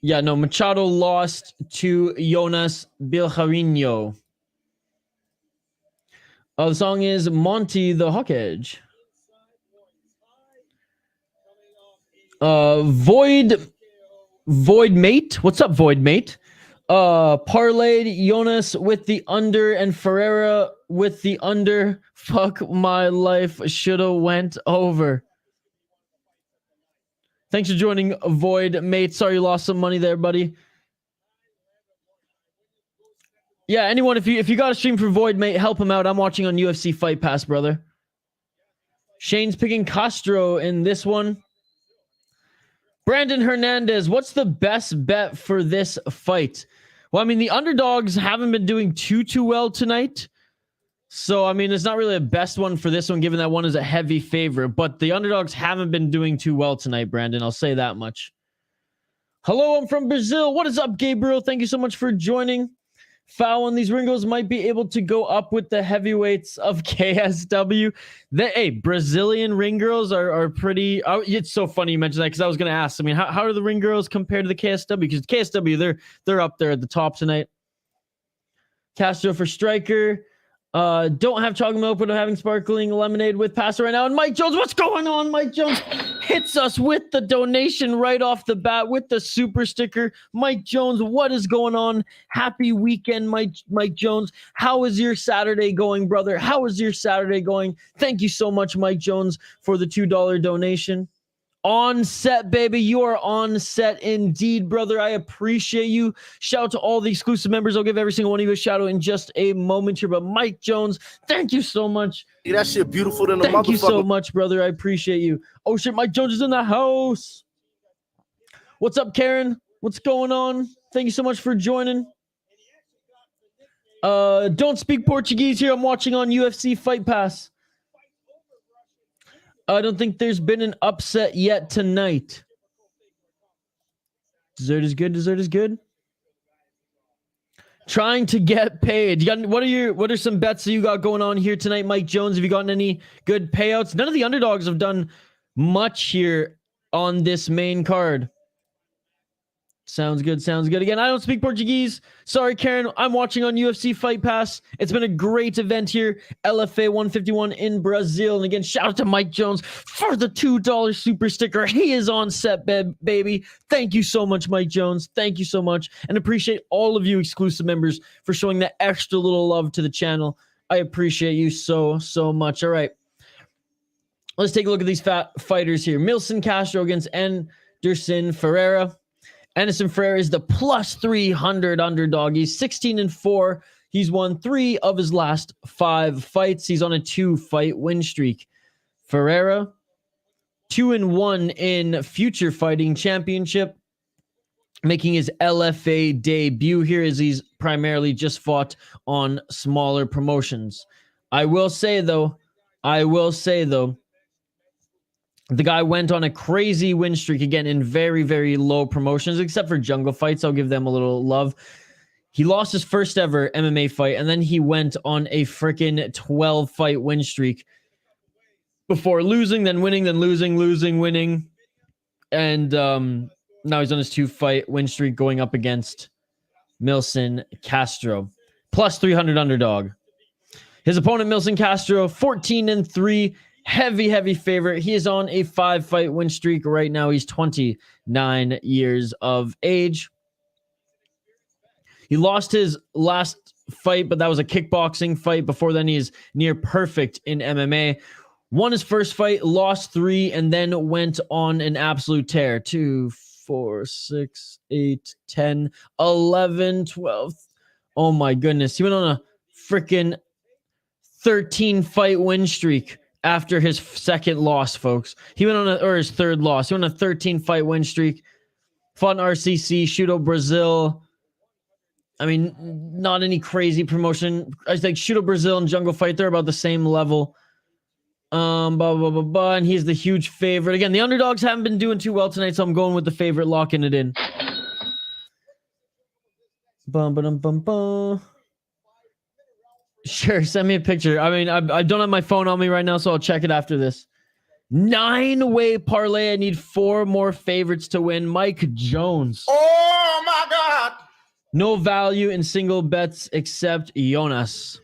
Yeah, no, Machado lost to Jonas Bilharinho. The song is Monty the Hawk Edge. Void Mate. What's up, Void Mate? Parlayed Jonas with the under and Ferreira with the under. Fuck my life. Shoulda went over. Thanks for joining, Void Mate. Sorry you lost some money there, buddy. Yeah, anyone, if you got a stream for Void Mate, help him out. I'm watching on UFC Fight Pass, brother. Shane's picking Castro in this one. Brandon Hernandez, what's the best bet for this fight? Well, I mean, the underdogs haven't been doing too well tonight. So, I mean, it's not really a best one for this one, given that one is a heavy favorite. But the underdogs haven't been doing too well tonight, Brandon. I'll say that much. Hello, I'm from Brazil. What is up, Gabriel? Thank you so much for joining. Foul, and these ringos might be able to go up with the heavyweights of KSW. Hey, Brazilian ring girls are pretty... it's so funny you mentioned that, because I was going to ask. I mean, how are the ring girls compared to the KSW? Because KSW, they're up there at the top tonight. Castro for striker. Don't have chocolate milk, but I'm having sparkling lemonade with pasta right now. And Mike Jones, what's going on? Mike Jones hits us with the donation right off the bat with the super sticker. Mike Jones, what is going on? Happy weekend, Mike Jones. How is your Saturday going, brother? How is your Saturday going? Thank you so much, Mike Jones, for the $2 donation. On set, baby. You are on set indeed, brother. I appreciate you. Shout out to all the exclusive members. I'll give every single one of you a shout out in just a moment here. But Mike Jones, thank you so much. Yeah, that shit beautiful than the motherfucker. Thank you so much, brother. I appreciate you. Oh shit, Mike Jones is in the house. What's up, Karen? What's going on? Thank you so much for joining. Don't speak Portuguese here. I'm watching on UFC Fight Pass. I don't think there's been an upset yet tonight. Dessert is good. Dessert is good. Trying to get paid. What are some bets that you got going on here tonight, Mike Jones? Have you gotten any good payouts? None of the underdogs have done much here on this main card. Sounds good. Sounds good. Again, I don't speak Portuguese. Sorry, Karen. I'm watching on UFC Fight Pass. It's been a great event here. LFA 151 in Brazil. And again, shout out to Mike Jones for the $2 super sticker. He is on set, baby. Thank you so much, Mike Jones. Thank you so much. And appreciate all of you exclusive members for showing that extra little love to the channel. I appreciate you so much. All right. Let's take a look at these fighters here. Milson Castro against Anderson Ferreira. Anderson Ferreira is the plus 300 underdog. He's 16-4. He's won 3 of his last 5 fights. He's on a 2-fight win streak. Ferreira, 2-1 in Future Fighting Championship, making his LFA debut here as he's primarily just fought on smaller promotions. I will say though, the guy went on a crazy win streak again in very, very low promotions, except for Jungle Fights. I'll give them a little love. He lost his first ever MMA fight, and then he went on a freaking 12-fight win streak before losing, then winning, then losing, winning. And now he's on his 2-fight win streak going up against Milson Castro. Plus 300 underdog. His opponent, Milson Castro, 14-3. Heavy favorite. He is on a 5-fight win streak right now. He's 29 years of age. He lost his last fight, but that was a kickboxing fight. Before then, he is near perfect in MMA. Won his first fight, lost 3, and then went on an absolute tear. 2, 4, 6, 8, 10, 11, 12. Oh my goodness. He went on a freaking 13 fight win streak after his second loss, folks. He went on his third loss. He went on a 13 fight win streak. Fought in RCC, Shudo Brazil. I mean, not any crazy promotion. I think Shudo Brazil and Jungle Fight, they're about the same level. And he's the huge favorite. Again, the underdogs haven't been doing too well tonight, so I'm going with the favorite, locking it in. Sure, send me a picture. I mean, I don't have my phone on me right now, so I'll check it after this. 9-way parlay. I need 4 more favorites to win. Mike Jones. Oh my God! No value in single bets except Jonas.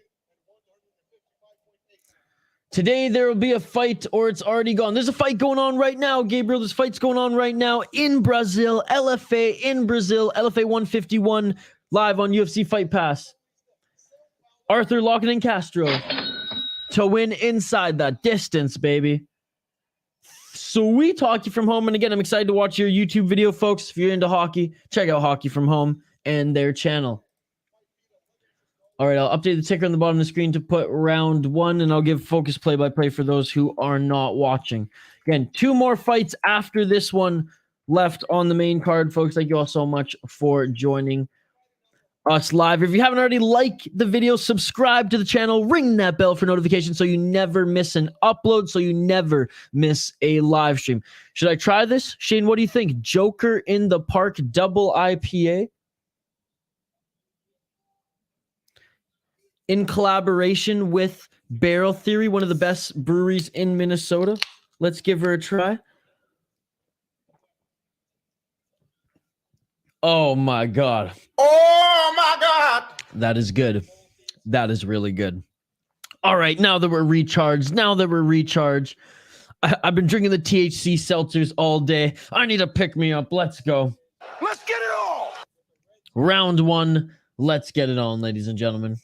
Today there will be a fight, or it's already gone. There's a fight going on right now, Gabriel. This fight's going on right now in Brazil. LFA in Brazil. LFA 151 live on UFC Fight Pass. Arthur locking in Castro to win inside that distance, baby. Sweet Hockey from Home. And again, I'm excited to watch your YouTube video, folks. If you're into hockey, check out Hockey from Home and their channel. All right, I'll update the ticker on the bottom of the screen to put round 1, and I'll give focus play-by-play for those who are not watching. Again, 2 more fights after this one left on the main card, folks. Thank you all so much for joining us live. If you haven't already, like the video, subscribe to the channel, ring that bell for notifications so you never miss an upload, so you never miss a live stream. Should I try this? Shane, what do you think? Joker in the Park double IPA? In collaboration with Barrel Theory, one of the best breweries in Minnesota. Let's give her a try. Oh my God. Oh my God! That is good. That is really good. All right, now that we're recharged, I've been drinking the THC seltzers all day. I need to pick me up. Let's go. Let's get it on! Round 1. Let's get it on, ladies and gentlemen.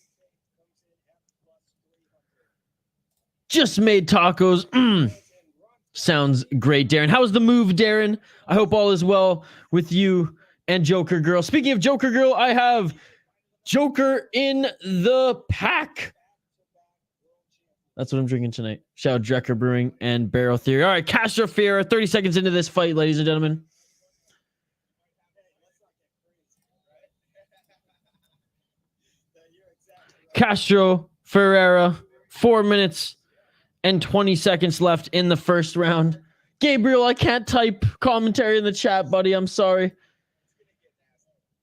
Just made tacos. Sounds great, Darren. How's the move, Darren? I hope all is well with you and Joker Girl. Speaking of Joker Girl, I have Joker in the Pack. That's what I'm drinking tonight. Shout out Drecker Brewing and Barrel Theory. All right, Castro Ferreira, 30 seconds into this fight, ladies and gentlemen. Castro Ferreira, 4 minutes and 20 seconds left in the first round. Gabriel, I can't type commentary in the chat, buddy. I'm sorry.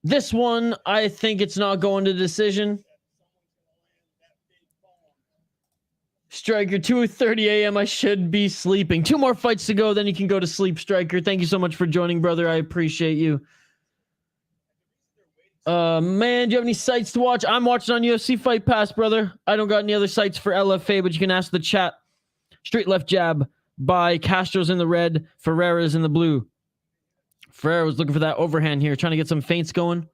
This one, I think it's not going to decision. Striker, 2:30 a.m. I should be sleeping. 2 more fights to go, then you can go to sleep, Striker. Thank you so much for joining, brother. I appreciate you. Man, do you have any sites to watch? I'm watching on UFC Fight Pass, brother. I don't got any other sites for LFA, but you can ask the chat. Straight left jab by Castro's in the red, Ferreira's in the blue. Ferreira was looking for that overhand here, trying to get some feints going.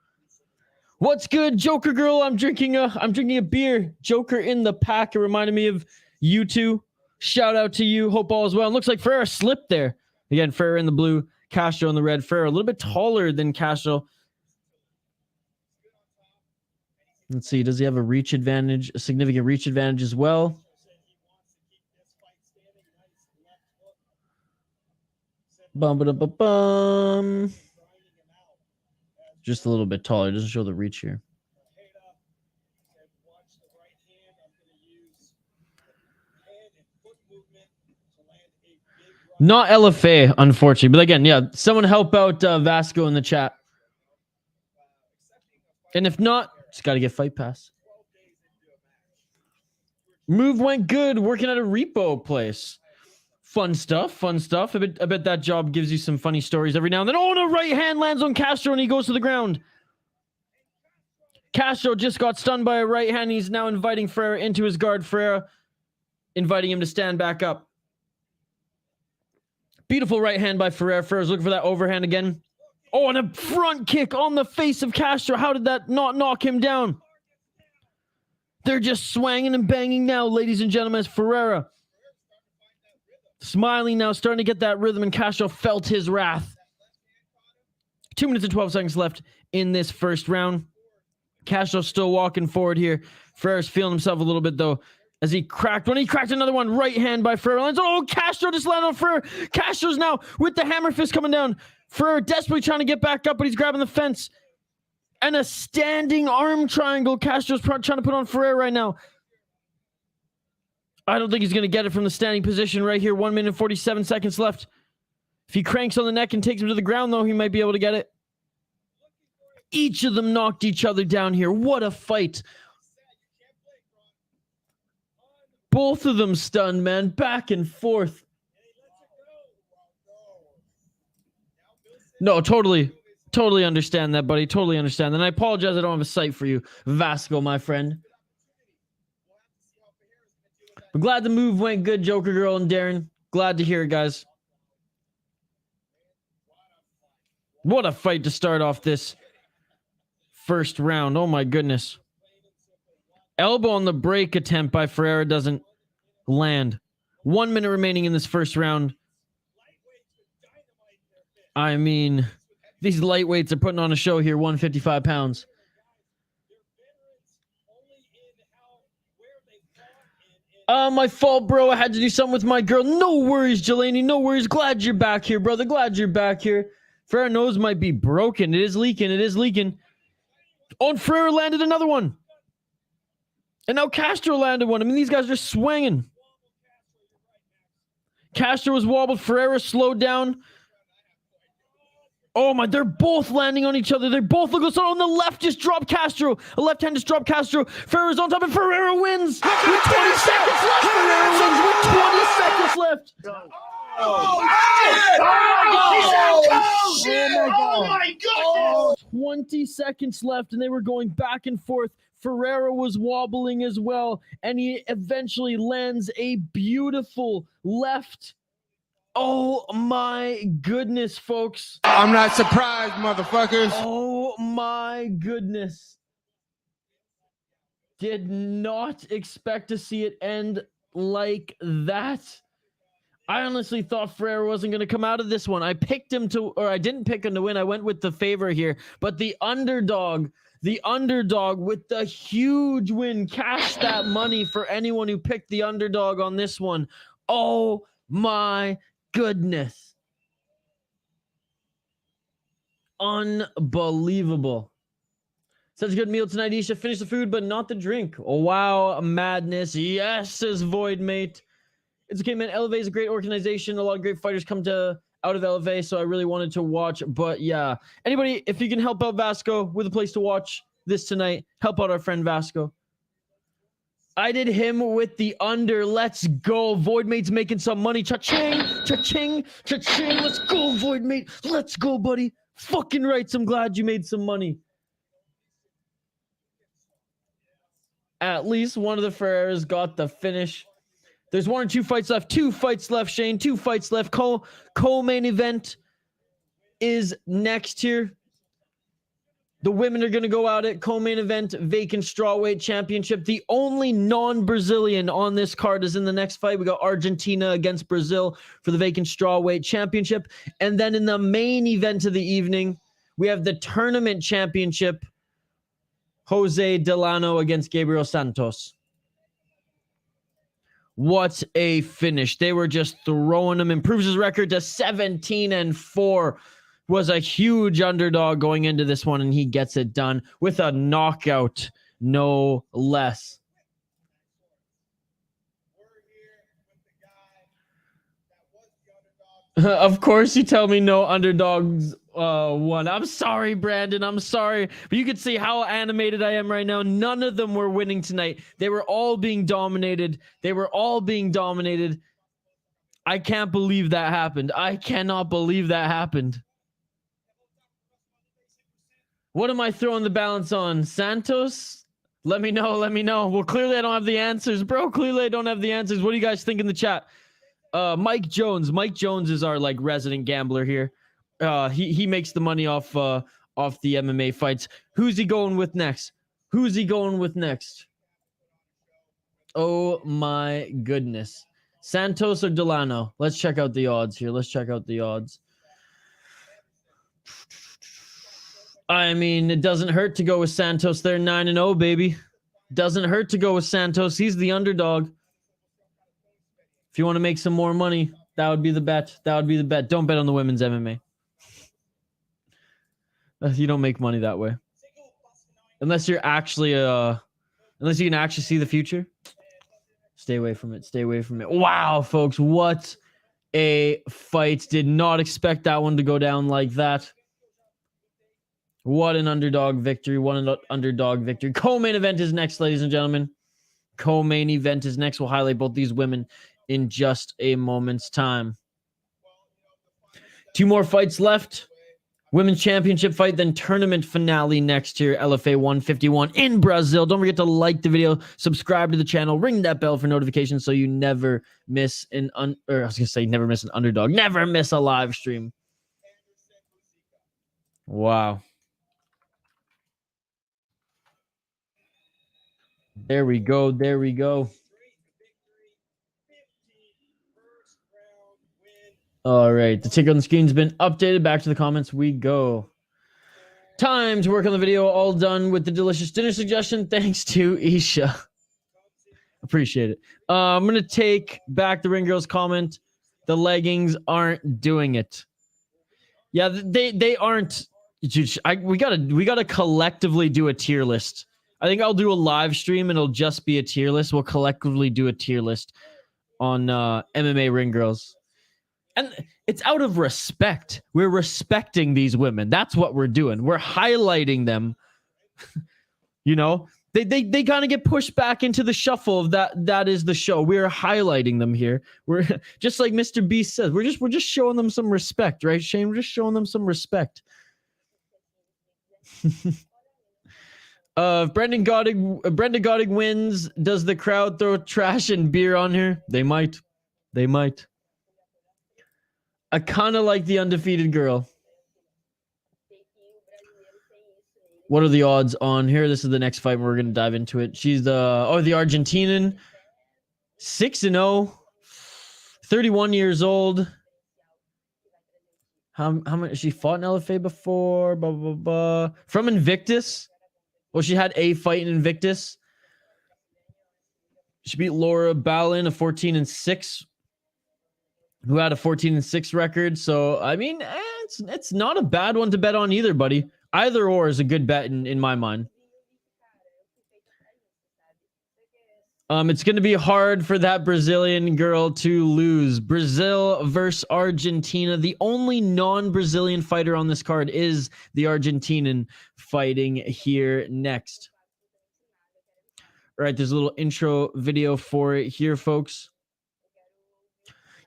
What's good, Joker Girl? I'm drinking a beer. Joker in the Pack. It reminded me of you two. Shout out to you. Hope all is well. It looks like Ferreira slipped there. Again, Ferreira in the blue, Castro in the red. Ferreira a little bit taller than Castro. Let's see. Does he have a reach advantage? A significant reach advantage as well? Bum. Just a little bit taller. It doesn't show the reach here. Not LFA, unfortunately. But again, yeah, someone help out Vasco in the chat. And if not, just got to get Fight Pass. Move went good. Working at a repo place. Fun stuff. I bet that job gives you some funny stories every now and then. Oh, no, right hand lands on Castro and he goes to the ground. Castro just got stunned by a right hand. He's now inviting Ferreira into his guard. Ferreira inviting him to stand back up. Beautiful right hand by Ferreira. Ferreira's looking for that overhand again. Oh, and a front kick on the face of Castro. How did that not knock him down? They're just swanging and banging now, ladies and gentlemen, as Ferreira smiling now, starting to get that rhythm, and Castro felt his wrath. 2 minutes and 12 seconds left in this first round. Castro's still walking forward here. Ferreira's feeling himself a little bit, though, as he cracked another one. Right hand by Ferreira. Oh, Castro just landed on Ferreira. Castro's now with the hammer fist coming down. Ferreira desperately trying to get back up, but he's grabbing the fence. And a standing arm triangle Castro's trying to put on Ferreira right now. I don't think he's going to get it from the standing position right here. 1 minute and 47 seconds left. If he cranks on the neck and takes him to the ground, though, he might be able to get it. Each of them knocked each other down here. What a fight. Both of them stunned, man. Back and forth. No, totally understand that, buddy. Totally understand. And I apologize I don't have a sight for you, Vasco, my friend. I'm glad the move went good, Joker Girl and Darren. Glad to hear it, guys. What a fight to start off this first round. Oh, my goodness. Elbow on the break attempt by Ferreira doesn't land. 1 minute remaining in this first round. I mean, these lightweights are putting on a show here, 155 pounds. My fault, bro. I had to do something with my girl. No worries, Jelani. No worries. Glad you're back here, brother. Glad you're back here. Ferreira nose might be broken. It is leaking. It is leaking. Oh, and Ferreira landed another one. And now Castro landed one. I mean, these guys are swinging. Castro was wobbled. Ferreira slowed down. Oh my, they're both landing on each other. They both look so on the left just dropped Castro. A left hand just dropped Castro. Ferreira's on top and Ferreira wins. With 20 seconds left. Ferreira wins with 20 seconds left. Oh my God. 20 seconds left and they were going back and forth. Ferreira was wobbling as well, and he eventually lands a beautiful left. Oh my goodness, folks. I'm not surprised, motherfuckers. Oh my goodness. Did not expect to see it end like that. I honestly thought Ferreira wasn't going to come out of this one. I picked him to, or I didn't pick him to win. I went with the favor here, but the underdog with the huge win. Cash that money for anyone who picked the underdog on this one. Oh my goodness. Unbelievable. Such a good meal tonight, Isha. Finish the food, but not the drink. Oh, wow. Madness. Yes, says Void Mate. It's okay, man. LFA is a great organization. A lot of great fighters come out of LFA, so I really wanted to watch. But yeah, anybody, if you can help out Vasco with a place to watch this tonight, help out our friend Vasco. I did him with the under. Let's go. Void Mate's making some money. Cha-ching, cha-ching, cha-ching. Let's go, Void Mate. Let's go, buddy. Fucking rights. I'm glad you made some money. At least one of the Ferreiras got the finish. There's 1 or 2 fights left. 2 fights left, Shane. 2 fights left. Co-main event is next here. The women are going to go out at co-main event, vacant strawweight championship. The only non-Brazilian on this card is in the next fight. We got Argentina against Brazil for the vacant strawweight championship. And then in the main event of the evening, we have the tournament championship, Jose Delano against Gabriel Santos. What a finish. They were just throwing him. Improves his record to 17-4. Was a huge underdog going into this one, and he gets it done with a knockout, no less. Of course you tell me no underdogs won. I'm sorry, Brandon. I'm sorry. But you can see how animated I am right now. None of them were winning tonight. They were all being dominated. I can't believe that happened. I cannot believe that happened. What am I throwing the balance on? Santos? Let me know. Well, clearly I don't have the answers, bro. Clearly I don't have the answers. What do you guys think in the chat? Mike Jones. Mike Jones is our resident gambler here. He makes the money off the MMA fights. Who's he going with next? Oh my goodness. Santos or Delano? Let's check out the odds here. I mean, it doesn't hurt to go with Santos. They're 9-0, baby. Doesn't hurt to go with Santos. He's the underdog. If you want to make some more money, that would be the bet. That would be the bet. Don't bet on the women's MMA. You don't make money that way. Unless you're actually unless you can actually see the future. Stay away from it. Stay away from it. Wow, folks, what a fight. Did not expect that one to go down like that. What an underdog victory. What an underdog victory. Co-main event is next, ladies and gentlemen. Co-main event is next. We'll highlight both these women in just a moment's time. 2 more fights left. Women's championship fight, then tournament finale next year. LFA 151 in Brazil. Don't forget to like the video, subscribe to the channel, ring that bell for notifications so you never miss never miss an underdog. Never miss a live stream. Wow. There we go. There we go. All right. The ticker on the screen's been updated. Back to the comments we go. Time to work on the video. All done with the delicious dinner suggestion. Thanks to Isha. Appreciate it. I'm going to take back the Ring Girls comment. The leggings aren't doing it. Yeah, they aren't. We gotta collectively do a tier list. I think I'll do a live stream and it'll just be a tier list. We'll collectively do a tier list on MMA Ring Girls. And it's out of respect. We're respecting these women. That's what we're doing. We're highlighting them. You know, they kind of get pushed back into the shuffle of that is the show. We're highlighting them here. We're just like Mr. Beast says. We're just showing them some respect, right, Shane? We're just showing them some respect. Brenda Gottig wins. Does the crowd throw trash and beer on her? They might. They might. I kind of like the undefeated girl. What are the odds on here? This is the next fight. We're going to dive into it. She's the Argentinian. 6-0. 31 years old. How much? She fought in LFA before. Blah, blah, blah. From Invictus. Well, she had a fight in Invictus. She beat Laura Ballin, a 14-6. Who had a 14-6 record. So, I mean, it's not a bad one to bet on either, buddy. Either or is a good bet in my mind. It's going to be hard for that Brazilian girl to lose. Brazil versus Argentina. The only non-Brazilian fighter on this card is the Argentinian fighting here next. All right, there's a little intro video for it here, folks.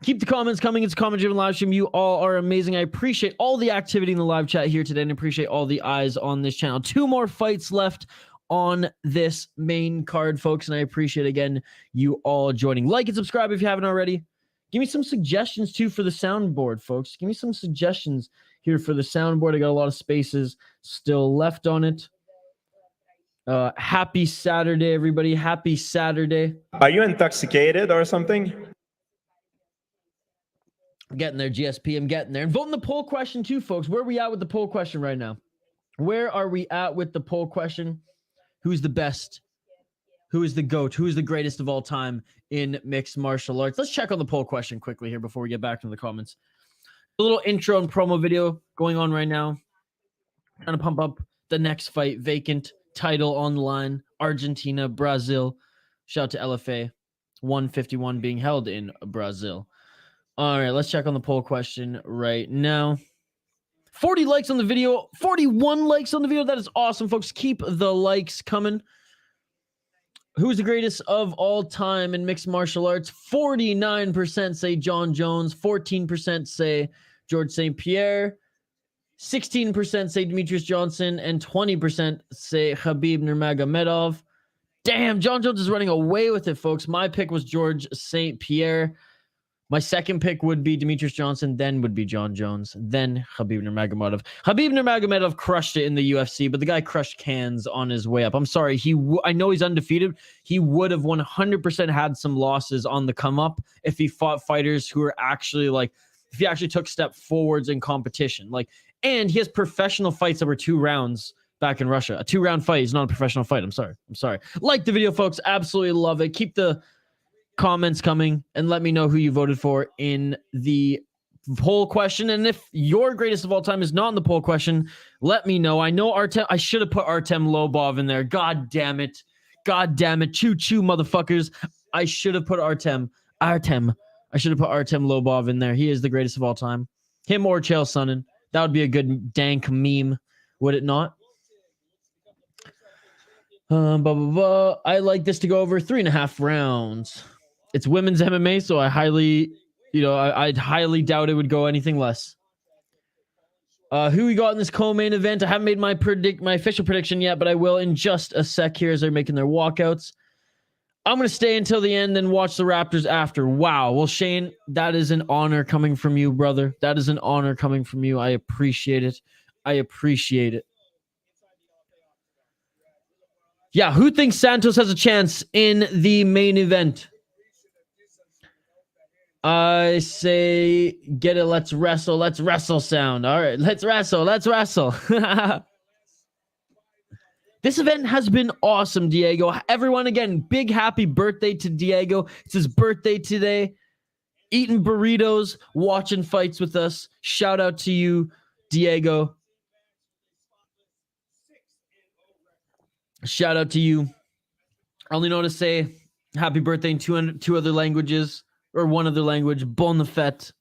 Keep the comments coming. It's a comment-driven live stream. You all are amazing. I appreciate all the activity in the live chat here today and appreciate all the eyes on this channel. 2 more fights left on this main card, folks, and I appreciate, again, you all joining. Like and subscribe if you haven't already. Give me some suggestions, too, for the soundboard, folks. Give me some suggestions here for the soundboard. I got a lot of spaces still left on it. Happy Saturday, everybody. Happy Saturday. Are you intoxicated or something? I'm getting there, GSP. I'm getting there. And vote in the poll question, too, folks. Where are we at with the poll question right now? Where are we at with the poll question? Who's the best? Who is the GOAT? Who is the greatest of all time in mixed martial arts? Let's check on the poll question quickly here before we get back to the comments. A little intro and promo video going on right now. Trying to pump up the next fight. Vacant title on the line. Argentina, Brazil. Shout out to LFA 151 being held in Brazil. All right, let's check on the poll question right now. 40 likes on the video, 41 likes on the video. That is awesome, folks. Keep the likes coming. Who's the greatest of all time in mixed martial arts? 49% say John Jones, 14% say George St. Pierre, 16% say Demetrius Johnson, and 20% say Khabib Nurmagomedov. Damn, John Jones is running away with it, folks. My pick was George St. Pierre. My second pick would be Demetrius Johnson, then would be John Jones, then Khabib Nurmagomedov. Khabib Nurmagomedov crushed it in the UFC, but the guy crushed cans on his way up. I'm sorry, I know he's undefeated. He would have 100% had some losses on the come up if he fought fighters who are actually like, if he actually took step forwards in competition. Like And he has professional fights that were 2 rounds back in Russia. A 2-round fight is not a professional fight. I'm sorry. Like the video, folks. Absolutely love it. Keep the comments coming and let me know who you voted for in the poll question. And if your greatest of all time is not in the poll question, let me know. I know Artem. I should have put Artem Lobov in there. God damn it. Choo choo, motherfuckers. I should have put Artem. I should have put Artem Lobov in there. He is the greatest of all time. Him or Chael Sonnen. That would be a good dank meme, would it not? I like this to go over 3.5 rounds. It's women's MMA, so I highly, I'd highly doubt it would go anything less. Who we got in this co-main event? I haven't made my official prediction yet, but I will in just a sec here as they're making their walkouts. I'm going to stay until the end and watch the Raptors after. Wow. Well, Shane, that is an honor coming from you, brother. That is an honor coming from you. I appreciate it. Yeah, who thinks Santos has a chance in the main event? I say, get it, let's wrestle sound. All right, let's wrestle. This event has been awesome, Diego. Everyone, again, big happy birthday to Diego. It's his birthday today. Eating burritos, watching fights with us. Shout out to you, Diego. Shout out to you. I only know to say happy birthday in two other languages, or one other language. Bonne fête.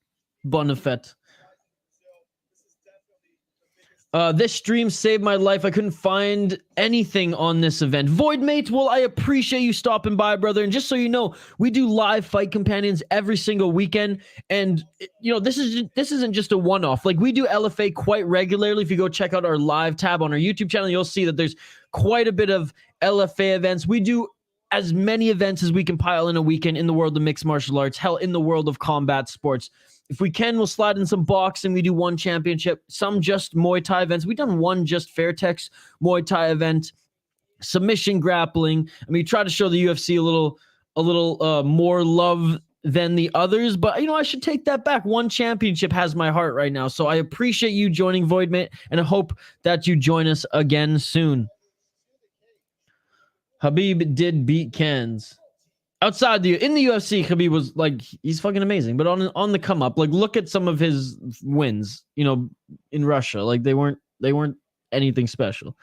This stream saved my life. I couldn't find anything on this event. Voidmate, well, I appreciate you stopping by, brother. And just so you know, we do live fight companions every single weekend. And, this isn't just a one-off. Like, we do LFA quite regularly. If you go check out our live tab on our YouTube channel, you'll see that there's quite a bit of LFA events. We do as many events as we can pile in a weekend in the world of mixed martial arts, hell, in the world of combat sports. If we can, we'll slide in some boxing. We do one championship, some just Muay Thai events. We've done one just Fairtex Muay Thai event, submission grappling. I mean, try to show the UFC a little more love than the others, but I should take that back. One championship has my heart right now, so I appreciate you joining, Voidmate, and I hope that you join us again soon. Khabib did beat Cans. Outside in the UFC, Khabib was he's fucking amazing. But on the come up, look at some of his wins, in Russia. They weren't anything special.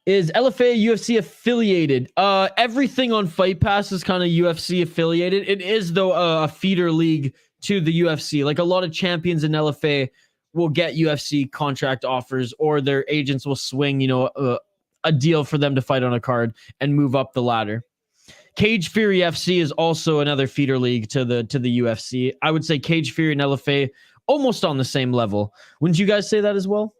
Is LFA UFC affiliated? Everything on Fight Pass is kind of UFC affiliated. It is though a feeder league to the UFC. A lot of champions in LFA will get UFC contract offers, or their agents will swing, a deal for them to fight on a card and move up the ladder. Cage Fury FC is also another feeder league to the UFC. I would say Cage Fury and LFA almost on the same level. Wouldn't you guys say that as well?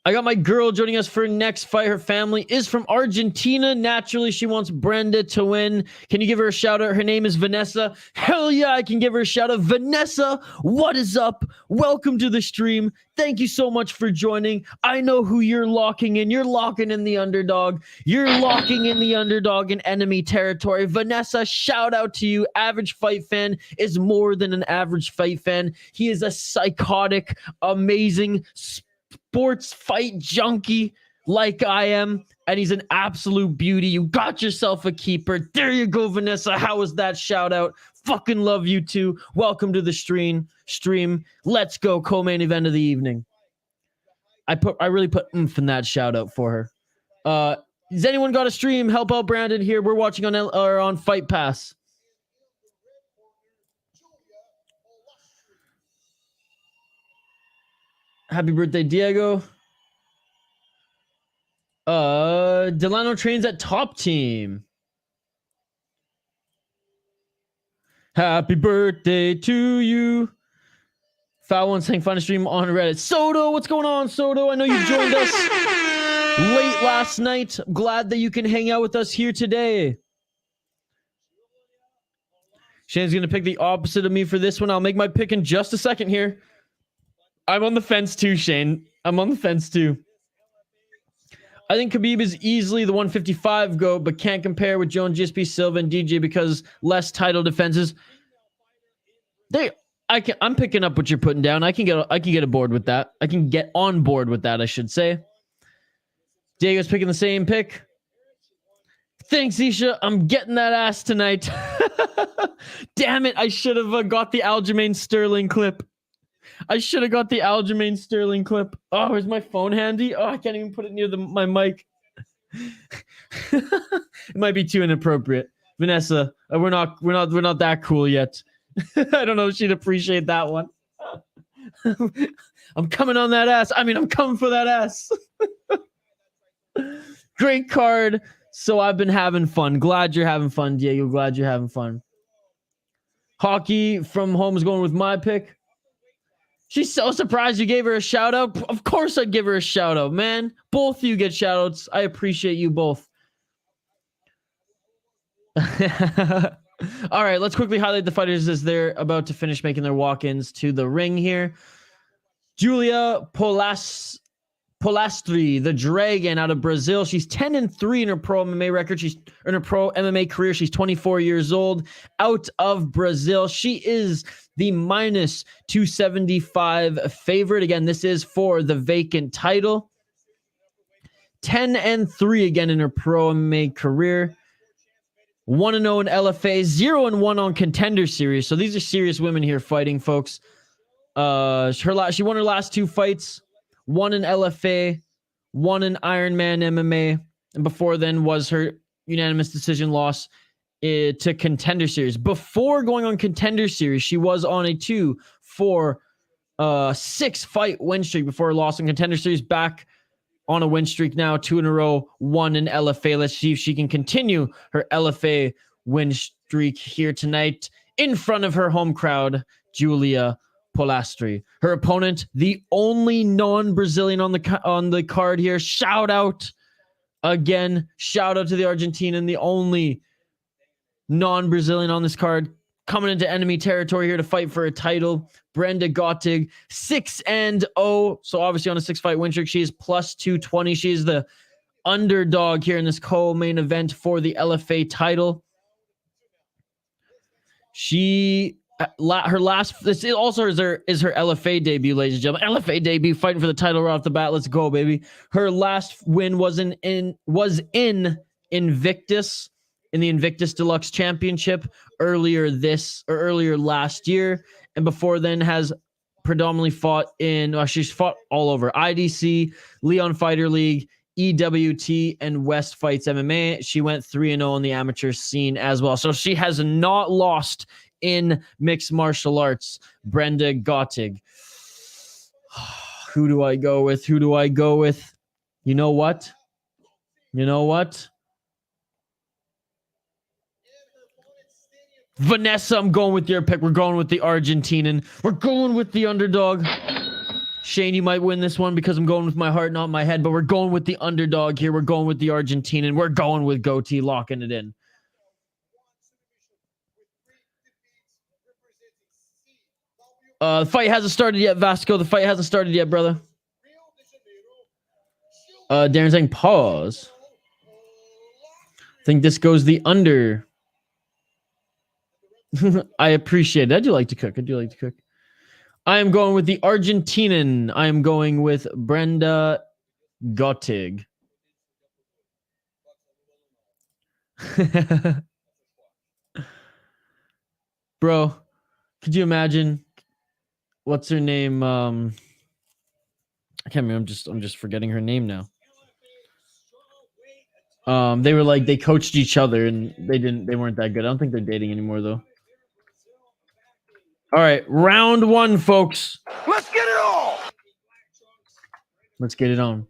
I got my girl joining us for next fight. Her family is from Argentina. Naturally, she wants Brenda to win. Can you give her a shout out? Her name is Vanessa. Hell yeah, I can give her a shout out. Vanessa, what is up? Welcome to the stream. Thank you so much for joining. I know who you're locking in. You're locking in the underdog. You're locking in the underdog in enemy territory. Vanessa, shout out to you. Average Fight Fan is more than an average fight fan. He is a psychotic, amazing sports fight junkie like I am, and he's an absolute beauty. You got yourself a keeper. There you go, Vanessa. How was that shout out? Fucking love you too. Welcome to the stream. Let's go. Co-main event of the evening. I really put oomph in that shout out for her. Has anyone got a stream? Help out Brandon here. We're watching on Fight Pass. Happy birthday, Diego. Delano trains at Top Team. Happy birthday to you. Foul one saying find a stream on Reddit. Soto, what's going on, Soto? I know you joined us late last night. I'm glad that you can hang out with us here today. Shane's going to pick the opposite of me for this one. I'll make my pick in just a second here. I'm on the fence too, Shane. I'm on the fence too. I think Khabib is easily the 155 GOAT, but can't compare with Jones, GSP, Silva, and DJ because less title defenses. I'm picking up what you're putting down. I can get aboard with that. I can get on board with that, I should say. Diego's picking the same pick. Thanks, Isha. I'm getting that ass tonight. Damn it. I should have got the Aljamain Sterling clip. Oh, is my phone handy? Oh, I can't even put it near my mic. It might be too inappropriate. Vanessa, we're not that cool yet. I don't know if she'd appreciate that one. I'm coming on that ass. I'm coming for that ass. Great card. So I've been having fun. Glad you're having fun, Diego. Glad you're having fun. Hockey from home is going with my pick. She's so surprised you gave her a shout out. Of course I'd give her a shout out, man. Both of you get shout outs. I appreciate you both. All right, let's quickly highlight the fighters as they're about to finish making their walk-ins to the ring here. Julia Polastri, the Dragon out of Brazil. She's 10-3 in her pro MMA record. She's in her pro MMA career. She's 24 years old. Out of Brazil. She is the minus 275 favorite. Again, this is for the vacant title. 10-3 again in her pro MMA career. 1-0 in LFA, 0-1 on Contender Series. So these are serious women here fighting, folks. She won her last 2 fights. 1 in LFA, 1 in Ironman MMA, and before then was her unanimous decision loss to Contender Series. Before going on Contender Series, she was on a 2-4-6 fight win streak before her loss in Contender Series. Back on a win streak now, 2 in a row, 1 in LFA. Let's see if she can continue her LFA win streak here tonight in front of her home crowd, Julia Polastri. Her opponent, the only non-Brazilian on the card here. Shout out again. Shout out to the Argentinian, the only non-Brazilian on this card. Coming into enemy territory here to fight for a title. Brenda Gottig, 6-0. So obviously on a 6-fight win streak, she is plus 220. She is the underdog here in this co-main event for the LFA title. Her last, this also is her LFA debut, ladies and gentlemen. LFA debut, fighting for the title right off the bat. Let's go, baby. Her last win was in Invictus, in the Invictus Deluxe Championship earlier last year, and before then has predominantly fought she's fought all over IDC, Leon Fighter League, EWT, and West Fights MMA. She went 3-0 on the amateur scene as well. So she has not lost in mixed martial arts. Brenda Gottig. Who do I go with? You know what? Vanessa, I'm going with your pick. We're going with the Argentinian. We're going with the underdog. Shane, you might win this one because I'm going with my heart, not my head, but we're going with the underdog here. We're going with the Argentinian. We're going with Goatee, locking it in. The fight hasn't started yet, Vasco. The fight hasn't started yet, brother. Darren's saying pause. I think this goes the under. I appreciate it. I do like to cook. I am going with the Argentinian. I am going with Brenda Gottig. Bro, could you imagine? What's her name? I can't remember. I'm just forgetting her name now. They were like, they coached each other and they weren't that good. I don't think they're dating anymore though. All right, round 1, folks. Let's get it on. Let's get it on.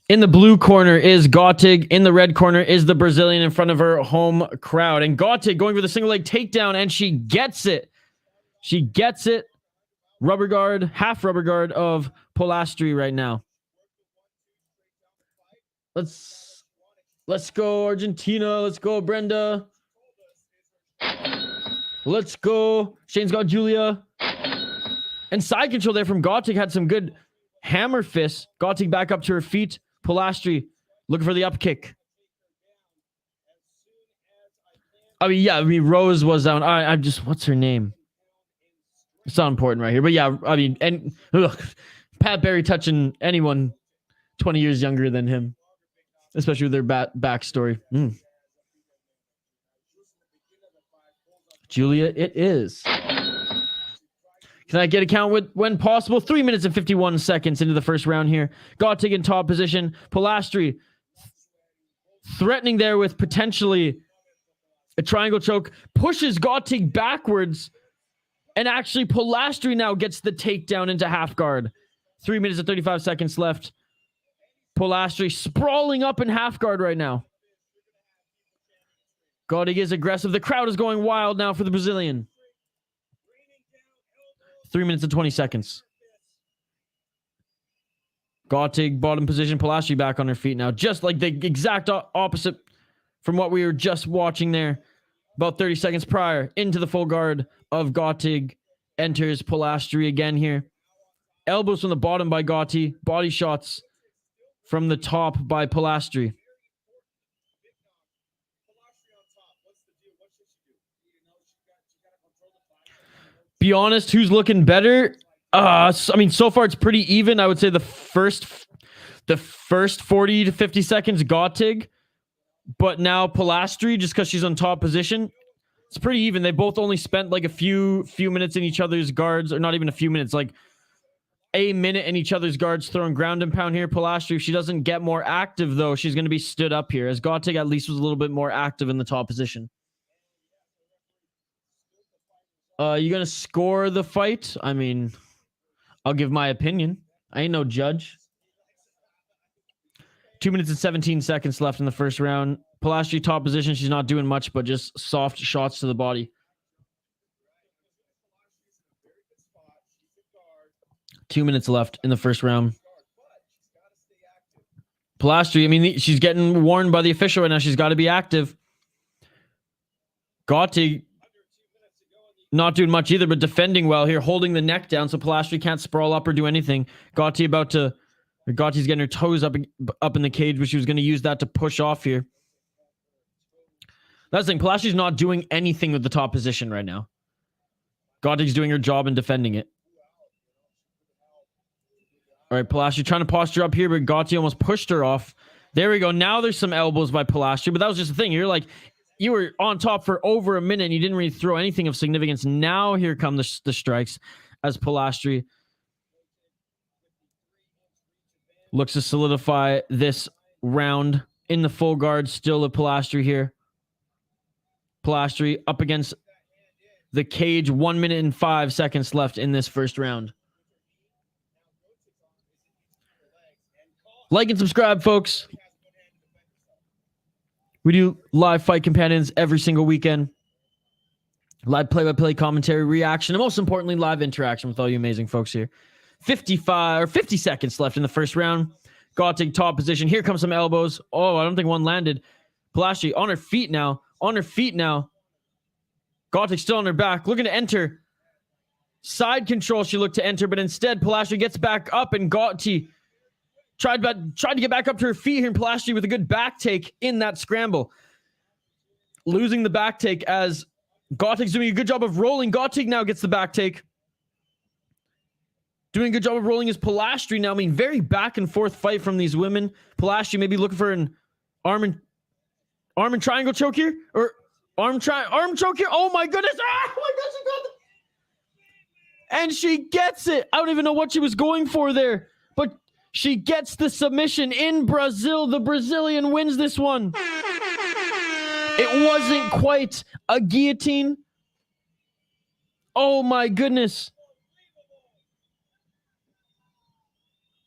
In the blue corner is Gottig. In the red corner is the Brazilian in front of her home crowd. And Gottig going for the single leg takedown, and she gets it. Rubber guard, half rubber guard of Polastri right now. Let's go, Argentina. Let's go, Brenda. Let's go. Shane's got Julia. And side control there from Gottig had some good hammer fists. Gottig back up to her feet. Polastri looking for the up kick. I mean, yeah, Rose was down. I'm just, what's her name? It's not important right here, but yeah, I mean, and ugh, Pat Barry touching anyone 20 years younger than him, especially with their backstory. Julia, it is. Can I get a count with when possible? 3 minutes and 51 seconds into the first round here. Gottig in top position. Polastri threatening there with potentially a triangle choke. Pushes Gottig backwards. And actually, Polastri now gets the takedown into half guard. 3 minutes and 35 seconds left. Polastri sprawling up in half guard right now. Gottig is aggressive. The crowd is going wild now for the Brazilian. 3 minutes and 20 seconds. Gottig, bottom position. Polastri back on her feet now. Just like the exact opposite from what we were just watching there. About 30 seconds prior. Into the full guard of Gottig. Enters Polastri again here. Elbows from the bottom by Gottig. Body shots from the top by Polastri. Be honest, who's looking better? I mean, so far it's pretty even. I would say the first 40 to 50 seconds, Gottig. But now Polastri, just because she's on top position, it's pretty even. They both only spent like a few minutes in each other's guards, or not even a few minutes, like a minute in each other's guards, throwing ground and pound here. Polastri, if she doesn't get more active, though, she's going to be stood up here, as Gottig at least was a little bit more active in the top position. You going to score the fight? I mean, I'll give my opinion. I ain't no judge. 2 minutes and 17 seconds left in the first round. Polastri top position. She's not doing much, but just soft shots to the body. 2 minutes left in the first round. Polastri, I mean, she's getting warned by the official right now. She's got to be active. Gottig, not doing much either, but defending well here, holding the neck down so Polastri can't sprawl up or do anything. Gottig's getting her toes up in the cage, but she was going to use that to push off here. That's the thing. Polastri's not doing anything with the top position right now. Gottig's doing her job and defending it. All right, Polastri trying to posture up here, but Gottig almost pushed her off. There we go. Now there's some elbows by Polastri, but that was just the thing. You were on top for over a minute and you didn't really throw anything of significance. Now here come the strikes as Polastri looks to solidify this round in the full guard. Still a Polastri here. Polastri up against the cage. 1 minute and 5 seconds left in this first round. Like and subscribe, folks. We do live fight companions every single weekend. Live play-by-play commentary, reaction, and most importantly, live interaction with all you amazing folks here. 50 seconds left in the first round. Gottig top position. Here comes some elbows. Oh, I don't think one landed. Polastri on her feet now. Gottig still on her back, looking to enter. Side control she looked to enter, but instead Polastri gets back up, and Gottig tried to get back up to her feet here, and Polastri with a good back take in that scramble. Losing the back take as Gottig's doing a good job of rolling. Gottig now gets the back take. Doing a good job of rolling is Polastri now. I mean, very back and forth fight from these women. Polastri maybe looking for an arm and triangle choke here, or arm choke here. Oh my goodness! Ah, oh my gosh, she got it. And she gets it. I don't even know what she was going for there, but she gets the submission in Brazil. The Brazilian wins this one. It wasn't quite a guillotine. Oh my goodness.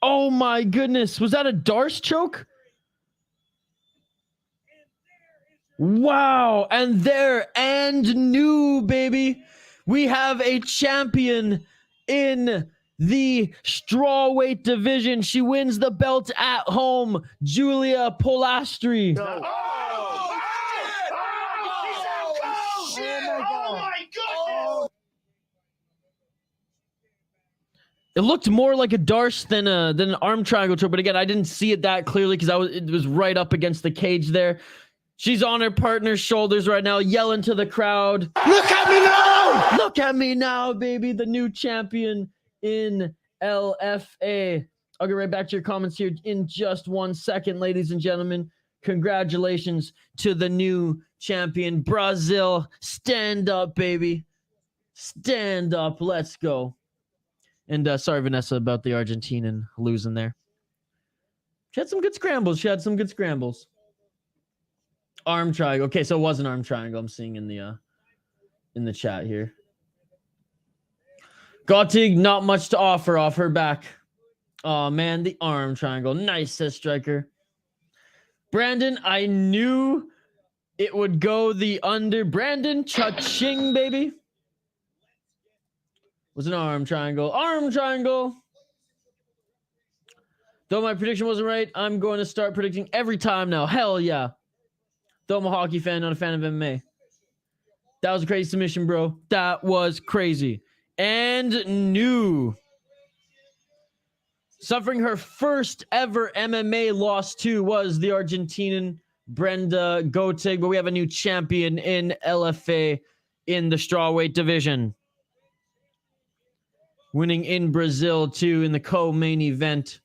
Oh my goodness. Was that a Darce choke? Wow. And new, baby. We have a champion in the strawweight division. She wins the belt at home. Julia Polastri. It looked more like a Darce than an arm triangle choke, but again, I didn't see it that clearly because it was right up against the cage there. She's on her partner's shoulders right now, yelling to the crowd. Look at me now! Look at me now, baby. The new champion in LFA. I'll get right back to your comments here in just 1 second, ladies and gentlemen. Congratulations to the new champion, Brazil. Stand up, baby. Stand up. Let's go. And sorry, Vanessa, about the Argentinian losing there. She had some good scrambles. Arm triangle. Okay, so it was an arm triangle. I'm seeing in the chat here. Gottig, not much to offer off her back. Oh man, the arm triangle. Nice, says Striker. Brandon, I knew it would go the under. Brandon, cha-ching, baby. Was an arm triangle. Arm triangle. Though my prediction wasn't right, I'm going to start predicting every time now. Hell yeah. Though I'm a hockey fan, not a fan of MMA. That was a crazy submission, bro. That was crazy. And new. Suffering her first ever MMA loss too was the Argentinian Brenda Gottig, but we have a new champion in LFA in the strawweight division. Winning in Brazil too in the co-main event,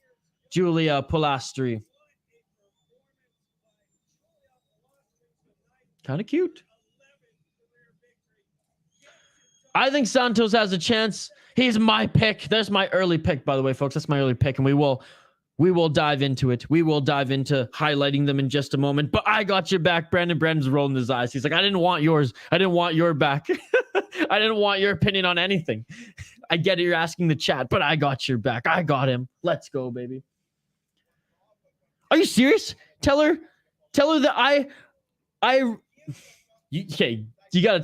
Julia Polastri. Kind of cute. I think Santos has a chance. He's my pick. There's my early pick, by the way, folks. That's my early pick, and we will dive into it. We will dive into highlighting them in just a moment. But I got your back, Brandon. Brandon's rolling his eyes. He's like, I didn't want yours. I didn't want your back. I didn't want your opinion on anything. I get it. You're asking the chat, but I got your back. I got him. Let's go, baby. Are you serious? Tell her that you gotta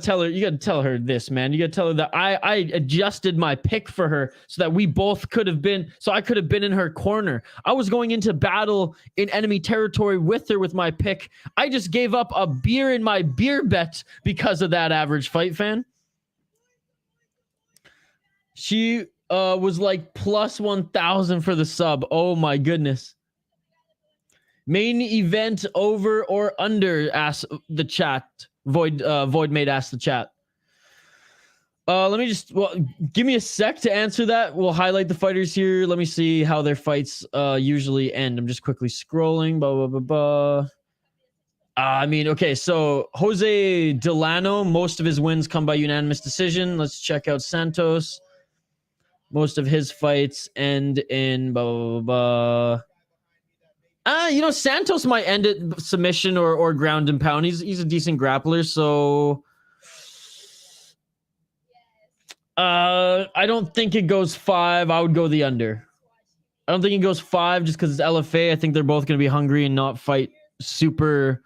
tell her this, man. You gotta tell her that I adjusted my pick for her so that we both could have been, so I could have been in her corner. I was going into battle in enemy territory with her with my pick. I just gave up a beer in my beer bet because of that, average fight fan. She was like plus 1,000 for the sub. Oh my goodness. Main event over or under? Ask the chat. Void made ask the chat. Let me just give me a sec to answer that. We'll highlight the fighters here. Let me see how their fights usually end. I'm just quickly scrolling. I mean, okay, so Jose Delano, most of his wins come by unanimous decision. Let's check out Santos. Most of his fights end in Santos might end it submission or ground and pound. He's a decent grappler, so I don't think it goes 5. I would go the under. I don't think it goes 5 just because it's LFA. I think they're both going to be hungry and not fight super,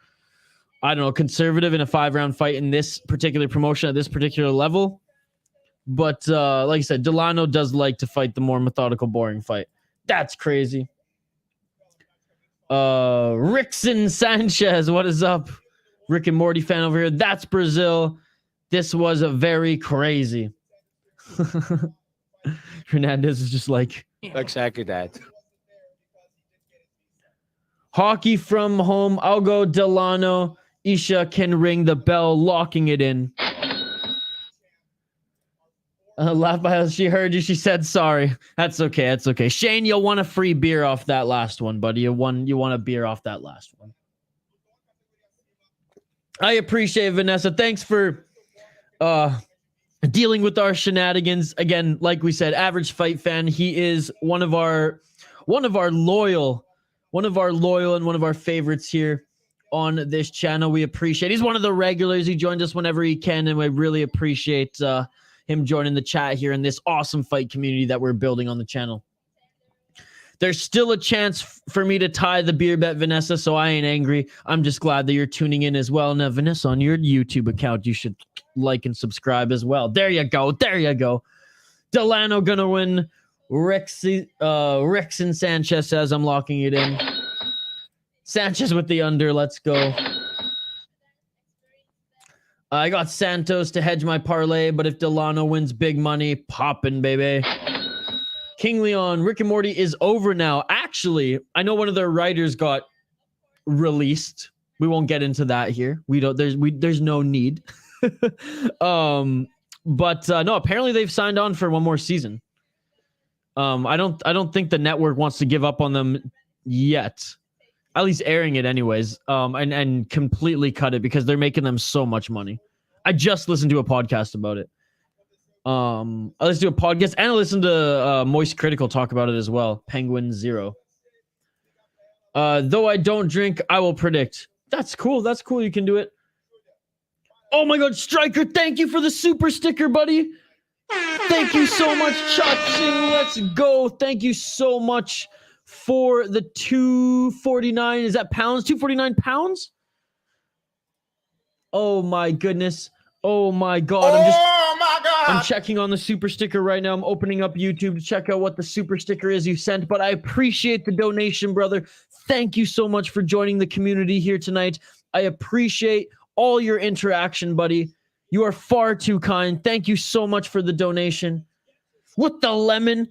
I don't know, conservative in a 5-round fight in this particular promotion at this particular level. But like I said, Delano does like to fight the more methodical, boring fight. That's crazy. Rickson Sanchez, what is up? Rick and Morty fan over here. That's Brazil. This was a very crazy. Hernandez is just like Exactly that. hockey from home. I'll go Delano. Isha can ring the bell, locking it in. Laugh by how she heard you. She said sorry. That's okay. That's okay. Shane, you'll want a free beer off that last one, buddy. You want a beer off that last one. I appreciate it, Vanessa. Thanks for dealing with our shenanigans. Again, like we said, average fight fan. He is one of our loyal and one of our favorites here on this channel. We appreciate. He's one of the regulars. He joined us whenever he can, and we really appreciate him joining the chat here in this awesome fight community that we're building on the channel. There's still a chance for me to tie the beer bet, Vanessa, so I ain't angry. I'm just glad that you're tuning in as well. Now, Vanessa, on your YouTube account, you should like and subscribe as well. There you go. There you go. Delano gonna win. Rickson Sanchez says I'm locking it in. Sanchez with the under. Let's go. I got Santos to hedge my parlay, but if Delano wins big money, poppin', baby. King Leon, Rick and Morty is over now. Actually, I know one of their writers got released, We won't get into that here. There's no need. But no, apparently they've signed on for one more season. I don't think the network wants to give up on them yet. At least airing it anyways. And completely cut it because they're making them so much money. I just listened to a podcast about it. I listened to a podcast and I listened to Moist Critical talk about it as well. Penguin Zero. Though I don't drink, I will predict. That's cool. That's cool. You can do it. Oh my God, Striker, thank you for the super sticker, buddy. Thank you so much, Chaching. Let's go. Thank you so much for the 249. Is that pounds? 249 pounds? Oh my goodness. Oh my God. I'm checking on the super sticker right now. I'm opening up YouTube to check out what the super sticker is you sent, but I appreciate the donation, brother. Thank you so much for joining the community here tonight. I appreciate all your interaction, buddy. You are far too kind. Thank you so much for the donation. With the lemon.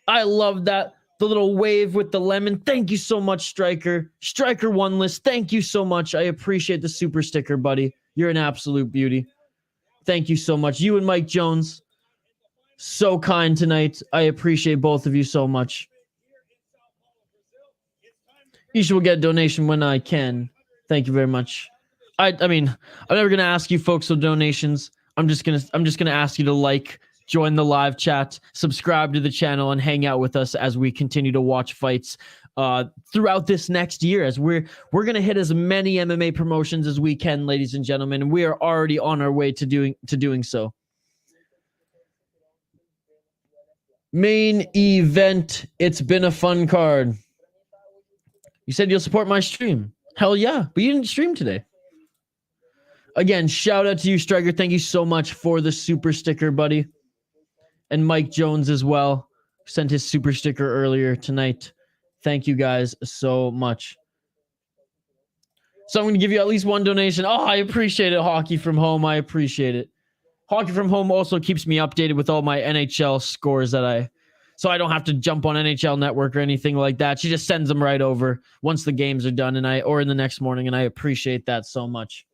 I love that. The little wave with the lemon. Thank you so much, Striker. Striker One List. Thank you so much. I appreciate the super sticker, buddy. You're an absolute beauty. Thank you so much. You and Mike Jones. So kind tonight. I appreciate both of you so much. Each will get a donation when I can. Thank you very much. I mean, I'm never gonna ask you folks for donations. I'm just gonna ask you to like, join the live chat, subscribe to the channel, and hang out with us as we continue to watch fights throughout this next year. As we're gonna hit as many MMA promotions as we can, ladies and gentlemen, and we are already on our way to doing so. Main event. It's been a fun card. You said you'll support my stream. Hell yeah, but you didn't stream today. Again, shout out to you, Striker. Thank you so much for the super sticker, buddy. And Mike Jones as well. Sent his super sticker earlier tonight. Thank you guys so much. So I'm going to give you at least one donation. Oh, I appreciate it, Hockey from Home. I appreciate it. Hockey from Home also keeps me updated with all my NHL scores so I don't have to jump on NHL Network or anything like that. She just sends them right over once the games are done or in the next morning, and I appreciate that so much.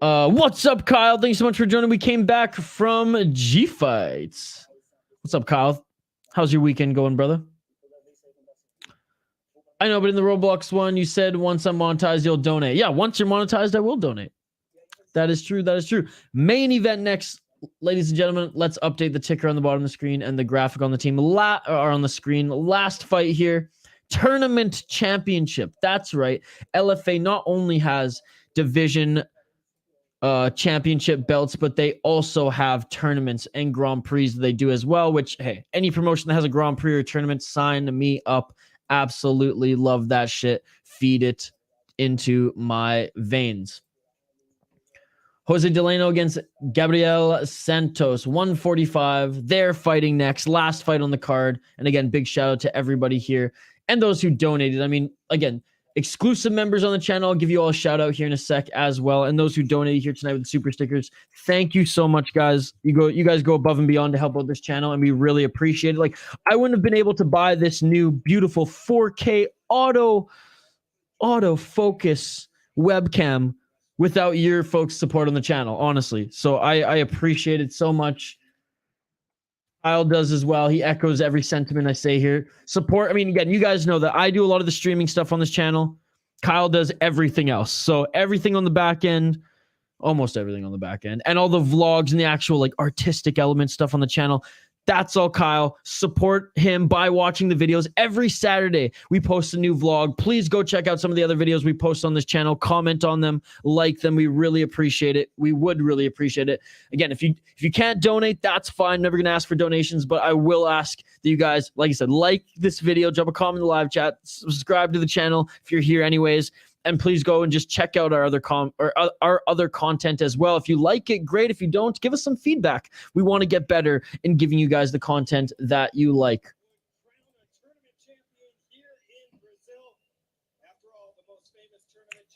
What's up, Kyle? Thanks so much for joining. We came back from G-Fights. What's up, Kyle? How's your weekend going, brother? I know, but in the Roblox one, you said once I'm monetized, you'll donate. Yeah, once you're monetized, I will donate. That is true. That is true. Main event next, ladies and gentlemen. Let's update the ticker on the bottom of the screen and the graphic on the team are on the screen. Last fight here, tournament championship. That's right. LFA not only has division championship belts, but they also have tournaments and Grand Prix that they do as well, which, hey, any promotion that has a Grand Prix or tournament, sign me up. Absolutely love that shit. Feed it into my veins. Jose Delano against Gabriel Santos, 145. They're fighting next. Last fight on the card. And again, big shout out to everybody here and those who donated. I mean, again, exclusive members on the channel. I'll give you all a shout out here in a sec as well. And those who donated here tonight with the super stickers, thank you so much, guys. You guys go above and beyond to help out this channel, and we really appreciate it. Like, I wouldn't have been able to buy this new beautiful 4K auto focus webcam without your folks' support on the channel, honestly. So I appreciate it so much. Kyle does as well. He echoes every sentiment I say here. Support. I mean, again, you guys know that I do a lot of the streaming stuff on this channel. Kyle does everything else. So everything on the back end, almost everything on the back end, and all the vlogs and the actual like artistic element stuff on the channel. That's all Kyle. Support him by watching the videos. Every Saturday, we post a new vlog. Please go check out some of the other videos we post on this channel. Comment on them. Like them. We really appreciate it. We would really appreciate it. Again, if you can't donate, that's fine. I'm never going to ask for donations, but I will ask that you guys, like I said, like this video, drop a comment in the live chat, subscribe to the channel if you're here anyways. And please go and just check out our other content as well. If you like it, great. If you don't, give us some feedback. We want to get better in giving you guys the content that you like.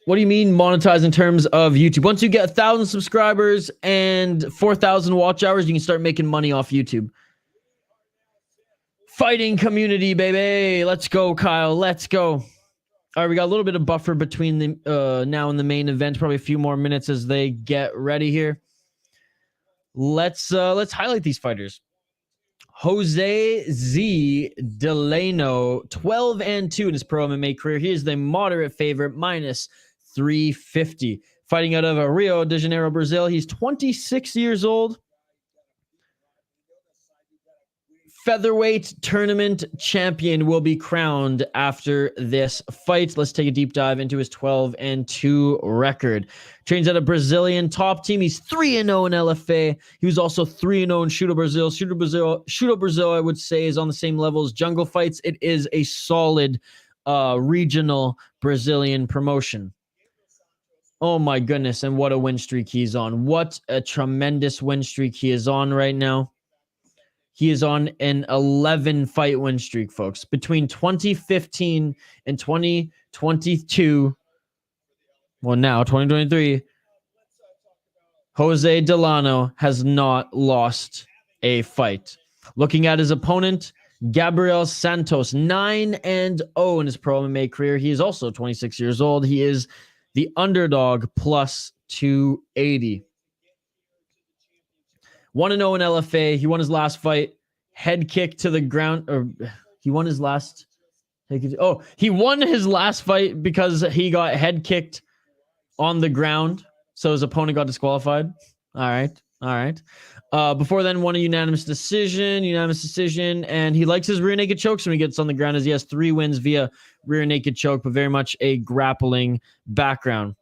What do you mean monetize in terms of YouTube? Once you get 1,000 subscribers and 4,000 watch hours, you can start making money off YouTube. Fighting community, baby. Let's go, Kyle. Let's go. All right, we got a little bit of buffer between the now and the main event. Probably a few more minutes as they get ready here. Let's highlight these fighters. Jose Z. Delano, 12-2 in his pro MMA career. He is the moderate favorite, minus 350. Fighting out of Rio de Janeiro, Brazil. He's 26 years old. Featherweight tournament champion will be crowned after this fight. Let's take a deep dive into his 12-2 record. Trains at a Brazilian top team. He's 3-0 in LFA. He was also 3-0 in Shooto Brazil. Shooto Brazil, I would say, is on the same level as Jungle Fights. It is a solid regional Brazilian promotion. Oh my goodness, and what a win streak he's on. What a tremendous win streak he is on right now. He is on an 11-fight win streak, folks. Between 2015 and 2022, well, now 2023, Jose Delano has not lost a fight. Looking at his opponent, Gabriel Santos, 9-0 in his pro MMA career. He is also 26 years old. He is the underdog, plus 280. 1-0 in LFA. He won his last fight. Head kick to the ground. Or he won his last. He won his last fight because he got head kicked on the ground. So his opponent got disqualified. All right. Before then, won a unanimous decision. And he likes his rear naked chokes when he gets on the ground, as he has 3 wins via rear naked choke, but very much a grappling background.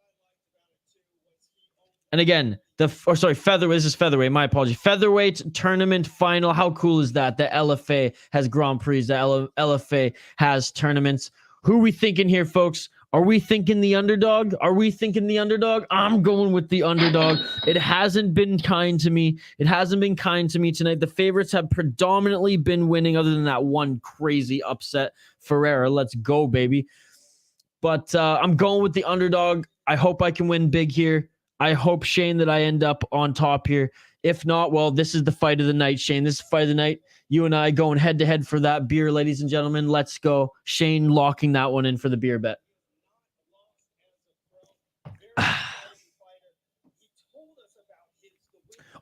And again, featherweight. This is featherweight. My apology. Featherweight tournament final. How cool is that? The LFA has Grand Prix. The LFA has tournaments. Who are we thinking here, folks? Are we thinking the underdog? I'm going with the underdog. It hasn't been kind to me. Tonight. The favorites have predominantly been winning, other than that one crazy upset. Ferreira, let's go, baby. But I'm going with the underdog. I hope I can win big here. I hope, Shane, that I end up on top here. If not, well, this is the fight of the night, Shane. This is the fight of the night. You and I going head-to-head for that beer, ladies and gentlemen. Let's go. Shane locking that one in for the beer bet.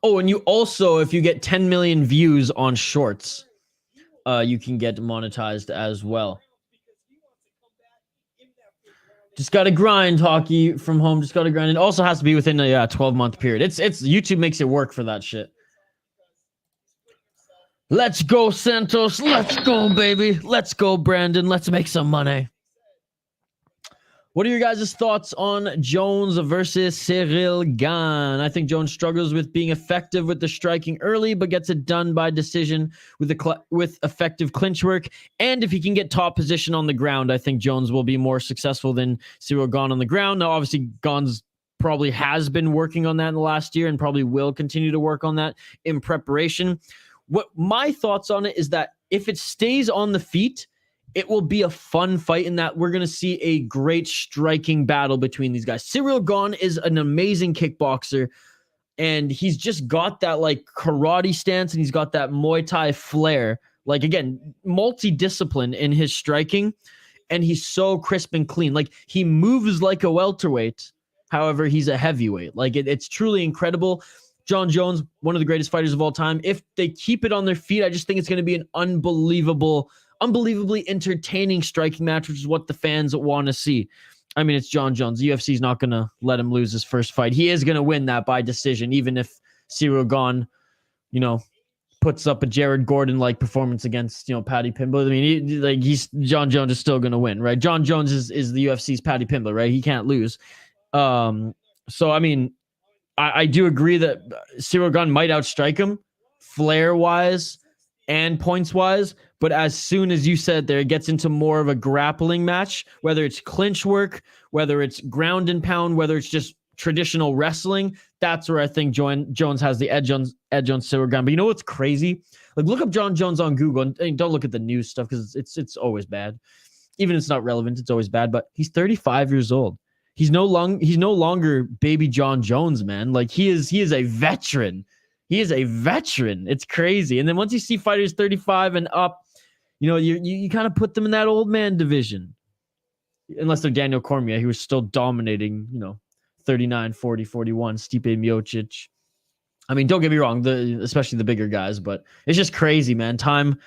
Oh, and you also, if you get 10 million views on shorts, you can get monetized as well. Just got to grind, hockey from home. Just got to grind. It also has to be within a 12-month period. It's YouTube makes it work for that shit. Let's go, Santos. Let's go, baby. Let's go, Brandon. Let's make some money. What are your guys' thoughts on Jones versus Cyril Gane? I think Jones struggles with being effective with the striking early, but gets it done by decision with effective clinch work. And if he can get top position on the ground, I think Jones will be more successful than Cyril Gane on the ground. Now, obviously, Gane's probably has been working on that in the last year and probably will continue to work on that in preparation. What my thoughts on it is that if it stays on the feet, it will be a fun fight in that we're going to see a great striking battle between these guys. Cyril Gane is an amazing kickboxer, and he's just got that like karate stance, and he's got that Muay Thai flair. Like, again, multi-discipline in his striking, and he's so crisp and clean. Like, he moves like a welterweight. However, he's a heavyweight. Like, it's truly incredible. Jon Jones, one of the greatest fighters of all time. If they keep it on their feet, I just think it's going to be an unbelievably entertaining striking match, which is what the fans want to see. I mean, it's Jon Jones. The UFC is not going to let him lose his first fight. He is going to win that by decision, even if Cyril Gane, puts up a Jared Gordon-like performance against, Paddy Pimblett. I mean, Jon Jones is still going to win, right? Jon Jones is the UFC's Paddy Pimblett, right? He can't lose. So, I mean, I do agree that Cyril Gane might outstrike him flair-wise and points-wise, but as soon as you said there, it gets into more of a grappling match, whether it's clinch work, whether it's ground and pound, whether it's just traditional wrestling. That's where I think Jones has the edge on Cyril Gane. But you know what's crazy? Like, look up Jon Jones on Google and don't look at the news stuff because it's always bad. Even if it's not relevant, it's always bad. But he's 35 years old. He's no longer baby Jon Jones, man. Like, he is a veteran. He is a veteran. It's crazy. And then once you see fighters 35 and up, you kind of put them in that old man division. unless they're Daniel Cormier, he was still dominating, 39, 40, 41, Stipe Miocic. I mean, don't get me wrong, especially the bigger guys, but it's just crazy, man. Time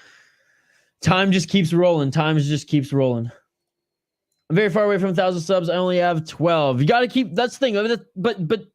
just keeps rolling. Time just keeps rolling. I'm very far away from 1,000 subs. I only have 12. You got to keep, that's the thing. But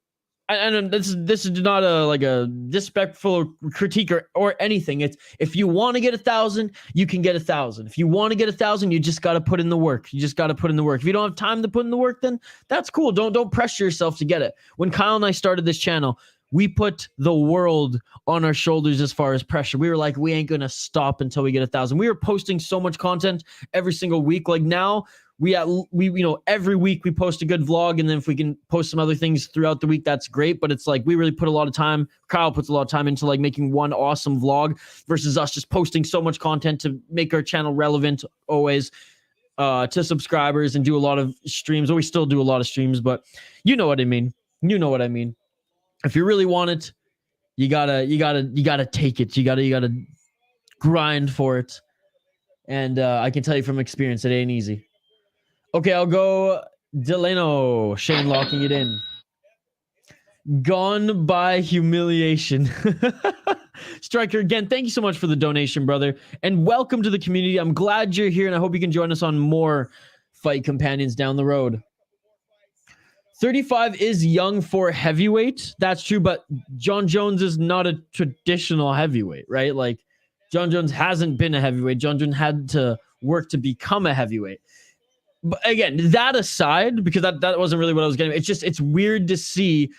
I know this is not a disrespectful critique or anything. It's, if you want to get 1,000, you can get 1,000. If you want to get 1,000, you just got to put in the work. You just got to put in the work. If you don't have time to put in the work, then that's cool. Don't pressure yourself to get it. When Kyle and I started this channel, we put the world on our shoulders as far as pressure. We were like, we ain't going to stop until we get 1,000. We were posting so much content every single week. Like now, we every week we post a good vlog, and then if we can post some other things throughout the week, that's great. But it's like we really put a lot of time. Kyle puts a lot of time into like making one awesome vlog versus us just posting so much content to make our channel relevant always to subscribers and do a lot of streams. Well, we still do a lot of streams, but you know what I mean. You know what I mean. If you really want it, you gotta take it. You gotta grind for it. And I can tell you from experience, it ain't easy. Okay, I'll go Delano. Shane locking it in. Gone by humiliation. Striker, again, thank you so much for the donation, brother. And welcome to the community. I'm glad you're here, and I hope you can join us on more Fight Companions down the road. 35 is young for heavyweight. That's true, but John Jones is not a traditional heavyweight, right? Like, John Jones hasn't been a heavyweight. John Jones had to work to become a heavyweight. But again, that aside, because that wasn't really what I was getting. It's weird to see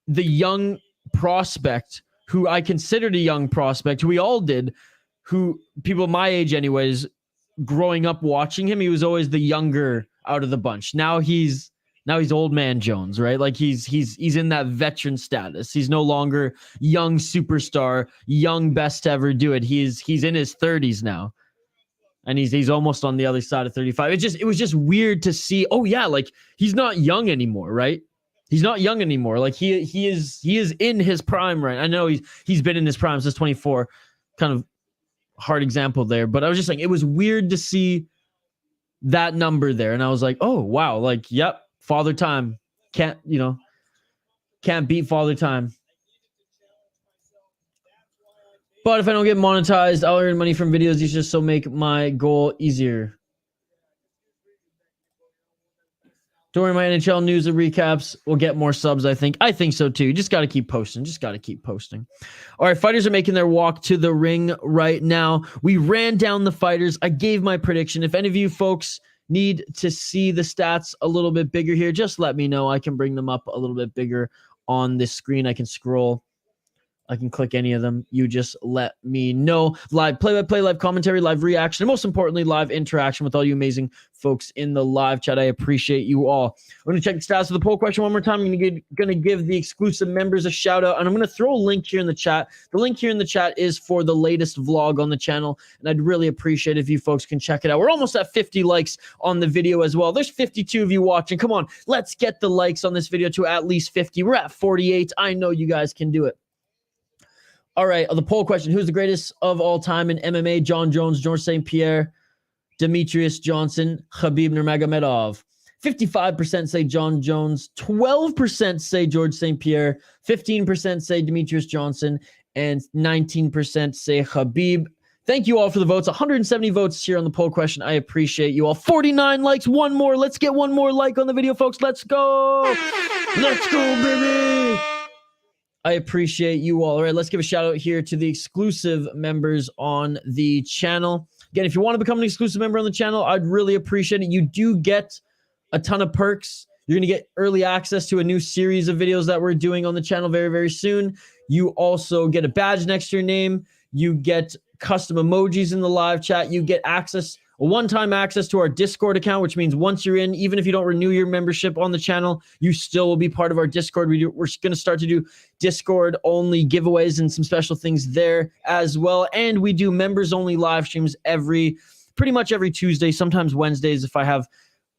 the young prospect who I considered a young prospect, who we all did, who people my age anyways, growing up watching him, he was always the younger out of the bunch. Now he's old man Jones, right? Like he's in that veteran status. He's no longer young superstar, young best to ever do it. He's in his 30s now. And he's almost on the other side of 35. It was just weird to see. Oh yeah, like he's not young anymore, right? He's not young anymore. Like he is in his prime, right? I know he's been in his prime since 24. Kind of hard example there, but I was just saying it was weird to see that number there, and I was like, oh wow, like yep, father time can't beat father time. But if I don't get monetized, I'll earn money from videos. You just so make my goal easier. Don't worry, my NHL news and recaps will get more subs, I think. I think so, too. You just got to keep posting. All right, fighters are making their walk to the ring right now. We ran down the fighters. I gave my prediction. If any of you folks need to see the stats a little bit bigger here, just let me know. I can bring them up a little bit bigger on this screen. I can scroll. I can click any of them. You just let me know. Live play-by-play, live commentary, live reaction, and most importantly, live interaction with all you amazing folks in the live chat. I appreciate you all. We're going to check the stats of the poll question one more time. I'm going to give the exclusive members a shout-out, and I'm going to throw a link here in the chat. The link here in the chat is for the latest vlog on the channel, and I'd really appreciate if you folks can check it out. We're almost at 50 likes on the video as well. There's 52 of you watching. Come on, let's get the likes on this video to at least 50. We're at 48. I know you guys can do it. All right, the poll question. Who's the greatest of all time in MMA? John Jones, George St. Pierre, Demetrius Johnson, Khabib Nurmagomedov. 55% say John Jones, 12% say George St. Pierre, 15% say Demetrius Johnson, and 19% say Khabib. Thank you all for the votes. 170 votes here on the poll question. I appreciate you all. 49 likes, one more. Let's get one more like on the video, folks. Let's go. Let's go, baby. I appreciate you all. All right, let's give a shout out here to the exclusive members on the channel. Again, if you want to become an exclusive member on the channel, I'd really appreciate it. You do get a ton of perks. You're going to get early access to a new series of videos that we're doing on the channel very, very soon. You also get a badge next to your name. You get custom emojis in the live chat. You get access, a one-time access to our Discord account, which means once you're in, even if you don't renew your membership on the channel, you still will be part of our Discord. We're going to start to do Discord-only giveaways and some special things there as well. And we do members-only live streams pretty much every Tuesday, sometimes Wednesdays if I have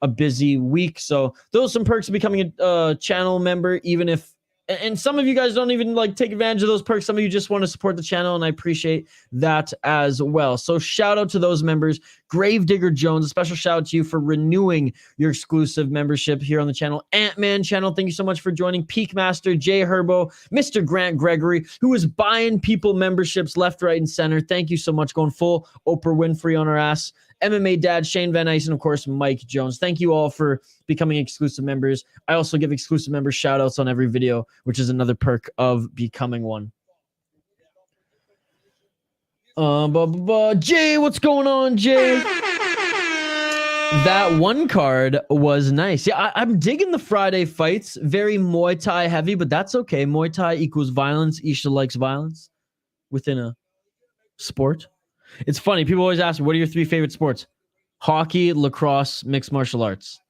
a busy week. So those are some perks of becoming a channel member, even if And some of you guys don't even like take advantage of those perks. Some of you just want to support the channel, and I appreciate that as well. So shout out to those members. Gravedigger Jones, a special shout out to you for renewing your exclusive membership here on the channel. Ant-Man channel, thank you so much for joining. Peak Master, Jay Herbo, Mr. Grant Gregory, who is buying people memberships left, right, and center. Thank you so much. Going full Oprah Winfrey on our ass. MMA Dad, Shane Van Ice, and of course, Mike Jones. Thank you all for becoming exclusive members. I also give exclusive members shout outs on every video, which is another perk of becoming one. Jay, what's going on, Jay? That one card was nice. Yeah, I'm digging the Friday fights. Very Muay Thai heavy, but that's okay. Muay Thai equals violence. Isha likes violence within a sport. It's funny. People always ask me, what are your 3 favorite sports? Hockey, lacrosse, mixed martial arts.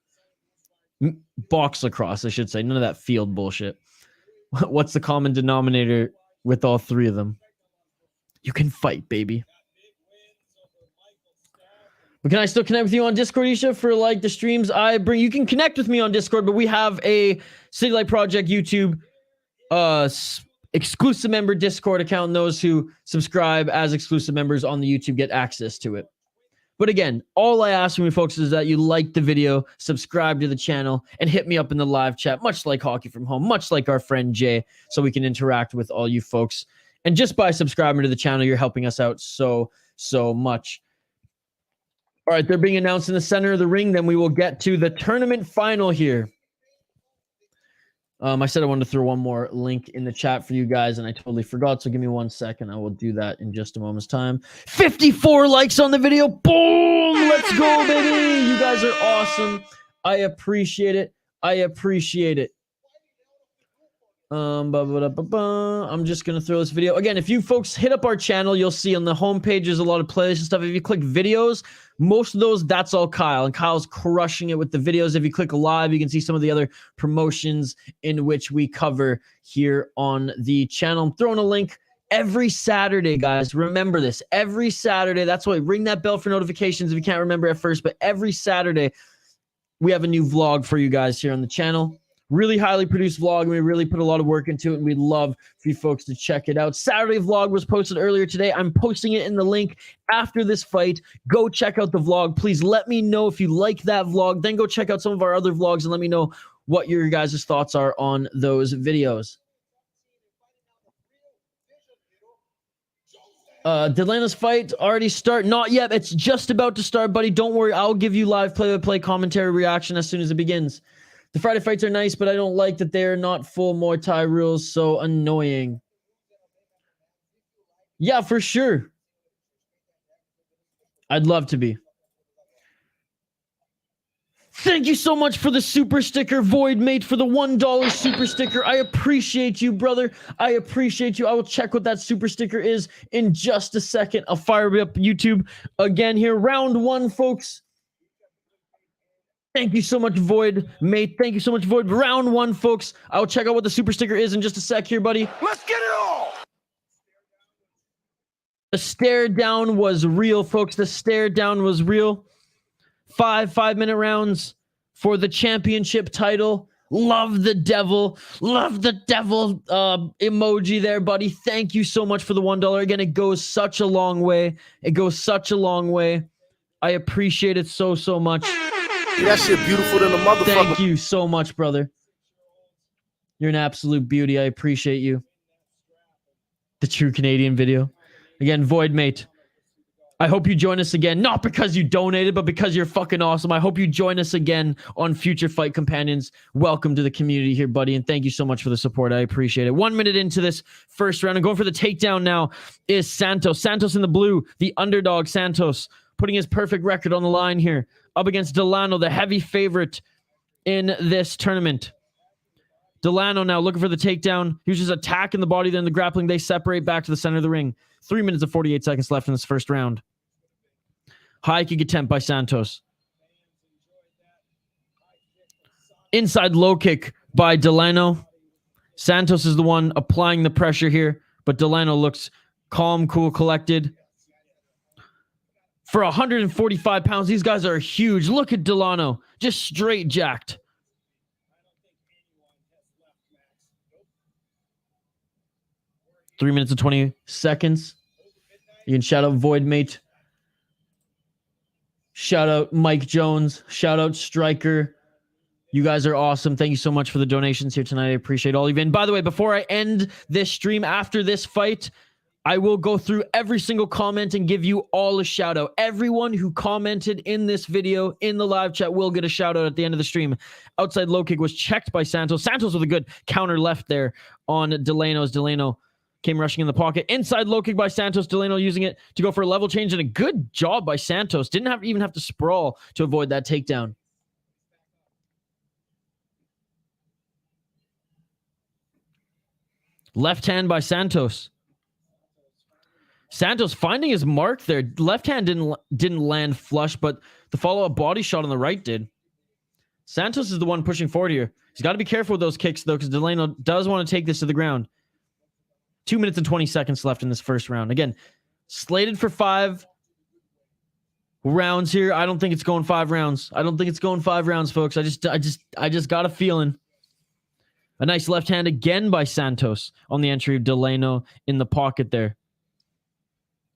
Box lacrosse, I should say. None of that field bullshit. What's the common denominator with all 3 of them? You can fight, baby. But can I still connect with you on Discord, Isha, for like the streams I bring? You can connect with me on Discord, but we have a City Light Project YouTube exclusive member Discord account. Those who subscribe as exclusive members on the YouTube get access to it. But again, all I ask from you folks is that you like the video, subscribe to the channel, and hit me up in the live chat, much like Hockey From Home, much like our friend Jay, so we can interact with all you folks. And just by subscribing to the channel, you're helping us out so much. All right, they're being announced in the center of the ring. Then we will get to the tournament final here. I said I wanted to throw one more link in the chat for you guys, and I totally forgot. So give me 1 second. I will do that in just a moment's time. 54 likes on the video. Boom! Let's go, baby. You guys are awesome. I appreciate it. I appreciate it. I'm just going to throw this video. Again, if you folks hit up our channel, you'll see on the homepage there's a lot of playlists and stuff. If you click videos, most of those, that's all Kyle. And Kyle's crushing it with the videos. If you click live, you can see some of the other promotions in which we cover here on the channel. I'm throwing a link every Saturday, guys. Remember this. Every Saturday. That's why ring that bell for notifications if you can't remember at first. But every Saturday, we have a new vlog for you guys here on the channel. Really highly produced vlog, and we really put a lot of work into it, and we'd love for you folks to check it out. Saturday vlog was posted earlier today. I'm posting it in the link after this fight. Go check out the vlog. Please let me know if you like that vlog. Then go check out some of our other vlogs and let me know what your guys' thoughts are on those videos. Delano's fight already start? Not yet. It's just about to start, buddy. Don't worry. I'll give you live play-by-play commentary reaction as soon as it begins. The Friday fights are nice, but I don't like that they're not full Muay Thai rules. So annoying. Yeah, for sure. I'd love to be. Thank you so much for the super sticker, Void Mate, for the $1 super sticker. I appreciate you, brother. I appreciate you. I will check what that super sticker is in just a second. I'll fire up YouTube again here. Round 1, folks. Thank you so much, Void Mate. Thank you so much, Void. Round 1, folks. I'll check out what the super sticker is in just a sec here, buddy. Let's get it all! The stare down was real, folks. The stare down was real. 5-minute rounds for the championship title. Love the devil. Love the devil emoji there, buddy. Thank you so much for the $1. Again, it goes such a long way. It goes such a long way. I appreciate it so much. That shit beautiful than a motherfucker. Thank you so much, brother. You're an absolute beauty. I appreciate you. The true Canadian video. Again, Void Mate. I hope you join us again. Not because you donated, but because you're fucking awesome. I hope you join us again on future Fight Companions. Welcome to the community here, buddy. And thank you so much for the support. I appreciate it. 1 minute into this first round. And going for the takedown now is Santos. Santos in the blue. The underdog Santos. Putting his perfect record on the line here. Up against Delano, the heavy favorite in this tournament. Delano now looking for the takedown. He was just attacking the body, then the grappling. They separate back to the center of the ring. 3 minutes and 48 seconds left in this first round. High kick attempt by Santos. Inside low kick by Delano. Santos is the one applying the pressure here, but Delano looks calm, cool, collected. For 145 pounds, these guys are huge. Look at Delano, just straight jacked. 3 minutes and 20 seconds. You can shout out Void Mate. Shout out Mike Jones. Shout out Striker. You guys are awesome. Thank you so much for the donations here tonight. I appreciate all of you. And by the way, before I end this stream after this fight, I will go through every single comment and give you all a shout out. Everyone who commented in this video in the live chat will get a shout out at the end of the stream. Outside low kick was checked by Santos. Santos with a good counter left there on Delano as Delano came rushing in the pocket. Inside low kick by Santos. Delano using it to go for a level change, and a good job by Santos. Didn't even have to sprawl to avoid that takedown. Left hand by Santos. Santos finding his mark there. Left hand didn't land flush, but the follow-up body shot on the right did. Santos is the one pushing forward here. He's got to be careful with those kicks, though, because Delano does want to take this to the ground. 2 minutes and 20 seconds left in this first round. Again, slated for 5 rounds here. I don't think it's going 5 rounds. I don't think it's going 5 rounds, folks. I just got a feeling. A nice left hand again by Santos on the entry of Delano in the pocket there.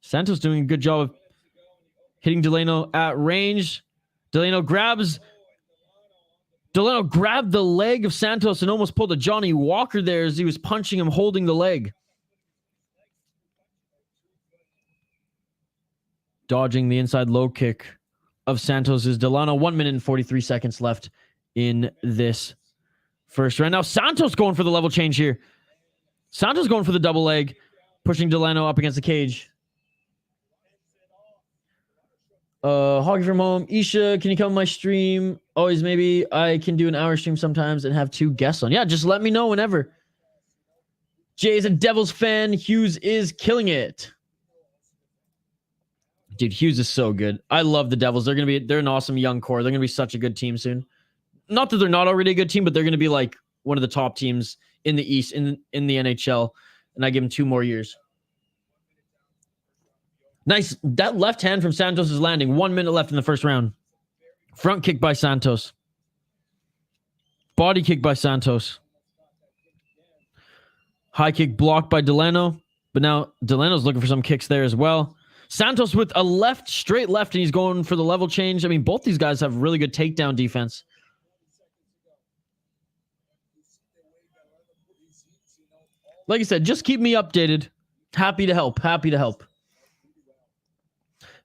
Santos doing a good job of hitting Delano at range. Delano grabbed the leg of Santos and almost pulled a Johnny Walker there as he was punching him, holding the leg. Dodging the inside low kick of Santos is Delano. 1 minute and 43 seconds left in this first round. Now Santos going for the level change here. Santos going for the double leg, pushing Delano up against the cage. Hockey from home. Isha, can you come on my stream? Always, maybe I can do an hour stream sometimes and have 2 guests on. Yeah, just let me know whenever. Jay's a Devils fan. Hughes is killing it. Dude, Hughes is so good. I love the Devils. They're an awesome young core. They're gonna be such a good team soon. Not that they're not already a good team, but they're gonna be like one of the top teams in the East in the NHL. And I give them 2 more years. Nice. That left hand from Santos is landing. 1 minute left in the first round. Front kick by Santos. Body kick by Santos. High kick blocked by Delano. But now Delano's looking for some kicks there as well. Santos with a straight left, and he's going for the level change. I mean, both these guys have really good takedown defense. Like I said, just keep me updated. Happy to help. Happy to help.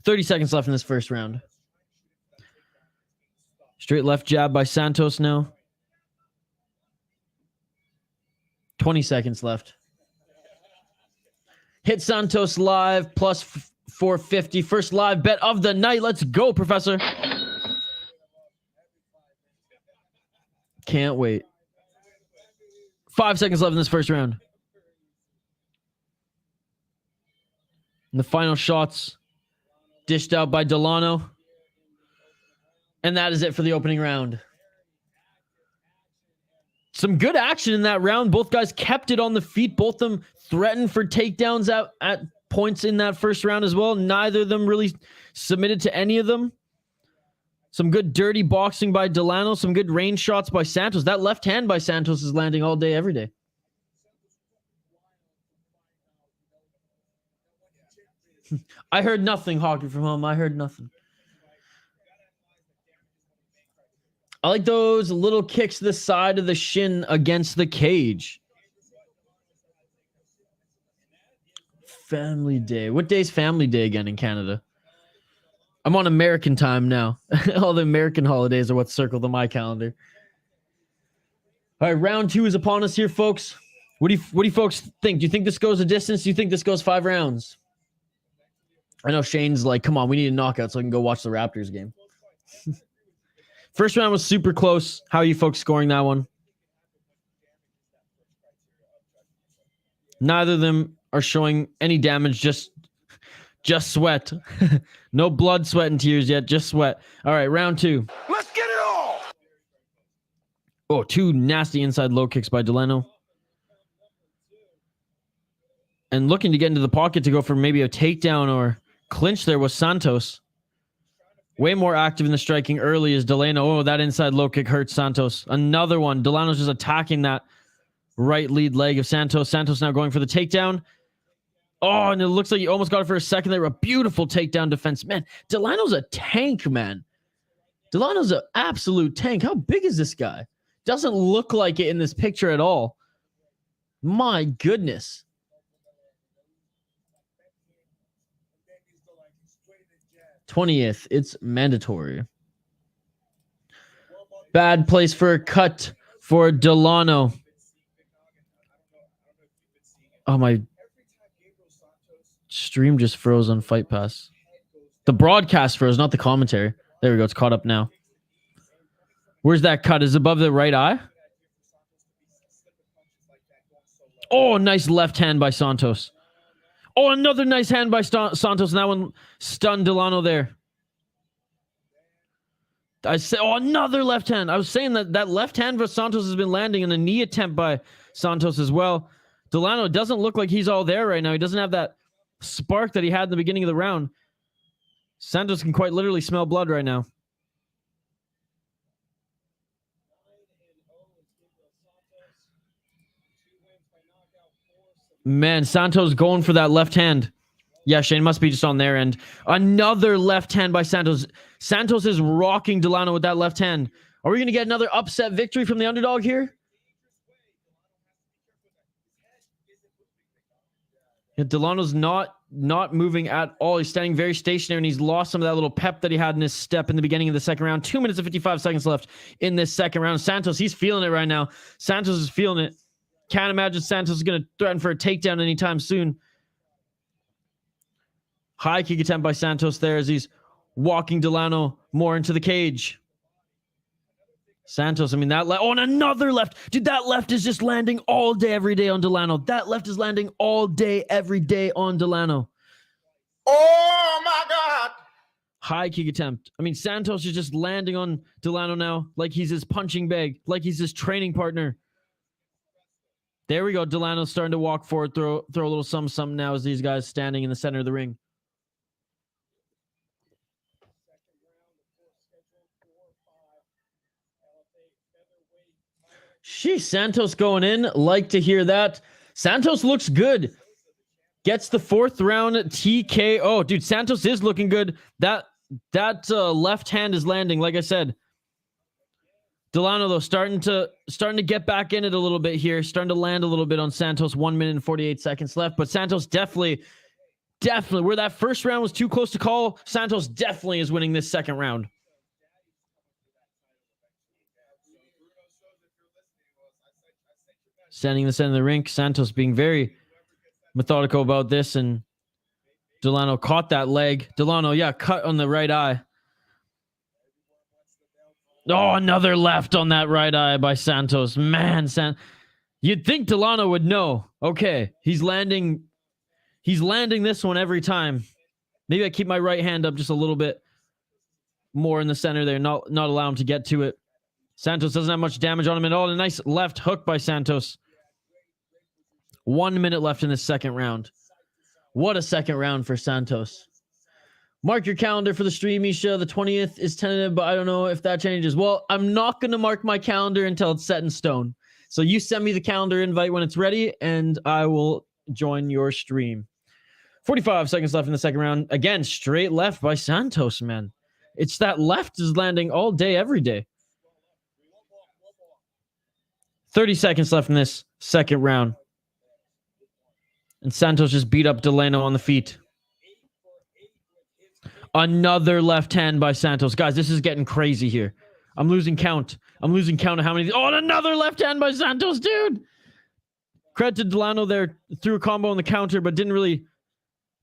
30 seconds left in this first round. Straight left jab by Santos now. 20 seconds left. Hit Santos live, plus 450. First live bet of the night. Let's go, Professor. Can't wait. 5 seconds left in this first round. And the final shots dished out by Delano. And that is it for the opening round. Some good action in that round. Both guys kept it on the feet. Both of them threatened for takedowns at points in that first round as well. Neither of them really submitted to any of them. Some good dirty boxing by Delano. Some good range shots by Santos. That left hand by Santos is landing all day, every day. I heard nothing, Hockey from home. I heard nothing. I like those little kicks to the side of the shin against the cage. Family Day. What day is Family Day again in Canada? I'm on American time now. All the American holidays are what's circled on my calendar. All right, round 2 is upon us here, folks. What do you folks think? Do you think this goes a distance? Do you think this goes 5 rounds? I know Shane's like, come on, we need a knockout so I can go watch the Raptors game. First round was super close. How are you folks scoring that one? Neither of them are showing any damage, just sweat. No blood, sweat, and tears yet, just sweat. All right, round 2. Let's get it all. Oh, 2 nasty inside low kicks by Delano. And looking to get into the pocket to go for maybe a takedown or clinch there was Santos. Way more active in the striking early is Delano. Oh, that inside low kick hurts Santos. Another one. Delano's just attacking that right lead leg of Santos. Santos now going for the takedown. Oh, and it looks like he almost got it for a second there. A beautiful takedown defense. Man, Delano's a tank, man. Delano's an absolute tank. How big is this guy? Doesn't look like it in this picture at all. My goodness. '20th. It's mandatory. Bad place for a cut for Delano. Oh, my stream just froze on Fight Pass. The broadcast froze, not the commentary. There we go. It's caught up now. Where's that cut? Is it above the right eye? Oh, nice left hand by Santos. Oh, another nice hand by Santos. And that one stunned Delano there. I say, oh, another left hand. I was saying that left hand for Santos has been landing, and a knee attempt by Santos as well. Delano doesn't look like he's all there right now. He doesn't have that spark that he had in the beginning of the round. Santos can quite literally smell blood right now. Man, Santos going for that left hand. Yeah, Shane must be just on their end. Another left hand by Santos. Santos is rocking Delano with that left hand. Are we going to get another upset victory from the underdog here? Yeah, Delano's not moving at all. He's standing very stationary, and he's lost some of that little pep that he had in his step in the beginning of the second round. 2 minutes and 55 seconds left in this second round. Santos, he's feeling it right now. Santos is feeling it. Can't imagine Santos is going to threaten for a takedown anytime soon. High kick attempt by Santos there as he's walking Delano more into the cage. Santos, I mean, oh, and another left. Dude, that left is just landing all day, every day on Delano. That left is landing all day, every day on Delano. Oh, my God. High kick attempt. I mean, Santos is just landing on Delano now like he's his punching bag, like he's his training partner. There we go. Delano's starting to walk forward, throw a little something now as these guys standing in the center of the ring. Sheesh, Santos going in. Like to hear that. Santos looks good. Gets the 4th round TKO. Dude, Santos is looking good. That left hand is landing, like I said. Delano, though, starting to get back in it a little bit here. Starting to land a little bit on Santos. 1 minute and 48 seconds left. But Santos definitely, where that first round was too close to call, Santos definitely is winning this second round. Standing in the center of the rink. Santos being very methodical about this. And Delano caught that leg. Delano, yeah, cut on the right eye. Oh, another left on that right eye by Santos. Man, you'd think Delano would know. Okay, he's landing this one every time. Maybe I keep my right hand up just a little bit more in the center there, not allow him to get to it. Santos doesn't have much damage on him at all. A nice left hook by Santos. 1 minute left in the second round. What a second round for Santos. Mark your calendar for the stream, Misha. The 20th is tentative, but I don't know if that changes. Well, I'm not going to mark my calendar until it's set in stone. So you send me the calendar invite when it's ready, and I will join your stream. 45 seconds left in the second round. Again, straight left by Santos, man. It's that left is landing all day, every day. 30 seconds left in this second round. And Santos just beat up Delano on the feet. Another left hand by Santos. Guys, this is getting crazy here. I'm losing count. I'm losing count of how many. Oh, and another left hand by Santos, dude. Credit to Delano there. Threw a combo on the counter, but didn't really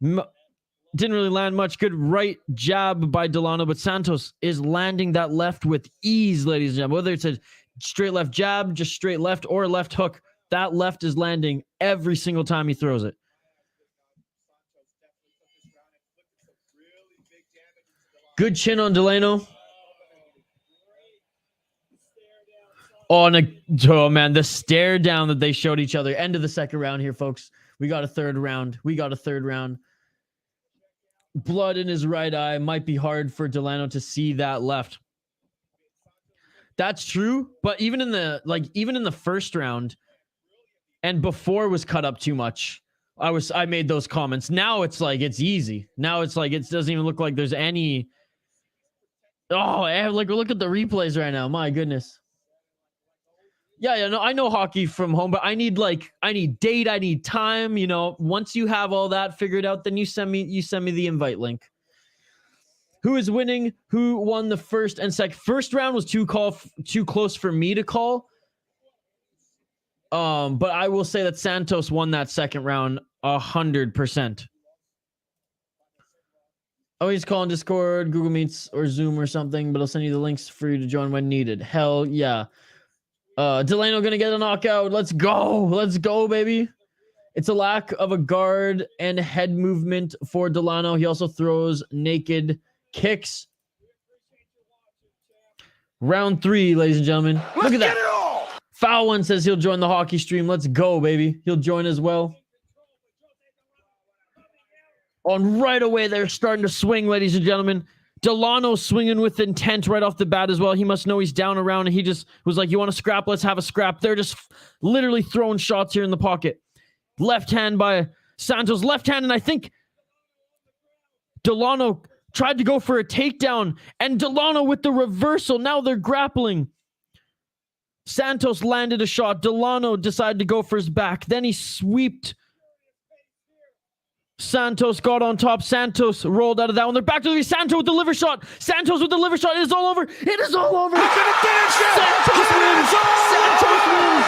land much. Good right jab by Delano, but Santos is landing that left with ease, ladies and gentlemen. Whether it's a straight left jab, just straight left, or a left hook, that left is landing every single time he throws it. Good chin on Delano. Oh, man, the stare down that they showed each other. End of the second round here, folks. We got a third round. Blood in his right eye. Might be hard for Delano to see that left. That's true, but even in the first round and before was cut up too much. I made those comments. Now it's like it's easy. Now it's like it doesn't even look like there's any. Oh, like look at the replays right now. My goodness. Yeah, no, I know hockey from home, but I need date, I need time. You know, once you have all that figured out, then you send me the invite link. Who is winning? Who won the first and second? First round was too close for me to call. But I will say that Santos won that second round 100%. Oh, he's calling Discord, Google Meets, or Zoom or something, but I'll send you the links for you to join when needed. Hell yeah. Delano gonna get a knockout. Let's go, baby. It's a lack of a guard and head movement for Delano. He also throws naked kicks. Round 3, ladies and gentlemen. Look at that. Foul One says he'll join the hockey stream. Let's go, baby. He'll join as well. On right away, they're starting to swing, ladies and gentlemen. Delano swinging with intent right off the bat as well. He must know he's down around, and he just was like, you want to scrap? Let's have a scrap. They're just literally throwing shots here in the pocket. Left hand by Santos. Left hand, and I think Delano tried to go for a takedown, and Delano with the reversal. Now they're grappling. Santos landed a shot. Delano decided to go for his back. Then he sweeped. Santos got on top. Santos rolled out of that one. They're back to the Santos with the liver shot. Santos with the liver shot. It is all over. It is all over. He's gonna finish it. Santos wins. Santos wins.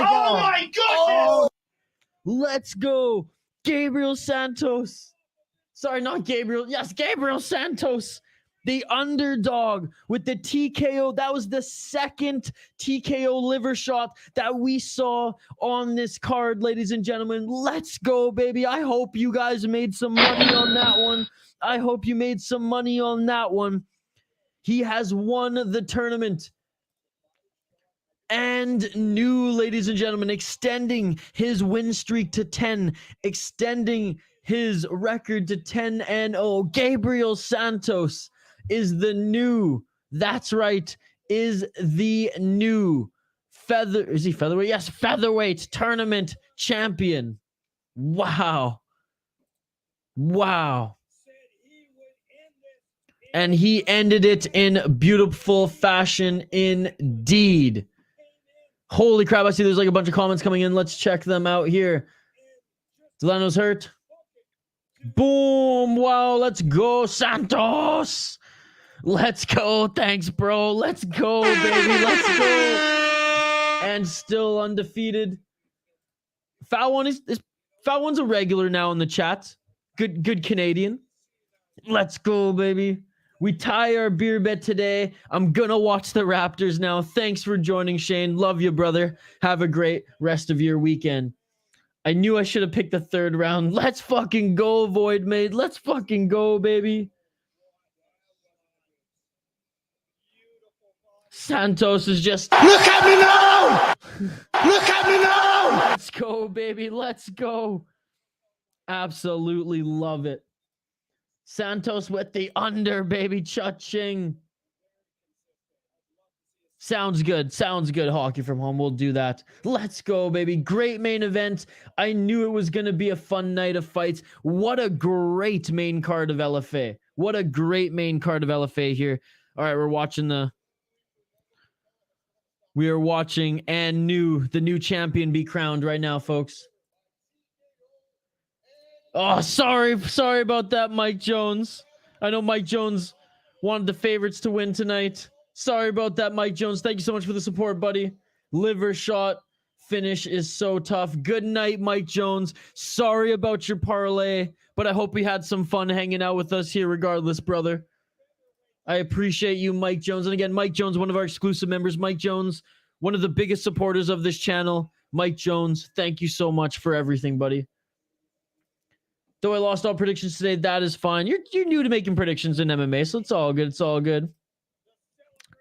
Oh my God! Let's go. Gabriel Santos. Sorry, not Gabriel. Yes, Gabriel Santos. The underdog with the TKO. That was the second TKO liver shot that we saw on this card, ladies and gentlemen. Let's go, baby. I hope you guys made some money on that one. I hope you made some money on that one. He has won the tournament. And new, ladies and gentlemen, extending his win streak to 10, extending his record to 10-0. Gabriel Santos is the new, that's right, is the new featherweight? Yes, featherweight tournament champion. Wow. And he ended it in beautiful fashion indeed. Holy crap, I see there's like a bunch of comments coming in. Let's check them out here. Delano's hurt. Boom. Wow, let's go, Santos. Let's go. Thanks, bro. Let's go, baby. Let's go. And still undefeated. Foul One is Foul One's a regular now in the chat. Good Canadian. Let's go, baby. We tie our beer bet today. I'm gonna watch the Raptors now. Thanks for joining, Shane. Love you, brother. Have a great rest of your weekend. I knew I should have picked the third round. Let's fucking go, Void Maid. Let's fucking go, baby. Santos is just... Look at me now! Look at me now! Let's go, baby. Let's go. Absolutely love it. Santos with the under, baby. Cha-ching. Sounds good. Sounds good, hockey from home. We'll do that. Let's go, baby. Great main event. I knew it was going to be a fun night of fights. What a great main card of LFA. What a great main card of LFA here. All right, we're watching We are watching the new champion be crowned right now, folks. Oh, sorry about that, Mike Jones. I know Mike Jones wanted the favorites to win tonight. Sorry about that, Mike Jones. Thank you so much for the support, buddy. Liver shot finish is so tough. Good night, Mike Jones. Sorry about your parlay, but I hope we had some fun hanging out with us here regardless, brother. I appreciate you, Mike Jones. And again, Mike Jones, one of our exclusive members. Mike Jones, one of the biggest supporters of this channel. Mike Jones, thank you so much for everything, buddy. Though I lost all predictions today, that is fine. You're new to making predictions in MMA, so it's all good. It's all good.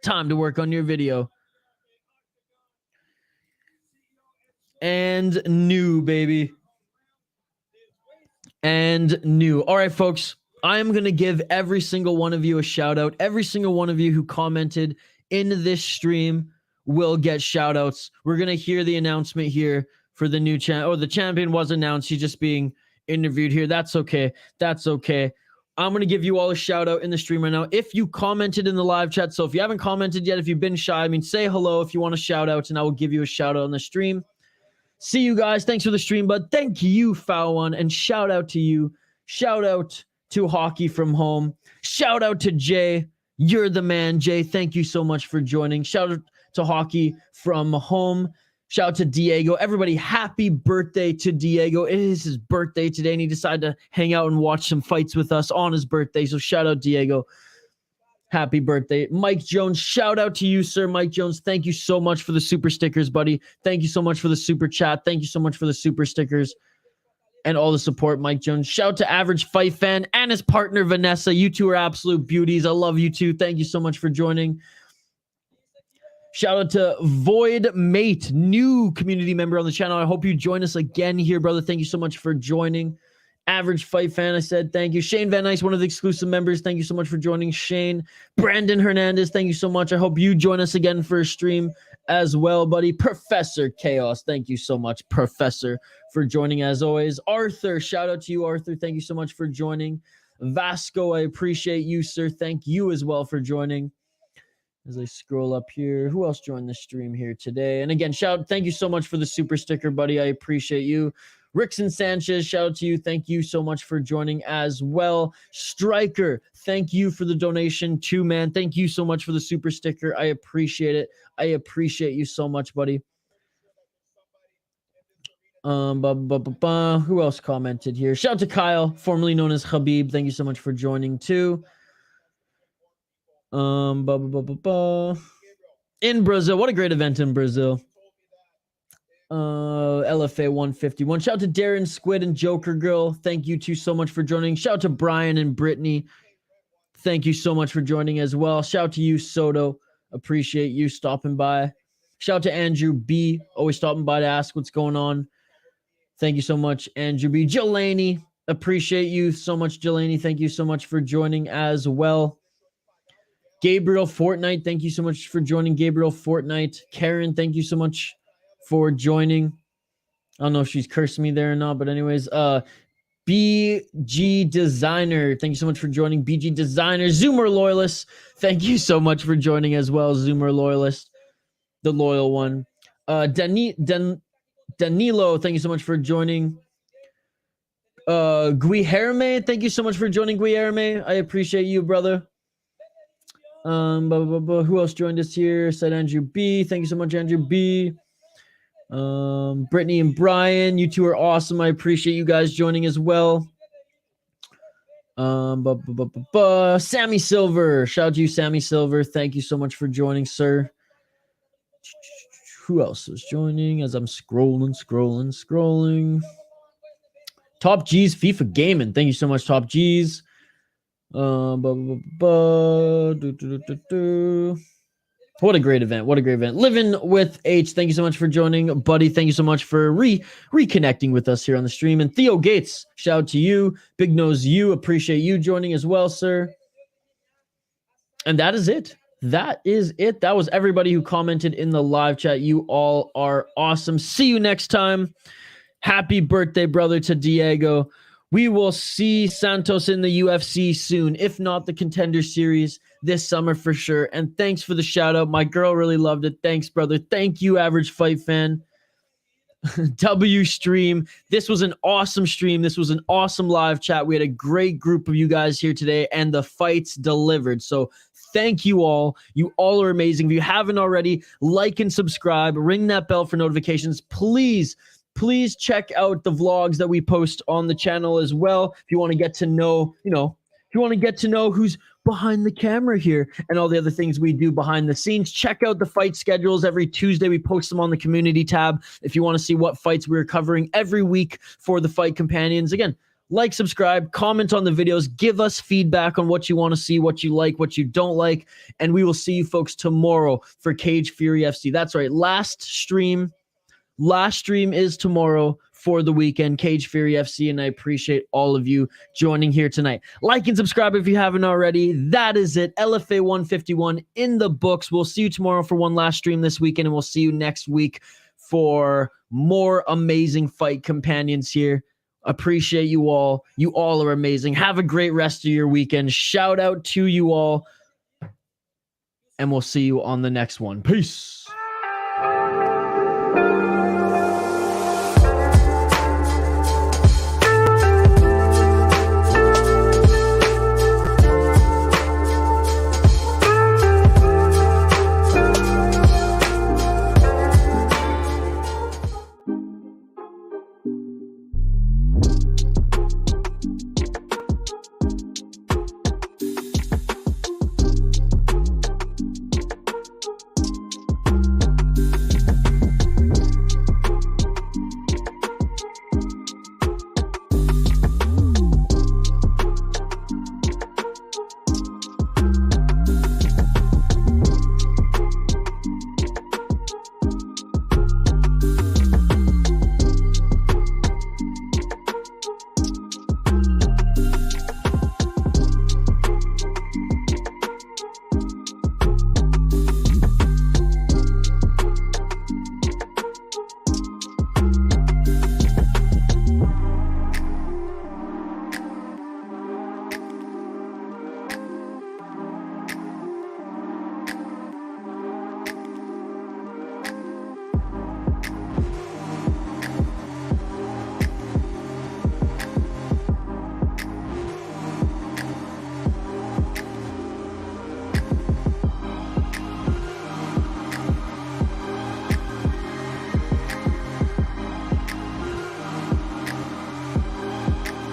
Time to work on your video. And new, baby. And new. All right, folks. I am going to give every single one of you a shout out. Every single one of you who commented in this stream will get shout outs. We're going to hear the announcement here for the new champ. Oh, the champion was announced. He's just being interviewed here. That's okay. That's okay. I'm going to give you all a shout out in the stream right now. If you commented in the live chat, so if you haven't commented yet, if you've been shy, I mean, say hello if you want a shout out, and I will give you a shout out on the stream. See you guys. Thanks for the stream, bud. Thank you, Foul One, and shout out to you. Shout out to Hockey from Home. Shout out to Jay. You're the man, Jay. Thank you so much for joining. Shout out to Hockey from Home. Shout out to Diego. Everybody, happy birthday to Diego. It is his birthday today, and he decided to hang out and watch some fights with us on his birthday. So shout out, Diego. Happy birthday. Mike Jones, shout out to you, sir. Mike Jones, thank you so much for the super stickers, buddy. Thank you so much for the super chat. Thank you so much for the super stickers and all the support, Mike Jones. Shout out to Average Fight Fan and his partner, Vanessa. You two are absolute beauties. I love you two. Thank you so much for joining. Shout out to Void Mate, new community member on the channel. I hope you join us again here, brother. Thank you so much for joining. Average Fight Fan, I said thank you. Shane Van Nice, one of the exclusive members. Thank you so much for joining, Shane. Brandon Hernandez, thank you so much. I hope you join us again for a stream as well, buddy. Professor Chaos, thank you so much, Professor, for joining as always. Arthur, shout out to you, Arthur. Thank you so much for joining. Vasco, I appreciate you, sir. Thank you as well for joining. As I scroll up here, who else joined the stream here today? And again, thank you so much for the super sticker, buddy. I appreciate you. Rickson Sanchez, shout out to you. Thank you so much for joining as well. Striker, thank you for the donation too, man. Thank you so much for the super sticker. I appreciate it. I appreciate you so much, buddy. Who else commented here? Shout out to Kyle, formerly known as Habib. Thank you so much for joining too. In Brazil, what a great event in Brazil. LFA 151. Shout out to Darren Squid and Joker Girl. Thank you two so much for joining. Shout out to Brian and Brittany. Thank you so much for joining as well. Shout out to you, Soto. Appreciate you stopping by. Shout out to Andrew B. Always stopping by to ask what's going on. Thank you so much, Andrew B. Jelani. Appreciate you so much, Jelani. Thank you so much for joining as well. Gabriel Fortnite, thank you so much for joining, Gabriel Fortnite. Karen, thank you so much for joining. I don't know if she's cursing me there or not, but anyways, BG Designer, thank you so much for joining, BG Designer. Zoomer Loyalist, thank you so much for joining as well, Zoomer Loyalist, the loyal one. Danilo, thank you so much for joining. Guilherme, thank you so much for joining, Guilherme. I appreciate you, brother. Who else joined us here? Said Andrew B. Thank you so much, Andrew B. Brittany and Brian, you two are awesome. I appreciate you guys joining as well. Sammy Silver, shout out to you, Sammy Silver. Thank you so much for joining, sir. Who else was joining? As I'm scrolling. Top G's FIFA Gaming. Thank you so much, Top G's. What a great event. Living with H, thank you so much for joining. Buddy, thank you so much for reconnecting with us here on the stream. And Theo Gates, shout out to you. Big Nose you, appreciate you joining as well, sir. And that is it. That was everybody who commented in the live chat. You all are awesome. See you next time. Happy birthday, brother, to Diego. We will see Santos in the UFC soon, if not the Contender Series this summer for sure. And thanks for the shout out. My girl really loved it. Thanks, brother. Thank you, Average Fight Fan. W stream. This was an awesome stream. This was an awesome live chat. We had a great group of you guys here today, and the fights delivered. So thank you all. You all are amazing. If you haven't already, like and subscribe. Ring that bell for notifications. Please check out the vlogs that we post on the channel as well. If you want to get to know, who's behind the camera here and all the other things we do behind the scenes, check out the fight schedules. Every Tuesday, we post them on the community tab. If you want to see what fights we're covering every week for the Fight Companions. Again, like, subscribe, comment on the videos, give us feedback on what you want to see, what you like, what you don't like. And we will see you folks tomorrow for Cage Fury FC. That's right. Last stream is tomorrow for the weekend, Cage Fury FC, and I appreciate all of you joining here tonight. Like and subscribe if you haven't already. That is it. LFA 151 in the books. We'll see you tomorrow for one last stream this weekend, and we'll see you next week for more amazing fight companions here. Appreciate you all. You all are amazing. Have a great rest of your weekend. Shout out to you all. And we'll see you on the next one. Peace.